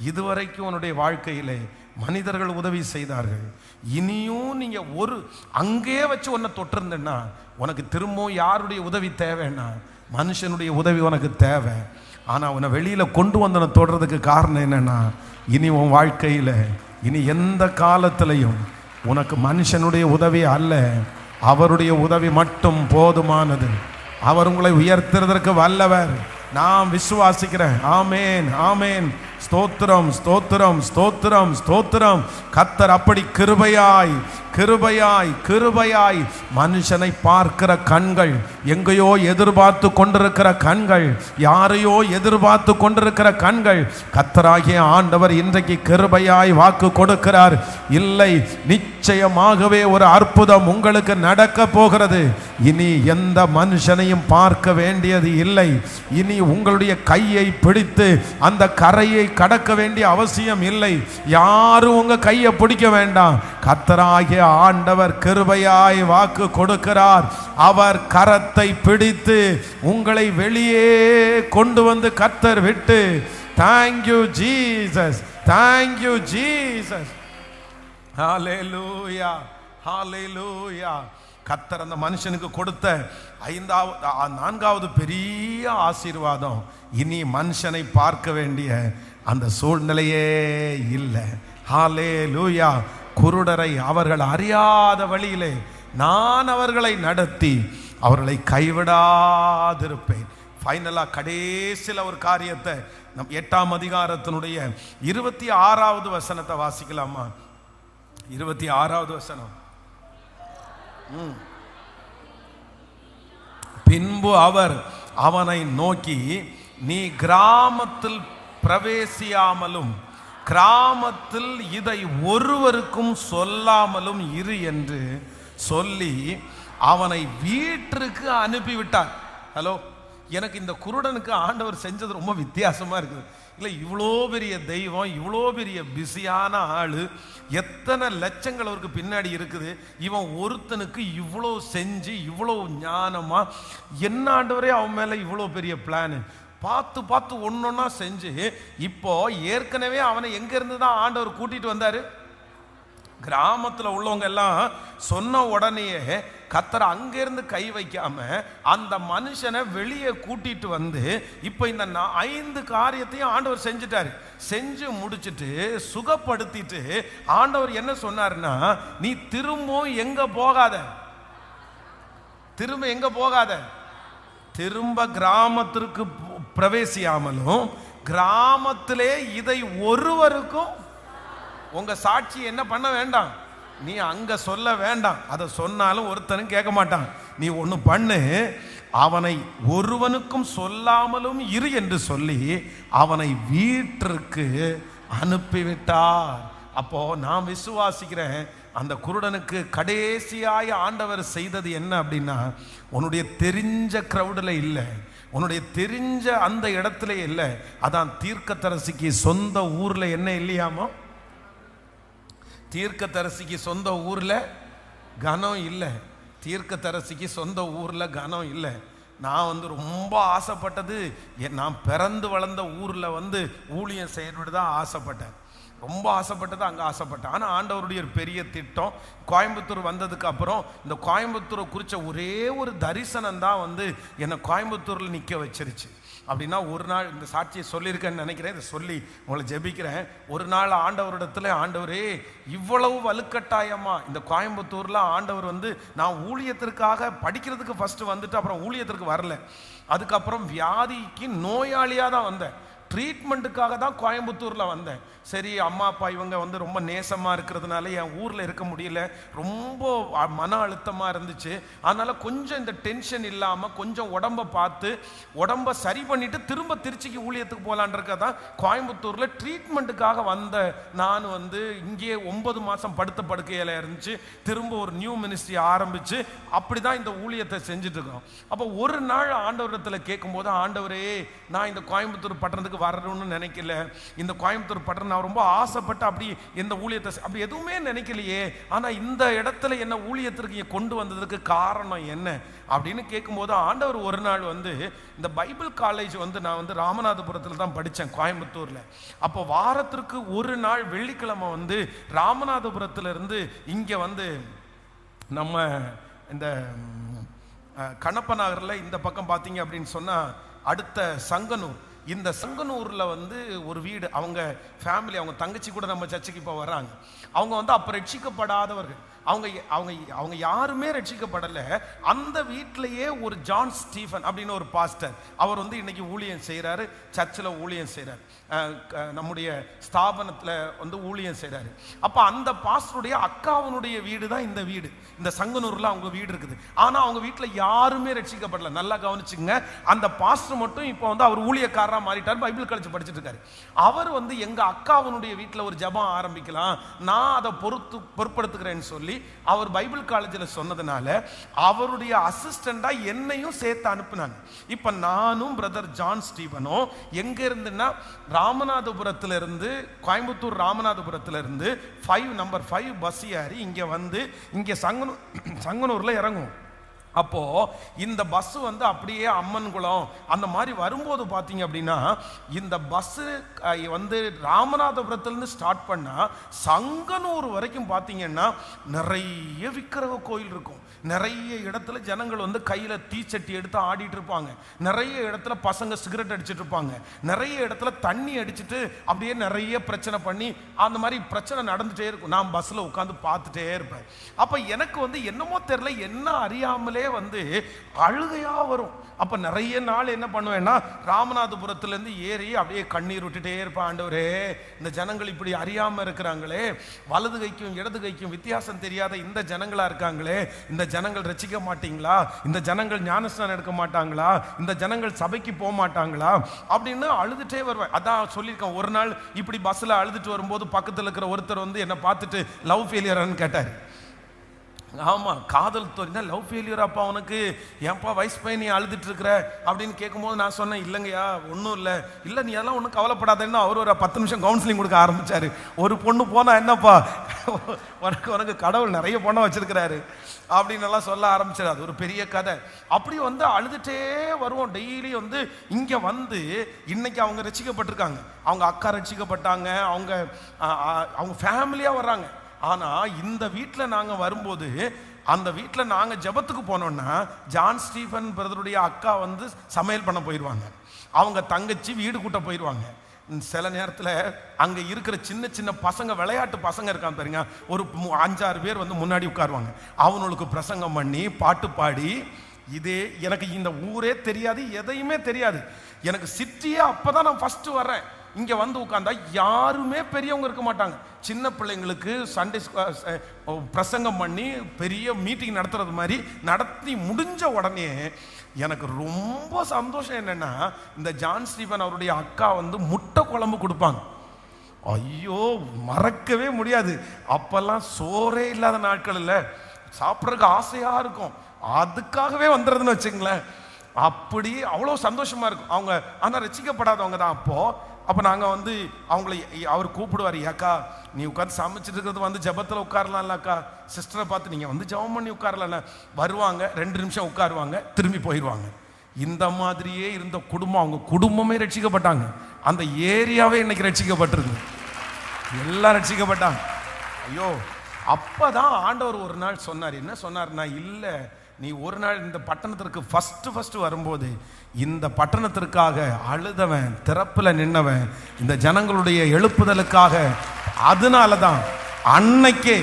இதுவரைக்கும் உன்னுடைய வாழ்க்கையிலே மனிதர்கள் உதவி செய்தார்கள். இனியும் நீங்க அங்கே வச்சு உன்னை தொட்டிருந்தேன்னா, உனக்கு திரும்பவும் யாருடைய உதவி தேவைன்னா, மனுஷனுடைய உதவி உனக்கு தேவை. ஆனா உன்னை வெளியில கொண்டு வந்தன தொடுறதுக்கு காரணம் என்னன்னா, இனி உன் வாழ்க்கையில இனி எந்த காலத்திலையும் உனக்கு மனுஷனுடைய உதவி அல்ல, அவருடைய உதவி மட்டும் போதுமானது. அவர் உங்களை உயர்த்துறதற்கு வல்லவர். நான் விசுவாசிக்கிறேன். ஆமேன், ஆமேன். ஸ்தோத்திரம், ஸ்தோத்திரம், ஸ்தோத்திரம், ஸ்தோத்திரம். கர்த்தர் அப்படி கிருபையாய் கிருபையாய் கிருபையாய் மனுஷனை பார்க்கிற கண்கள், எங்கேயோ எதிர்பார்த்து கொண்டிருக்கிற கண்கள், யாரையோ எதிர்பார்த்து கொண்டிருக்கிற கண்கள், கர்த்தராகிய ஆண்டவர் இன்றைக்கு கிருபையாய் வாக்கு கொடுக்கிறார். இல்லை, நிச்சயமாகவே ஒரு அற்புதம் உங்களுக்கு நடக்க போகிறது. இனி எந்த மனுஷனையும் பார்க்க வேண்டியது இல்லை. இனி உங்களுடைய கையை பிடித்து அந்த கரையை கடக்க வேண்டிய அவசியம் இல்லை. யாரும் உங்க கையை பிடிக்க வேண்டாம். கர்த்தராகிய ஆண்டவர் கிருபையாய் வாக்கு கொடுக்கிறார். அவர் கரத்தை பிடித்து உங்களை வெளியே கொண்டு வந்து கர்த்தர் விட்டு, தேங்க்யூ ஜீசஸ், தேங்க்யூ ஜீசஸ், ஹல்லேலூயா, ஹல்லேலூயா. கர்த்தர் அந்த மனுஷனுக்கு கொடுத்த 4வது பெரிய ஆசீர்வாதம், இனி மனுஷனை பார்க்க வேண்டிய அந்த சூழ்நிலையே இல்லை. ஹல்லேலூயா. குருடரை அவர்கள் அறியாத வழியிலே நான் அவர்களை நடத்தி அவர்களை கைவிடாதிருப்பேன். ஃபைனலாக கடைசியில் ஒரு காரியத்தை நம் 8ஆம் அதிகாரத்தினுடைய 26வது வசனத்தை வாசிக்கலாமா? 26வது வசனம். பின்பு அவர் அவனை நோக்கி, நீ கிராமத்தில் பிரவேசியாமலும் கிராமத்தில் இதை ஒருவருக்கும் சொல்லாமலும் இரு என்று சொல்லி அவனை வீட்டிற்கு அனுப்பிவிட்டார். ஹலோ, எனக்கு இந்த குருடனுக்கு ஆண்டவர் செஞ்சது ரொம்ப வித்தியாசமா இருக்குது. இல்லை, இவ்வளோ பெரிய தெய்வம், இவ்வளோ பெரிய பிஸியான ஆளு, எத்தனை லட்சங்கள் அவருக்கு பின்னாடி இருக்குது, இவன் ஒருத்தனுக்கு இவ்வளோ செஞ்சு இவ்வளோ ஞானமா என்ன ஆண்டவரே அவன் மேலே இவ்வளோ பெரிய பிளானு பார்த்து பார்த்து ஒன்னொன்னா செஞ்சு, இப்போ ஏற்கனவே அவனை எங்கேருந்து தான் ஆண்டவர் கூட்டிட்டு வந்தாரு? கிராமத்தில் உள்ளவங்க எல்லாம் சொன்ன உடனேயே கர்த்தர் அங்கிருந்து கை வைக்காம அந்த மனுஷனை வெளியே கூட்டிட்டு வந்து இப்போ இந்த 5 காரியத்தையும் ஆண்டவர் செஞ்சுட்டாரு. செஞ்சு முடிச்சுட்டு சுகப்படுத்திட்டு ஆண்டவர் என்ன சொன்னாருன்னா, நீ திரும்பவும் எங்க போகாத, திரும்ப கிராமத்திற்கு பிரவேசியாமலும் கிராமத்திலே இதை ஒருவருக்கும், உங்க சாட்சி என்ன பண்ண வேண்டாம், நீ அங்க சொல்ல வேண்டாம். அதை சொன்னாலும் ஒருத்தனும் கேட்க மாட்டான். நீ ஒன்று பண்ணு, அவனை ஒருவனுக்கும் சொல்லாமலும் இரு என்று சொல்லி அவனை வீட்டிற்கு அனுப்பிவிட்டார். அப்போ நான் விசுவாசிக்கிறேன், அந்த குருடனுக்கு கடைசியாய் ஆண்டவர் செய்தது என்ன அப்படின்னா, உன்னுடைய தெரிஞ்ச கிரவுடில் இல்லை, உன்னுடைய தெரிஞ்ச அந்த இடத்துல இல்லை. அதான் தீர்க்கதரிசிக்கு சொந்த ஊர்ல என்ன இல்லையாமோ, தீர்க்கதரிசிக்கு சொந்த ஊர்ல கனம் இல்லை, தீர்க்கதரிசிக்கு சொந்த ஊர்ல கனம் இல்லை. நான் ரொம்ப ஆசைப்பட்டது, நான் பிறந்து வளர்ந்த ஊர்ல ஊழியம் செய்யணும்னு தான் ஆசைப்பட்டேன். ரொம்ப ஆசைப்பட்டது அங்கே ஆசைப்பட்டேன். ஆனால் ஆண்டவருடைய ஒரு பெரிய திட்டம், கோயம்புத்தூர் வந்ததுக்கு அப்புறம் இந்த கோயம்புத்தூரை குறித்த ஒரே ஒரு தரிசனம் தான் என்னை கோயம்புத்தூரில் நிற்க வச்சிருச்சு. அப்படின்னா ஒரு நாள் இந்த சாட்சியை சொல்லியிருக்கேன்னு நினைக்கிறேன், இதை சொல்லி உங்களை ஜெபிக்கிறேன். ஒரு நாள் ஆண்டவரிடத்துல, ஆண்டவரே இவ்வளவு வலுக்கட்டாயமா இந்த கோயம்புத்தூரில் ஆண்டவர் நான் ஊழியத்திற்காக படிக்கிறதுக்கு ஃபஸ்ட்டு வந்துட்டு அப்புறம் ஊழியத்திற்கு வரல, அதுக்கப்புறம் வியாதிக்கு நோயாளியாக தான் வந்தேன், ட்ரீட்மெண்ட்டுக்காக தான் கோயம்புத்தூரில் வந்தேன். சரி, அம்மா அப்பா இவங்க ரொம்ப நேசமாக இருக்கிறதுனால என் ஊரில் இருக்க முடியல, ரொம்ப மன அழுத்தமாக இருந்துச்சு. அதனால் கொஞ்சம் இந்த டென்ஷன் இல்லாமல் கொஞ்சம் உடம்பை பார்த்து உடம்பை சரி பண்ணிவிட்டு திரும்ப திருச்சிக்கு ஊழியத்துக்கு போகலான்றக்க தான் கோயம்புத்தூரில் ட்ரீட்மெண்ட்டுக்காக வந்த நான் இங்கே 9 மாதம் படுத்த படுக்கையில் இருந்துச்சு. திரும்ப ஒரு நியூ மினிஸ்ட்ரி ஆரம்பித்து அப்படி தான் இந்த ஊழியத்தை செஞ்சுட்டு இருக்கோம். அப்போ ஒரு நாள் ஆண்டவரிடத்தில் கேட்கும்போது, ஆண்டவரே நான் இந்த கோயம்புத்தூர் பட்டணத்துக்கு வரணும்னு நினைக்கல, இந்த கோயம்புத்தூர் பட்டணம் நான் ரொம்ப ஆசைப்பட்டு அப்படி இந்த ஊழியத்தை அப்படி எதுவுமே நினைக்கலையே, ஆனால் இந்த இடத்துல என்ன ஊழியத்திற்கு கொண்டு வந்ததுக்கு காரணம் என்ன அப்படின்னு கேட்கும்போது, ஆண்டவர் ஒரு நாள் இந்த பைபிள் காலேஜ் நான் ராமநாதபுரத்தில் தான் படித்தேன் கோயம்புத்தூரில். அப்போ வாரத்திற்கு ஒரு நாள் வெள்ளிக்கிழமை ராமநாதபுரத்திலிருந்து இங்கே நம்ம இந்த கண்ணப்ப நகரில் இந்த பக்கம் பார்த்தீங்க அப்படின்னு சொன்னால் அடுத்த சங்கனூர், இந்த சங்கனூரில் ஒரு வீடு, அவங்க ஃபேமிலி, அவங்க தங்கச்சி கூட நம்ம சர்ச்சுக்கு இப்போ வராங்க. அவங்க அப்போ ரட்சிக்கப்படாதவர்கள், அவங்க அவங்க அவங்க யாருமே ரட்சிக்கப்படலை. அந்த வீட்டிலேயே ஒரு ஜான் ஸ்டீஃபன் அப்படின்னு ஒரு பாஸ்டர், அவர் இன்னைக்கு ஊழியம் செய்கிறாரு, சர்ச்சில் ஊழியம் செய்கிறார், நம்முடைய ஸ்தாபனத்தில் ஊழியம் செய்கிறாரு. அப்போ அந்த பாஸ்டருடைய அக்காவனுடைய வீடு தான் இந்த வீடு, இந்த சங்கனூரில் அவங்க வீடு இருக்குது. ஆனால் அவங்க வீட்டில் யாருமே ரட்சிக்கப்படலை. நல்லா கவனிச்சுங்க, அந்த பாஸ்டர் மட்டும் இப்போ அவர் ஊழியக்காரராக மாறிட்டார், பைபிள் காலேஜ் படிச்சுட்டு இருக்காரு. அவர் எங்கள் அக்காவனுடைய வீட்டில் ஒரு ஜெபம் ஆரம்பிக்கலாம், நான் அதை பொறுப்படுத்துக்கிறேன்னு சொல்லி அவர் பைபிள் காலேஜில் சொன்னதுனால அவருடைய அசிஸ்டண்டா என்னையும் சேர்த்து அனுப்புனாங்க. இப்போ நானும் பிரதர் ஜான் ஸ்டீவனும் எங்க இருந்துன்னா ராமநாதபுரத்திலிருந்து, கோயம்புத்தூர் ராமநாதபுரத்திலிருந்து நம்பர் 5 பஸ் ஏறி இங்கே இங்கே சங்கனூரில் இறங்குவோம். அப்போ இந்த பஸ் வந்து அப்படியே அம்மன்குளம் அந்த மாதிரி வரும்போது பார்த்தீங்க அப்படின்னா, இந்த பஸ் வந்து ராமநாதபுரத்துலேருந்து ஸ்டார்ட் பண்ணா சங்கனூர் வரைக்கும் பார்த்தீங்கன்னா நிறைய விக்கிரக கோயில் இருக்கும். நிறைய இடத்துல ஜனங்கள் வந்து கையில் தீச்சட்டி எடுத்து ஆடிட்டு இருப்பாங்க. நிறைய இடத்துல பசங்க சிகரெட் அடிச்சுட்டு இருப்பாங்க. நிறைய இடத்துல தண்ணி அடிச்சுட்டு அப்படியே நிறைய பிரச்சனை பண்ணி அந்த மாதிரி பிரச்சனை நடந்துட்டே இருக்கும். நான் பஸ்ஸில் உட்காந்து பார்த்துட்டே இருப்பேன். அப்போ எனக்கு வந்து என்னமோ தெரியல, என்ன அறியாமலே வந்து அழுகையா வரும். அப்ப நிறைய நாள் என்ன பண்ணுவேன்னா, ராமநாதபுரத்திலிருந்து ஏறி அப்படியே கண்ணீர் விட்டுட்டே இருப்பேன். ஆண்டவரே, இந்த ஜனங்கள் இப்படி அறியாம இருக்கிறாங்களே, வலது கைக்கும் இடது கைக்கும் வித்தியாசம் தெரியாத இந்த ஜனங்களா இருக்காங்களே, இந்த ஜனங்கள் ரட்சிக்க மாட்டீங்களா, இந்த ஜனங்கள் ஞானஸ்நானம் எடுக்க மாட்டாங்களா, இந்த ஜனங்கள் சபைக்கு போக மாட்டாங்களா அப்படின்னு அழுதுட்டே வருவேன். அதான் சொல்லியிருக்கேன், ஒரு நாள் இப்படி பஸ்ல அழுதுட்டு வரும்போது பக்கத்தில் இருக்கிற ஒருத்தர் வந்து என்னை பார்த்துட்டு லவ் ஃபெயிலியரான்னு கேட்டார். ஆமாம், காதல் தோறினா லவ் ஃபெயிலியர் அப்பா உனக்கு, ஏன்ப்பா வயசு பையன் நீ அழுதுட்டு இருக்கிற அப்படின்னு கேட்கும்போது நான் சொன்னேன், இல்லைங்கய்யா ஒன்றும் இல்லை நீ அதெல்லாம் ஒன்றும் கவலைப்படாதேன்னு அவர் ஒரு 10 நிமிஷம் கவுன்சிலிங் கொடுக்க ஆரம்பித்தார். ஒரு பொண்ணு போனால் என்னப்பா உனக்கு கடவுள் நிறைய பொண்ணை வச்சிருக்கிறாரு அப்படின்னு எல்லாம் சொல்ல ஆரம்பிச்சார். அது ஒரு பெரிய கதை. அப்படி வந்து அழுதுகிட்டே வருவோம். டெய்லி வந்து இங்கே வந்து இன்னைக்கு அவங்க ரட்சிக்கப்பட்டிருக்காங்க, அவங்க அக்கா ரட்சிக்கப்பட்டாங்க, அவங்க ஃபேமிலியாக வர்றாங்க. ஆனால் இந்த வீட்டில் நாங்கள் வரும்போது, அந்த வீட்டில் நாங்கள் ஜெபத்துக்கு போனோன்னா ஜான் ஸ்டீஃபன் பிரதருடைய அக்கா வந்து சமையல் பண்ண போயிடுவாங்க, அவங்க தங்கச்சி வீடு கூட்ட போயிடுவாங்க. சில நேரத்தில் அங்கே இருக்கிற சின்ன சின்ன பசங்க, விளையாட்டு பசங்க இருக்காங்க பாருங்க, ஒரு 5-6 பேர் வந்து முன்னாடி உட்காருவாங்க. அவனுக்கு பிரசங்கம் பண்ணி பாட்டு பாடி, இதே எனக்கு இந்த ஊரே தெரியாது, எதையுமே தெரியாது. எனக்கு சிட்டியே அப்போ தான் நான் ஃபஸ்ட்டு வர்றேன். இங்கே வந்து உட்காந்தா யாருமே பெரியவங்க இருக்க மாட்டாங்க. சின்ன பிள்ளைங்களுக்கு சண்டே பிரசங்கம் பண்ணி பெரிய மீட்டிங் நடத்துறது மாதிரி நடத்தி முடிஞ்ச உடனே எனக்கு ரொம்ப சந்தோஷம் என்னன்னா, இந்த ஜான் ஸ்டீஃபன் அவருடைய அக்கா வந்து முட்டை குழம்பு கொடுப்பாங்க. ஐயோ, மறக்கவே முடியாது. அப்பெல்லாம் சோறே இல்லாத நாட்கள் இல்லை, சாப்பிட்றதுக்கு ஆசையாக இருக்கும், அதுக்காகவே வந்துடுறதுன்னு வச்சுங்களேன். அப்படி அவ்வளோ சந்தோஷமா இருக்கும். அவங்க ஆனால் ரசிக்கப்படாதவங்க தான். அப்போ நாங்கள் வந்து அவர் கூப்பிடுவார், ஏக்கா நீ உட்காந்து சமைச்சிட்டு இருக்கிறது வந்து ஜபத்தில் உட்காரலாம்ல அக்கா, சிஸ்டரை பார்த்து நீங்கள் வந்து ஜபம் பண்ணி உட்காரலாம்ல. வருவாங்க, 2 நிமிஷம் உட்காருவாங்க, திரும்பி போயிடுவாங்க. இந்த மாதிரியே இருந்த குடும்பம், அவங்க குடும்பமே ரட்சிக்கப்பட்டாங்க. அந்த ஏரியாவே இன்னைக்கு ரட்சிக்கப்பட்டிருக்கு, எல்லாம் ரட்சிக்கப்பட்டாங்க. ஐயோ, அப்போதான் ஆண்டவர் ஒரு நாள் சொன்னார். என்ன சொன்னார்னா, இல்லை நீ ஒரு நாள் இந்த பட்டணத்திற்கு ஃபஸ்ட்டு வரும்போது, இந்த பட்டணத்திற்காக அழுதவன், திறப்புல நின்னவன், இந்த ஜனங்களுடைய எழுப்புதலுக்காக, அதனால தான் அன்னைக்கே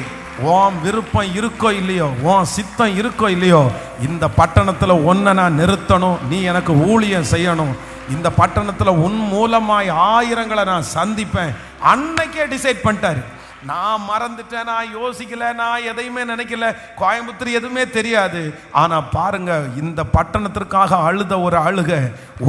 உன் விருப்பம் இருக்கோ இல்லையோ, உன் சித்தம் இருக்கோ இல்லையோ, இந்த பட்டணத்தில் ஒன்றை நான் நிறுத்தணும், நீ எனக்கு ஊழியம் செய்யணும், இந்த பட்டணத்தில் உன் மூலமாய் 1000ங்களை நான் சந்திப்பேன், அன்னைக்கே டிசைட் பண்ணிட்டாரு. நான் மறந்துட்டேன், நான் யோசிக்கல, நான் எதையுமே நினைக்கல, கோயம்புத்தூர் எதுவுமே தெரியாது. ஆனால் பாருங்க, இந்த பட்டணத்திற்காக அழுத ஒரு அழுகை,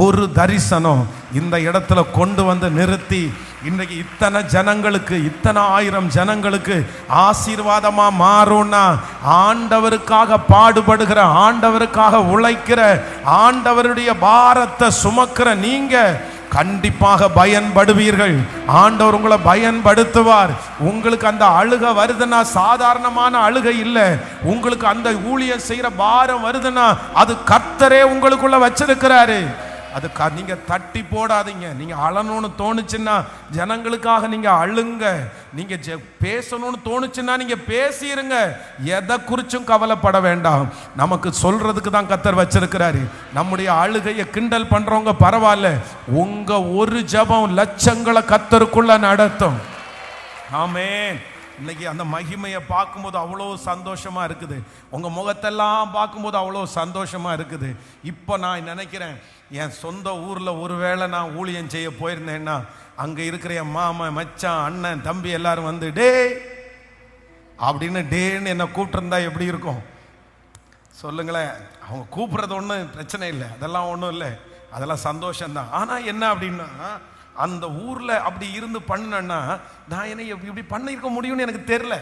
ஒரு தரிசனம் இந்த இடத்துல கொண்டு வந்து நிறுத்தி இன்றைக்கு இத்தனை ஜனங்களுக்கு, இத்தனை 1000 ஜனங்களுக்கு ஆசீர்வாதமா மாறும்னா, ஆண்டவருக்காக பாடுபடுகிற, ஆண்டவருக்காக உழைக்கிற, ஆண்டவருடைய பாரத்தை சுமக்கிற நீங்க கண்டிப்பாக பயன்படுவீர்கள். ஆண்டவர் உங்களை பயன்படுத்துவார். உங்களுக்கு அந்த அழுகை வருதுன்னா சாதாரணமான அழுகை இல்லை. உங்களுக்கு அந்த ஊழியம் செய்யற பாரம் வருதுன்னா அது கர்த்தரே உங்களுக்குள்ள வச்சிருக்கிறாரு. அது நீங்க தட்டி போடாதீங்க. நீங்க அழணும்னு தோணுச்சுன்னா ஜனங்களுக்காக நீங்க அழுங்க. நீங்க பேசணும்னு தோணுச்சுன்னா நீங்க பேசிருங்க. எதை குறிச்சும் கவலைப்பட வேண்டாம். நமக்கு சொல்றதுக்கு தான் கர்த்தர் வச்சிருக்கிறாரு. நம்முடைய அழுகையை கிண்டல் பண்றவங்க பரவாயில்ல, உங்க ஒரு ஜெபம் லட்சங்களை கர்த்தருக்குள்ள நடத்தும். ஆமென். இன்னைக்கு அந்த மகிமையை பார்க்கும்போது அவ்வளோ சந்தோஷமா இருக்குது. உங்க முகத்தெல்லாம் பார்க்கும்போது அவ்வளோ சந்தோஷமா இருக்குது. இப்போ நான் நினைக்கிறேன், என் சொந்த ஊர்ல ஒருவேளை நான் ஊழியம் செய்ய போயிருந்தேன்னா, அங்க இருக்கிற என் மாமன், மச்சான், அண்ணன், தம்பி எல்லாரும் வந்து டே அப்படின்னு டேன்னு என்னை கூப்பிட்டுருந்தா எப்படி இருக்கும் சொல்லுங்களேன். அவங்க கூப்பிடுறது ஒன்றும் பிரச்சனை இல்லை, அதெல்லாம் ஒன்றும் இல்லை, அதெல்லாம் சந்தோஷம்தான். ஆனால் என்ன அப்படின்னா, அந்த ஊரில் அப்படி இருந்து பண்ணேன்னா நான் என்ன இப்படி பண்ணியிருக்க முடியும்னு எனக்கு தெரில.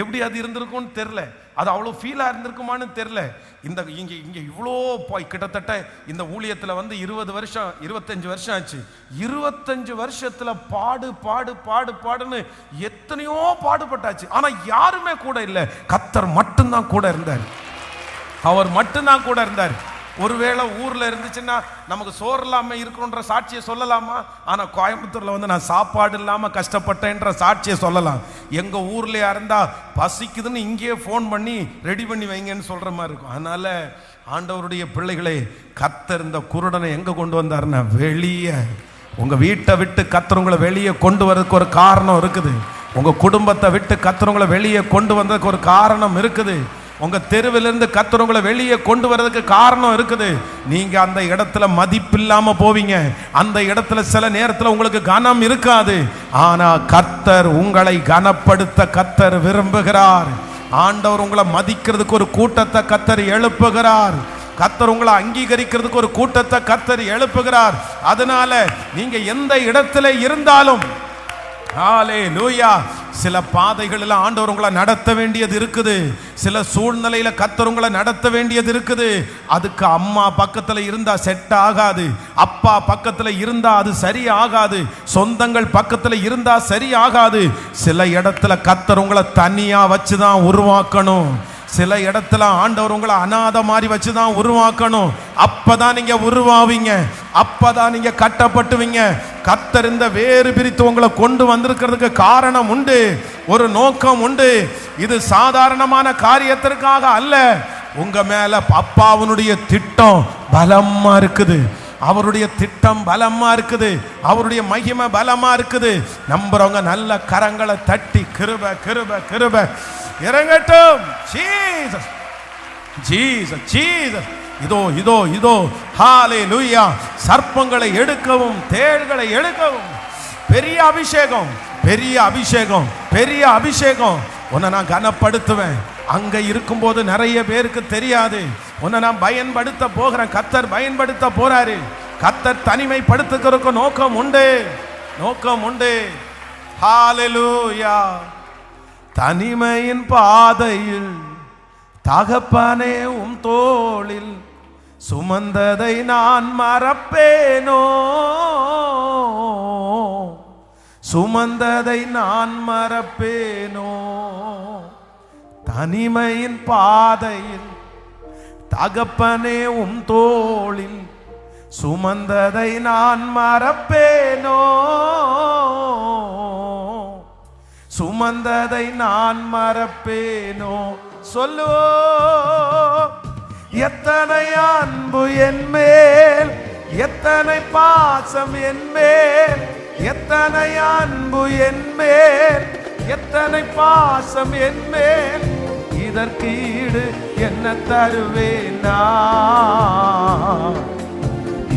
எப்படி அது இருந்திருக்கும்னு தெரில, அது அவ்வளோ ஃபீலாக இருந்திருக்குமான்னு தெரில. இங்கே இவ்வளோ கிட்டத்தட்ட இந்த ஊழியத்தில் வந்து 20 வருஷம் 25 வருஷம் ஆச்சு. 25 வருஷத்தில் பாடுன்னு எத்தனையோ பாடுபட்டாச்சு. ஆனால் யாருமே கூட இல்லை, கர்த்தர் மட்டும்தான் கூட இருந்தார். அவர் மட்டும்தான் கூட இருந்தார். ஒருவேளை ஊர்ல இருந்துச்சுன்னா நமக்கு சோறு இல்லாம இருக்கணுன்ற சாட்சியை சொல்லலாமா? ஆனா கோயம்புத்தூர்ல வந்து நான் சாப்பாடு இல்லாம கஷ்டப்பட்டேன்ற சாட்சியை சொல்லலாம். எங்க ஊர்லயா இருந்தா பசிக்குதுன்னு இங்கேயே ஃபோன் பண்ணி ரெடி பண்ணி வைங்கன்னு சொல்ற மாதிரி இருக்கும். அதனால ஆண்டவருடைய பிள்ளைகளே, கர்த்தர் இந்த குருடனை எங்க கொண்டு வந்தாருன்னா வெளியே. உங்க வீட்டை விட்டு கர்த்தர் உங்களை வெளியே கொண்டு வரதுக்கு ஒரு காரணம் இருக்குது. உங்க குடும்பத்தை விட்டு கர்த்தர் உங்களை வெளியே கொண்டு வந்ததுக்கு ஒரு காரணம் இருக்குது. உங்க தெருவிலிருந்து கர்த்தர் உங்களை வெளியே கொண்டு வரதுக்கு காரணம் இருக்குது. நீங்க அந்த இடத்துல மதிப்பில்லாம போவீங்க. அந்த இடத்துல சில நேரத்தில் உங்களுக்கு கனம் இருக்காது. ஆனா கர்த்தர் உங்களை கனப்படுத்த கர்த்தர் விரும்புகிறார். ஆண்டவர் உங்களை மதிக்கிறதுக்கு ஒரு கூட்டத்தை கர்த்தர் எழுப்புகிறார். கர்த்தர் உங்களை அங்கீகரிக்கிறதுக்கு ஒரு கூட்டத்தை கர்த்தர் எழுப்புகிறார். அதனால நீங்க எந்த இடத்துல இருந்தாலும் ஹல்லேலூயா, சில பாதைகளில் ஆண்டவர் உங்களை நடத்த வேண்டியது இருக்குது. சில சூழ்நிலையில கர்த்தர் உங்களை நடத்த வேண்டியது இருக்குது. அதுக்கு அம்மா பக்கத்துல இருந்தா செட் ஆகாது, அப்பா பக்கத்துல இருந்தா அது சரி ஆகாது, சொந்தங்கள் பக்கத்துல இருந்தா சரி ஆகாது. சில இடத்துல கர்த்தர் உங்களை தனியா வச்சுதான் உருவாக்கணும். சில இடத்துல ஆண்டவர் உங்களை அநாத மாதிரி வச்சுதான் உருவாக்கணும். அப்பதான் நீங்க உருவாவீங்க, அப்பதான் நீங்க கட்டப்பட்டுவீங்க. கர்த்தர் இந்த வேறு பிரித்து உங்களை கொண்டு வந்திருக்கிறதுக்கு காரணம் உண்டு, ஒரு நோக்கம் உண்டு. இது சாதாரணமான காரியத்திற்காக அல்ல. உங்க மேல அப்பாவுடைய திட்டம் பலமா இருக்குது. அவருடைய திட்டம் பலமா இருக்குது. அவருடைய மகிமை பலமா இருக்குது. நம்புறவங்க நல்ல கரங்களை தட்டி கிருபை கிருபை கிருபை இறங்கட்டும். Jesus Jesus Jesus. இதோ இதோ இதோ ஹல்லேலூயா. சர்ப்பங்களை எடுக்கவும் தேள்களை எடுக்கவும் பெரிய அபிஷேகம், பெரிய அபிஷேகம், பெரிய அபிஷேகம். உன்னை நான் கனப்படுத்துவேன். அங்க இருக்கும்போது நிறைய பேருக்கு தெரியாது. உன்னை நான் பயன்படுத்த போகிறேன். கர்த்தர் பயன்படுத்த போறாரு. கர்த்தர் தனிமைப்படுத்துகிறதுக்கு நோக்கம் உண்டு, நோக்கம் உண்டு. ஹல்லேலூயா. தனிமையின் பாதையில் தகப்பனே உம் தோளில் சுமந்ததை நான் மறப்பேனோ, சுமந்ததை நான் மறப்பேனோ. தனிமையின் பாதையில் தகப்பனே உம் தோளில் சுமந்ததை நான் மறப்பேனோ, சுமந்ததை நான் மறப்பேனோ. சொல்லு, எத்தனை அன்பு என் மேல், எத்தனை பாசம் என் மேல், எத்தனை அன்பு என் மேல், எத்தனை பாசம் என் மேல். இதற்கு ஈடு என்ன தருவேனா,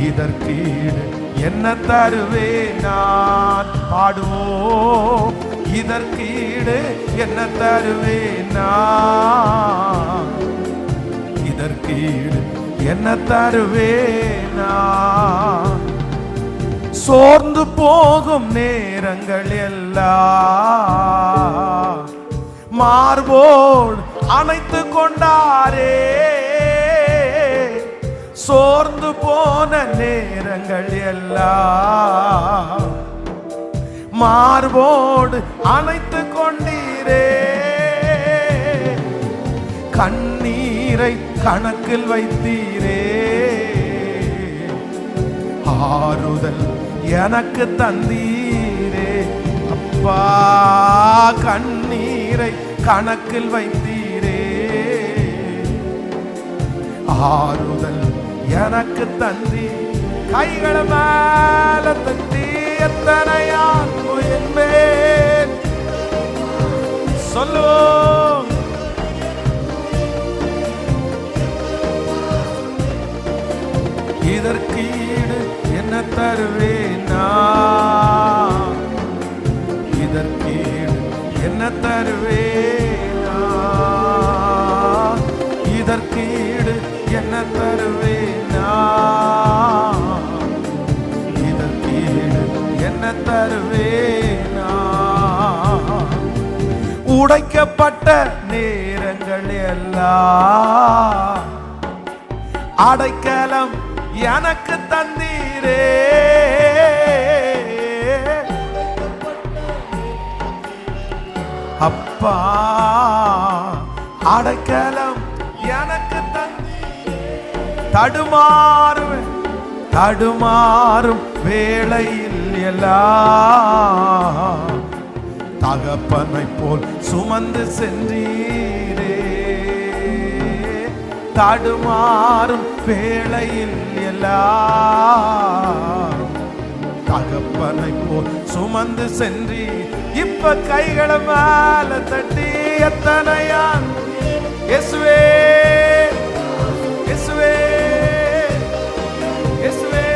இதற்கு ஈடு என்ன தருவேனா. பாடுவோம், இதற்கு ஈடு என்ன தருவேனா, இதற்கு ஈடு என்ன தருவேனா. சோர்ந்து போகும் நேரங்கள் எல்லாம் மார்போடு அணைத்து கொண்டாரே. சோர்ந்து போன நேரங்கள் எல்லாம் மார்போடு அணைத்து கொண்டீரே. கண்ணீரை கணக்கில் வைத்தீரே. ஆறுதல் எனக்கு தந்தீரே. அப்பா, கண்ணீரை கணக்கில் வைத்தீரே. ஆறுதல் எனக்கு தந்தி. கைகளை மேல தந்தி. எத்தனை அன்பு என் மேல். சொல்லுவோம், இதற்கு ஈடு என்ன தருவேனா, இதற்கு ஈடு என்ன தருவேனா, இதற்கு ஈடு என்ன தருவேனா, இதற்கு ஈடு என்ன தருவேனா. உடைக்கப்பட்ட நேரங்கள் எல்லாம் அடைக்கலம் எனக்கு தந்தீரே. அப்பா, அடைக்கலம் எனக்கு தடுமாறுவேன். தடுமாறும் வேளையில் எல்லாம் தகப்பனை போல் சுமந்து சென்றீரே. தடுமாறும் வேளையில் எல்லாம் தகப்பனை போல் சுமந்து சென்றீ. இப்ப கைகளை மேல தட்டி எத்தனையான் இயேசுவே இயேசுவே இயேசுவே.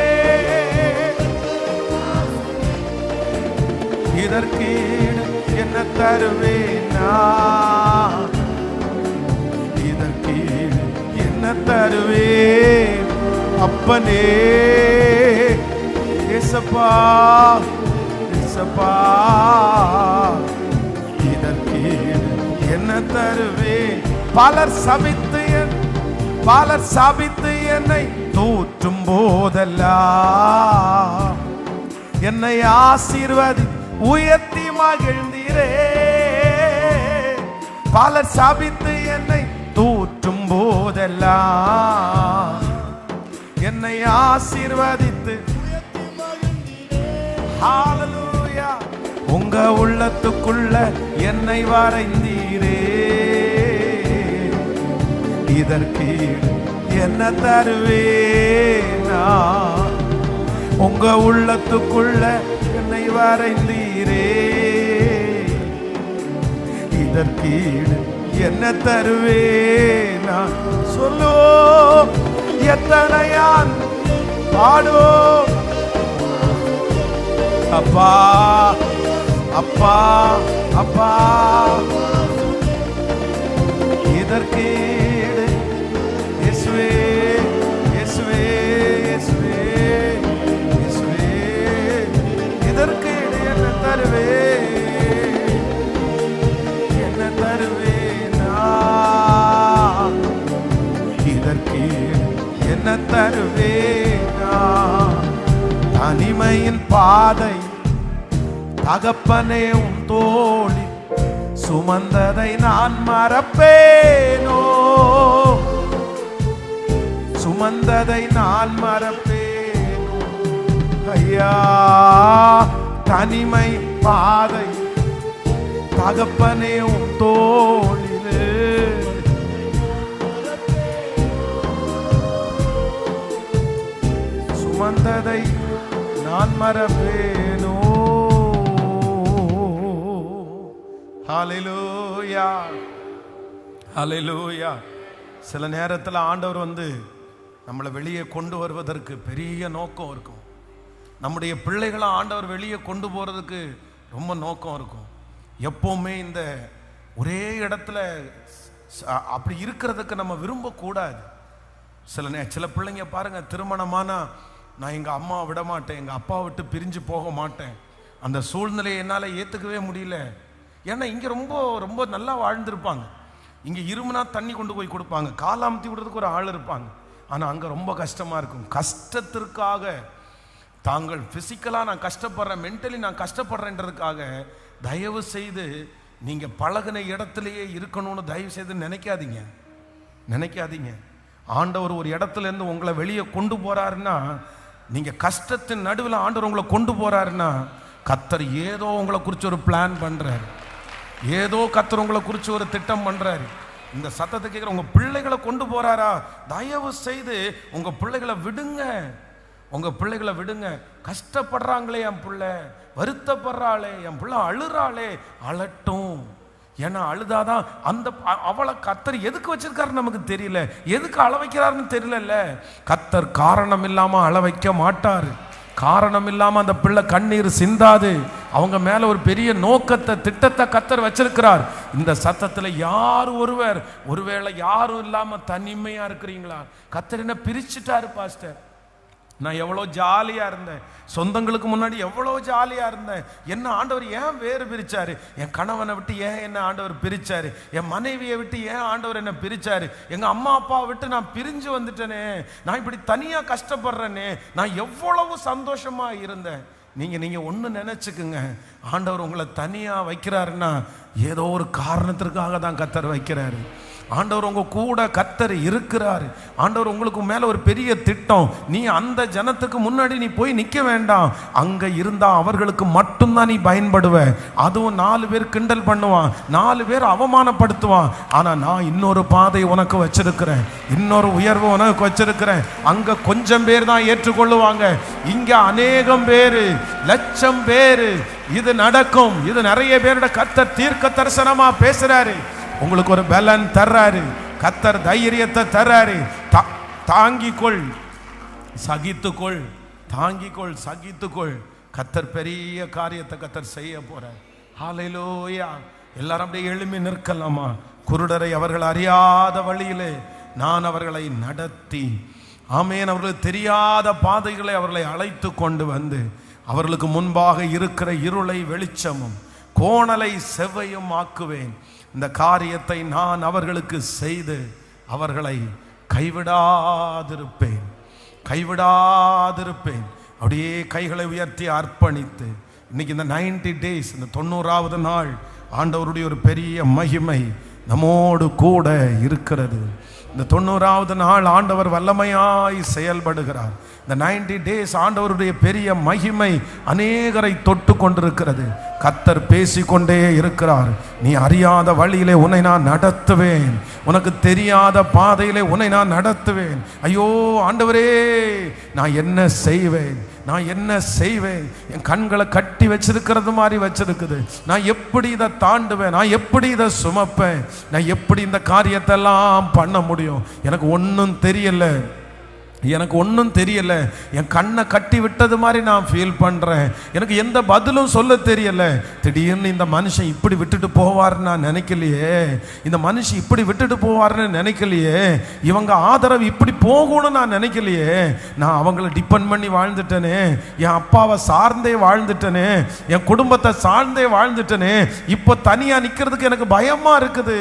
இதற்கீடு என்ன தருவேனா? இதற்கீடு என்ன தருவேன் அப்பனே? ஏசப்பா ஏசப்பா, இதற்கீடு என்ன தருவேன்? பலர் சபித்து என்னை தூற்றும் போதெல்லாம் என்னை ஆசீர்வதி உயர்த்தி மகிழ்ந்தீரே. பலர் சபித்து என்னை தூற்றும் போதெல்லாம் என்னை ஆசீர்வதித்து ஹல்லேலூயா. உங்க உள்ளத்துக்குள்ள என்னை வரைந்தீரே. இதற்கு என்ன தருவேனா? உங்க உள்ளத்துக்குள்ள என்னை வரைந்தீரே. இதற்கு என்ன தருவேனா? சொல்லோ எத்தனையான் பாடோ. அப்பா அப்பா அப்பா, இதற்கு இயேசுவே இயேசுவே இயேசுவே இயேசுவே. இதற்கு என்ன தருவே? என்ன தருவேனா? இதற்கு என்ன தருவேனா? தனிமையின் பாதை தகப்பனே உன் தோழி சுமந்ததை நான் மறப்பேனோ? சுமந்ததை நான் மறப்பேனோ? ஐயா, தனிமை பாதை தகப்பனே உன் தோளிலே சுமந்ததை நான் மறப்பேனோ? ஹல்லேலூயா ஹல்லேலூயா. சில நேரத்தில் ஆண்டவர் நம்மளை வெளியே கொண்டு வருவதற்கு பெரிய நோக்கம் இருக்கும். நம்முடைய பிள்ளைகளை ஆண்டவர் வெளியே கொண்டு போகிறதுக்கு ரொம்ப நோக்கம் இருக்கும். எப்போவுமே இந்த ஒரே இடத்துல அப்படி இருக்கிறதுக்கு நம்ம விரும்பக்கூடாது. சில பிள்ளைங்க பாருங்கள், திருமணமானா நான் எங்கள் அம்மாவை விட மாட்டேன், எங்கள் அப்பா விட்டு பிரிஞ்சு போக மாட்டேன். அந்த சூழ்நிலையை என்னால் ஏற்றுக்கவே முடியல. ஏன்னா இங்கே ரொம்ப ரொம்ப நல்லா வாழ்ந்துருப்பாங்க. இங்கே இருமுனா தண்ணி கொண்டு போய் கொடுப்பாங்க, காலாமத்தி விடுறதுக்கு ஒரு ஆள் இருப்பாங்க. ஆனால் அங்கே ரொம்ப கஷ்டமாக இருக்கும். கஷ்டத்திற்காக தாங்கள் ஃபிசிக்கலாக நான் கஷ்டப்படுறேன், மென்டலி நான் கஷ்டப்படுறேன்றதுக்காக தயவு செய்து நீங்கள் பழகின இடத்துலையே இருக்கணும்னு தயவு செய்து நினைக்காதீங்க. ஆண்டவர் ஒரு இடத்துலேருந்து உங்களை வெளியே கொண்டு போகிறாருன்னா, நீங்கள் கஷ்டத்தின் நடுவில் ஆண்டவர் உங்களை கொண்டு போகிறாருன்னா, கர்த்தர் ஏதோ உங்களை குறித்து ஒரு பிளான் பண்ணுறாரு, ஏதோ கர்த்தர் உங்களை குறித்து ஒரு திட்டம் பண்ணுறாரு. இந்த சத்தத்தை கேட்குற உங்கள் பிள்ளைகளை கொண்டு போகிறாரா, தயவு செய்து உங்கள் பிள்ளைகளை விடுங்க. கஷ்டப்படுறாங்களே என் பிள்ளை, வருத்தப்படுறாளே என் பிள்ளை, அழுறாளே, அழட்டும். ஏன்னா அழுதாதான் அவளை கர்த்தர் எதுக்கு வச்சிருக்காரு நமக்கு தெரியல, எதுக்கு அழ வைக்கிறாருன்னு தெரியல. கர்த்தர் காரணம் இல்லாமல் அழ வைக்க மாட்டார். காரணம் இல்லாமல் அந்த பிள்ளை கண்ணீர் சிந்தாது. அவங்க மேலே ஒரு பெரிய நோக்கத்தை, திட்டத்தை கர்த்தர் வச்சிருக்கிறார். இந்த சத்தத்தில் ஒருவேளை யாரும் இல்லாமல் தனிமையாக இருக்கிறீங்களா? கர்த்தர் என்ன பிரிச்சுட்டாரு பாஸ்டர். நான் எவ்வளோ ஜாலியாக இருந்தேன், சொந்தங்களுக்கு முன்னாடி எவ்வளோ ஜாலியாக இருந்தேன். என்ன ஆண்டவர் ஏன் வேறு பிரித்தார்? என் கணவனை விட்டு ஏன் என்ன ஆண்டவர் பிரித்தார்? என் மனைவியை விட்டு ஏன் ஆண்டவர் என்ன பிரித்தார்? எங்கள் அம்மா அப்பாவை விட்டு நான் பிரிஞ்சு வந்துட்டேனே, நான் இப்படி தனியாக கஷ்டப்படுறேனே, நான் எவ்வளவு சந்தோஷமாக இருந்தேன். நீங்கள் ஒன்று நினச்சிக்குங்க, ஆண்டவர் உங்களை தனியாக வைக்கிறாருன்னா ஏதோ ஒரு காரணத்திற்காக தான் கர்த்தர் வைக்கிறாரு. ஆண்டவர் உங்க கூட கர்த்தர் இருக்கிறாரு. ஆண்டவர் உங்களுக்கு மேல ஒரு பெரிய திட்டம். நீ அந்த ஜனத்துக்கு முன்னாடி நீ போய் நிக்க வேண்டாம். அங்க இருந்தா அவர்களுக்கு மட்டும்தான் நீ பயன்படுவ. அதுவும் 4 பேர் கிண்டல் பண்ணுவான், 4 பேர் அவமானப்படுத்துவான். ஆனா நான் இன்னொரு பாதை உனக்கு வச்சிருக்கிறேன், இன்னொரு உயர்வு உனக்கு வச்சிருக்கிறேன். அங்க கொஞ்சம் பேர் தான் ஏற்றுக்கொள்ளுவாங்க, இங்க அநேகம் பேரு, லட்சம் பேரு. இது நடக்கும். இது நிறைய பேரோட கர்த்தர் தீர்க்க தரிசனமா பேசுறாரு. உங்களுக்கு ஒரு பலன் தர்றாரு, கர்த்தர் தைரியத்தை தர்றாரு. தாங்கிக்கொள், சகித்துக்கொள், தாங்கிக்கொள், சகித்துக்கொள். கர்த்தர் பெரிய காரியத்தை கர்த்தர் செய்ய போறார். ஹல்லேலூயா. எல்லாரும் அப்படியே எழும்பி நிற்கலாமா? குருடரை அவர்கள் அறியாத வழியிலே நான் அவர்களை நடத்தி, ஆமென், அவர்களுக்கு தெரியாத பாதைகளை அவர்களை அழைத்து கொண்டு வந்து அவர்களுக்கு முன்பாக இருக்கிற இருளை வெளிச்சமும் கோணலை செவ்வையும் ஆக்குவேன். இந்த காரியத்தை நான் அவர்களுக்கு செய்து அவர்களை கைவிடாதிருப்பேன், கைவிடாதிருப்பேன். அப்படியே கைகளை உயர்த்தி அர்ப்பணித்து இன்னைக்கு இந்த 90 days, இந்த 90வது நாள் ஆண்டவருடைய ஒரு பெரிய மகிமை நம்மோடு கூட இருக்கிறது. இந்த 90வது நாள் ஆண்டவர் வல்லமையாய் செயல்படுகிறார். இந்த 90 days ஆண்டவருடைய பெரிய மகிமை அநேகரை தொட்டு கொண்டிருக்கிறது. கர்த்தர் பேசிக்கொண்டே இருக்கிறார். நீ அறியாத வழியிலே உன்னை நான் நடத்துவேன், உனக்கு தெரியாத பாதையிலே உன்னை நான் நடத்துவேன். ஐயோ ஆண்டவரே, நான் என்ன செய்வேன், நான் என்ன செய்வேன்? என் கண்களை கட்டி வச்சிருக்கிறது மாதிரி வச்சிருக்குது. நான் எப்படி இதை தாண்டுவேன்? நான் எப்படி இதை சுமப்பேன்? நான் எப்படி இந்த காரியத்தை எல்லாம் பண்ண முடியும்? எனக்கு ஒன்றும் தெரியல, எனக்கு ஒன்றும் தெரியல. என் கண்ணை கட்டி விட்டது மாதிரி நான் ஃபீல் பண்ணுறேன். எனக்கு எந்த பதிலும் சொல்ல தெரியல. திடீர்னு இந்த மனுஷன் இப்படி விட்டுட்டு போவார்னு நான் நினைக்கலையே, இந்த மனுஷன் இப்படி விட்டுட்டு போவார்னு நினைக்கலையே, இவங்க ஆதரவு இப்படி போகணும்னு நான் நினைக்கலையே. நான் அவங்கள டிபெண்ட் பண்ணி வாழ்ந்துட்டேனே, என் அப்பாவை சார்ந்தே வாழ்ந்துட்டேனே, என் குடும்பத்தை சார்ந்தே வாழ்ந்துட்டேனே. இப்போ தனியாக நிற்கிறதுக்கு எனக்கு பயமாக இருக்குது.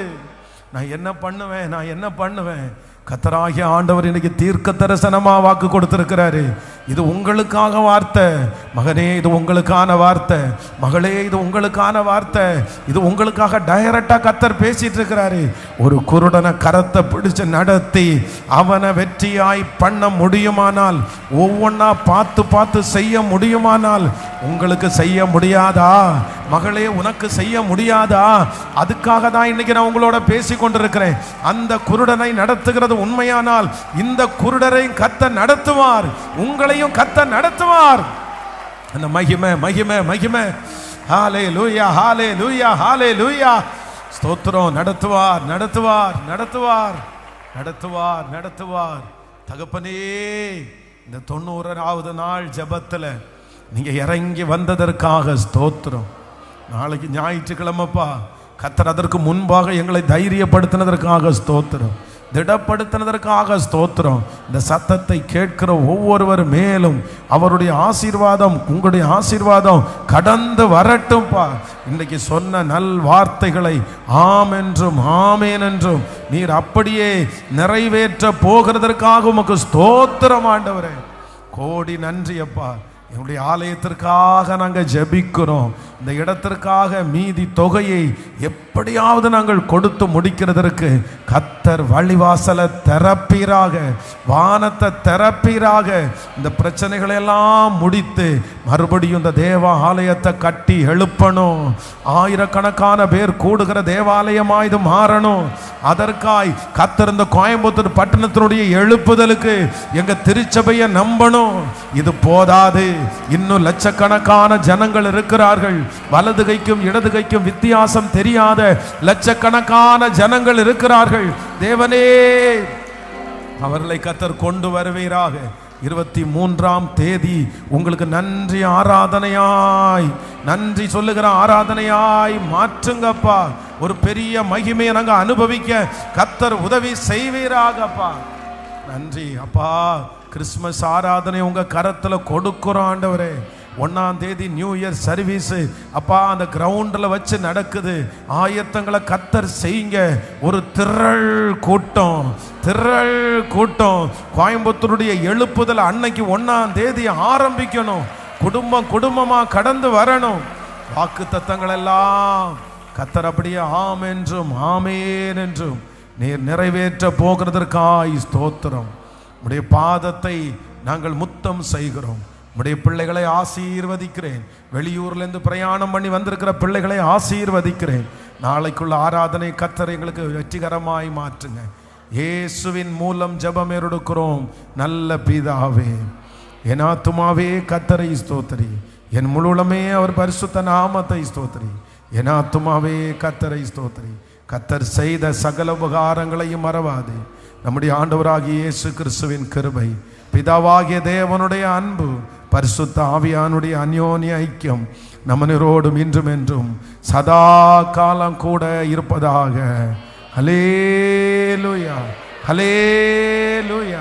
நான் என்ன பண்ணுவேன், நான் என்ன பண்ணுவேன்? கர்த்தராகிய ஆண்டவர் இன்னைக்கு தீர்க்க தரிசனமா வாக்கு கொடுத்திருக்கிறாரு. இது உங்களுக்காக வார்த்தை. மகனே, இது உங்களுக்கான வார்த்தை. மகளே, இது உங்களுக்கான வார்த்தை. இது உங்களுக்காக டைரக்டா கர்த்தர் பேசிட்டு இருக்கிறாரு. ஒரு குருடனை கரத்தை பிடிச்சு நடத்தி அவனை வெற்றியாய் பண்ண முடியுமானால், ஒவ்வொன்னா பார்த்து பார்த்து செய்ய முடியுமானால், உங்களுக்கு செய்ய முடியாதா? மகளே, உனக்கு செய்ய முடியாதா? அதுக்காக தான் இன்னைக்கு நான் உங்களோட பேசி கொண்டிருக்கிறேன். அந்த குருடனை நடத்துகிறது உண்மையானால் இந்த குருடரை கர்த்தர் நடத்துவார், உங்களையும் கர்த்தர் நடத்துவார். அந்த மகிமை மகிமை மகிமை. ஹல்லேலூயா, ஹல்லேலூயா, ஹல்லேலூயா. ஸ்தோத்திரம். நடத்துவார், நடத்துவார், நடத்துவார், நடத்துவார், நடத்துவார். தகப்பனே, இந்த 90வது நாள் ஜெபத்தில் நீங்க இறங்கி வந்ததற்காக ஸ்தோத்திரம். நாளைக்கு ஞாயிற்றுக்கிழமைப்பா, கர்த்தர் அதற்கு முன்பாக எங்களை தைரியப்படுத்தினதற்காக ஸ்தோத்திரம், திடப்படுத்தினதற்காக ஸ்தோத்திரம். இந்த சத்தத்தை கேட்கிற ஒவ்வொருவர் மேலும் அவருடைய ஆசீர்வாதம், உங்களுடைய ஆசீர்வாதம் கடந்து வரட்டும்பா. இன்னைக்கு சொன்ன நல் வார்த்தைகளை ஆம் என்றும் ஆமேன் என்றும் நீர் அப்படியே நிறைவேற்ற போகிறதற்காக உமக்கு ஸ்தோத்திரம் ஆண்டவரே. கோடி நன்றி அப்பா. என்னுடைய ஆலயத்திற்காக நாங்கள் ஜெபிக்கிறோம். இந்த இடத்திற்காக மீதி தொகையை எப்படியாவது நாங்கள் கொடுத்து முடிக்கிறதற்கு கர்த்தர் வழிவாசலை திறப்பீராக, வானத்தை திறப்பீராக. இந்த பிரச்சனைகளை எல்லாம் முடித்து மறுபடியும் இந்த தேவ ஆலயத்தை கட்டி எழுப்பணும். ஆயிரக்கணக்கான பேர் கூடுகிற தேவாலயமாக இது மாறணும். அதற்காய் கர்த்தர் இந்த கோயம்புத்தூர் பட்டணத்தினுடைய எழுப்புதலுக்கு எங்க திருச்சபையை நம்பணும். இது போதாது, இன்னும் லட்சக்கணக்கான ஜனங்கள் இருக்கிறார்கள். வலது கைக்கும் இடது கைக்கும் வித்தியாசம் தெரியாத லட்சக்கணக்கான ஜனங்கள் இருக்கிறார்கள். தேவனே, அவர்களை கர்த்தர் கொண்டு வருவீராக. 23ஆம் தேதி உங்களுக்கு நன்றி ஆராதனையாய், நன்றி சொல்லுகிற ஆராதனையாய் மாற்றுங்கப்பா. ஒரு பெரிய மகிமையை நாங்கள் அனுபவிக்க கர்த்தர் உதவி செய்வீராகப்பா. நன்றி அப்பா. கிறிஸ்மஸ் ஆராதனை உங்க கரத்துல கொடுக்கிறோம் ஆண்டவரே. 1ஆம் தேதி நியூ இயர் சர்வீஸ் அப்பா அந்த கிரவுண்டில் வச்சு நடக்குது. ஆயத்தங்களை கர்த்தர் செய்யுங்க. ஒரு திரள் கூட்டம், திரள் கூட்டம் கோயம்புத்தூருடைய எழுப்புதல் அன்னைக்கு 1ஆம் தேதி ஆரம்பிக்கணும். குடும்பம் குடும்பமா கடந்து வரணும். வாக்கு தத்தங்கள் எல்லாம் கர்த்தர் அப்படியே ஆம் என்றும் ஆமேன் என்றும் நீர் நிறைவேற்ற போகிறதற்காய் ஸ்தோத்திரம். உடைய பாதத்தை நாங்கள் முத்தம் செய்கிறோம். உடைய பிள்ளைகளை ஆசீர்வதிக்கிறேன். வெளியூர்லேருந்து பிரயாணம் பண்ணி வந்திருக்கிற பிள்ளைகளை ஆசீர்வதிக்கிறேன். நாளைக்குள்ள ஆராதனை கர்த்தர் எங்களுக்கு வெற்றிகரமாய் மாற்றுங்க. இயேசுவின் மூலம் ஜெபம் எடுக்கிறோம் நல்ல பிதாவே. என் ஆத்துமாவே கர்த்தரை ஸ்தோத்திரி, என் முழுமே அவர் பரிசுத்த நாமத்தை ஸ்தோத்திரி. என் ஆத்துமாவே கர்த்தரை ஸ்தோத்திரி. கர்த்தர் செய்த சகல உபகாரங்களையும் மறவாதே. நம்முடைய ஆண்டவராகிய இயேசு கிறிஸ்துவின் கிருபை, பிதாவாகிய தேவனுடைய அன்பு, பரிசுத்த ஆவியானுடைய அந்யோன்ய ஐக்கியம் நம்மனரோடும் இன்றும் என்றும் சதா காலம் கூட இருப்பதாக. ஹல்லேலூயா, ஹல்லேலூயா.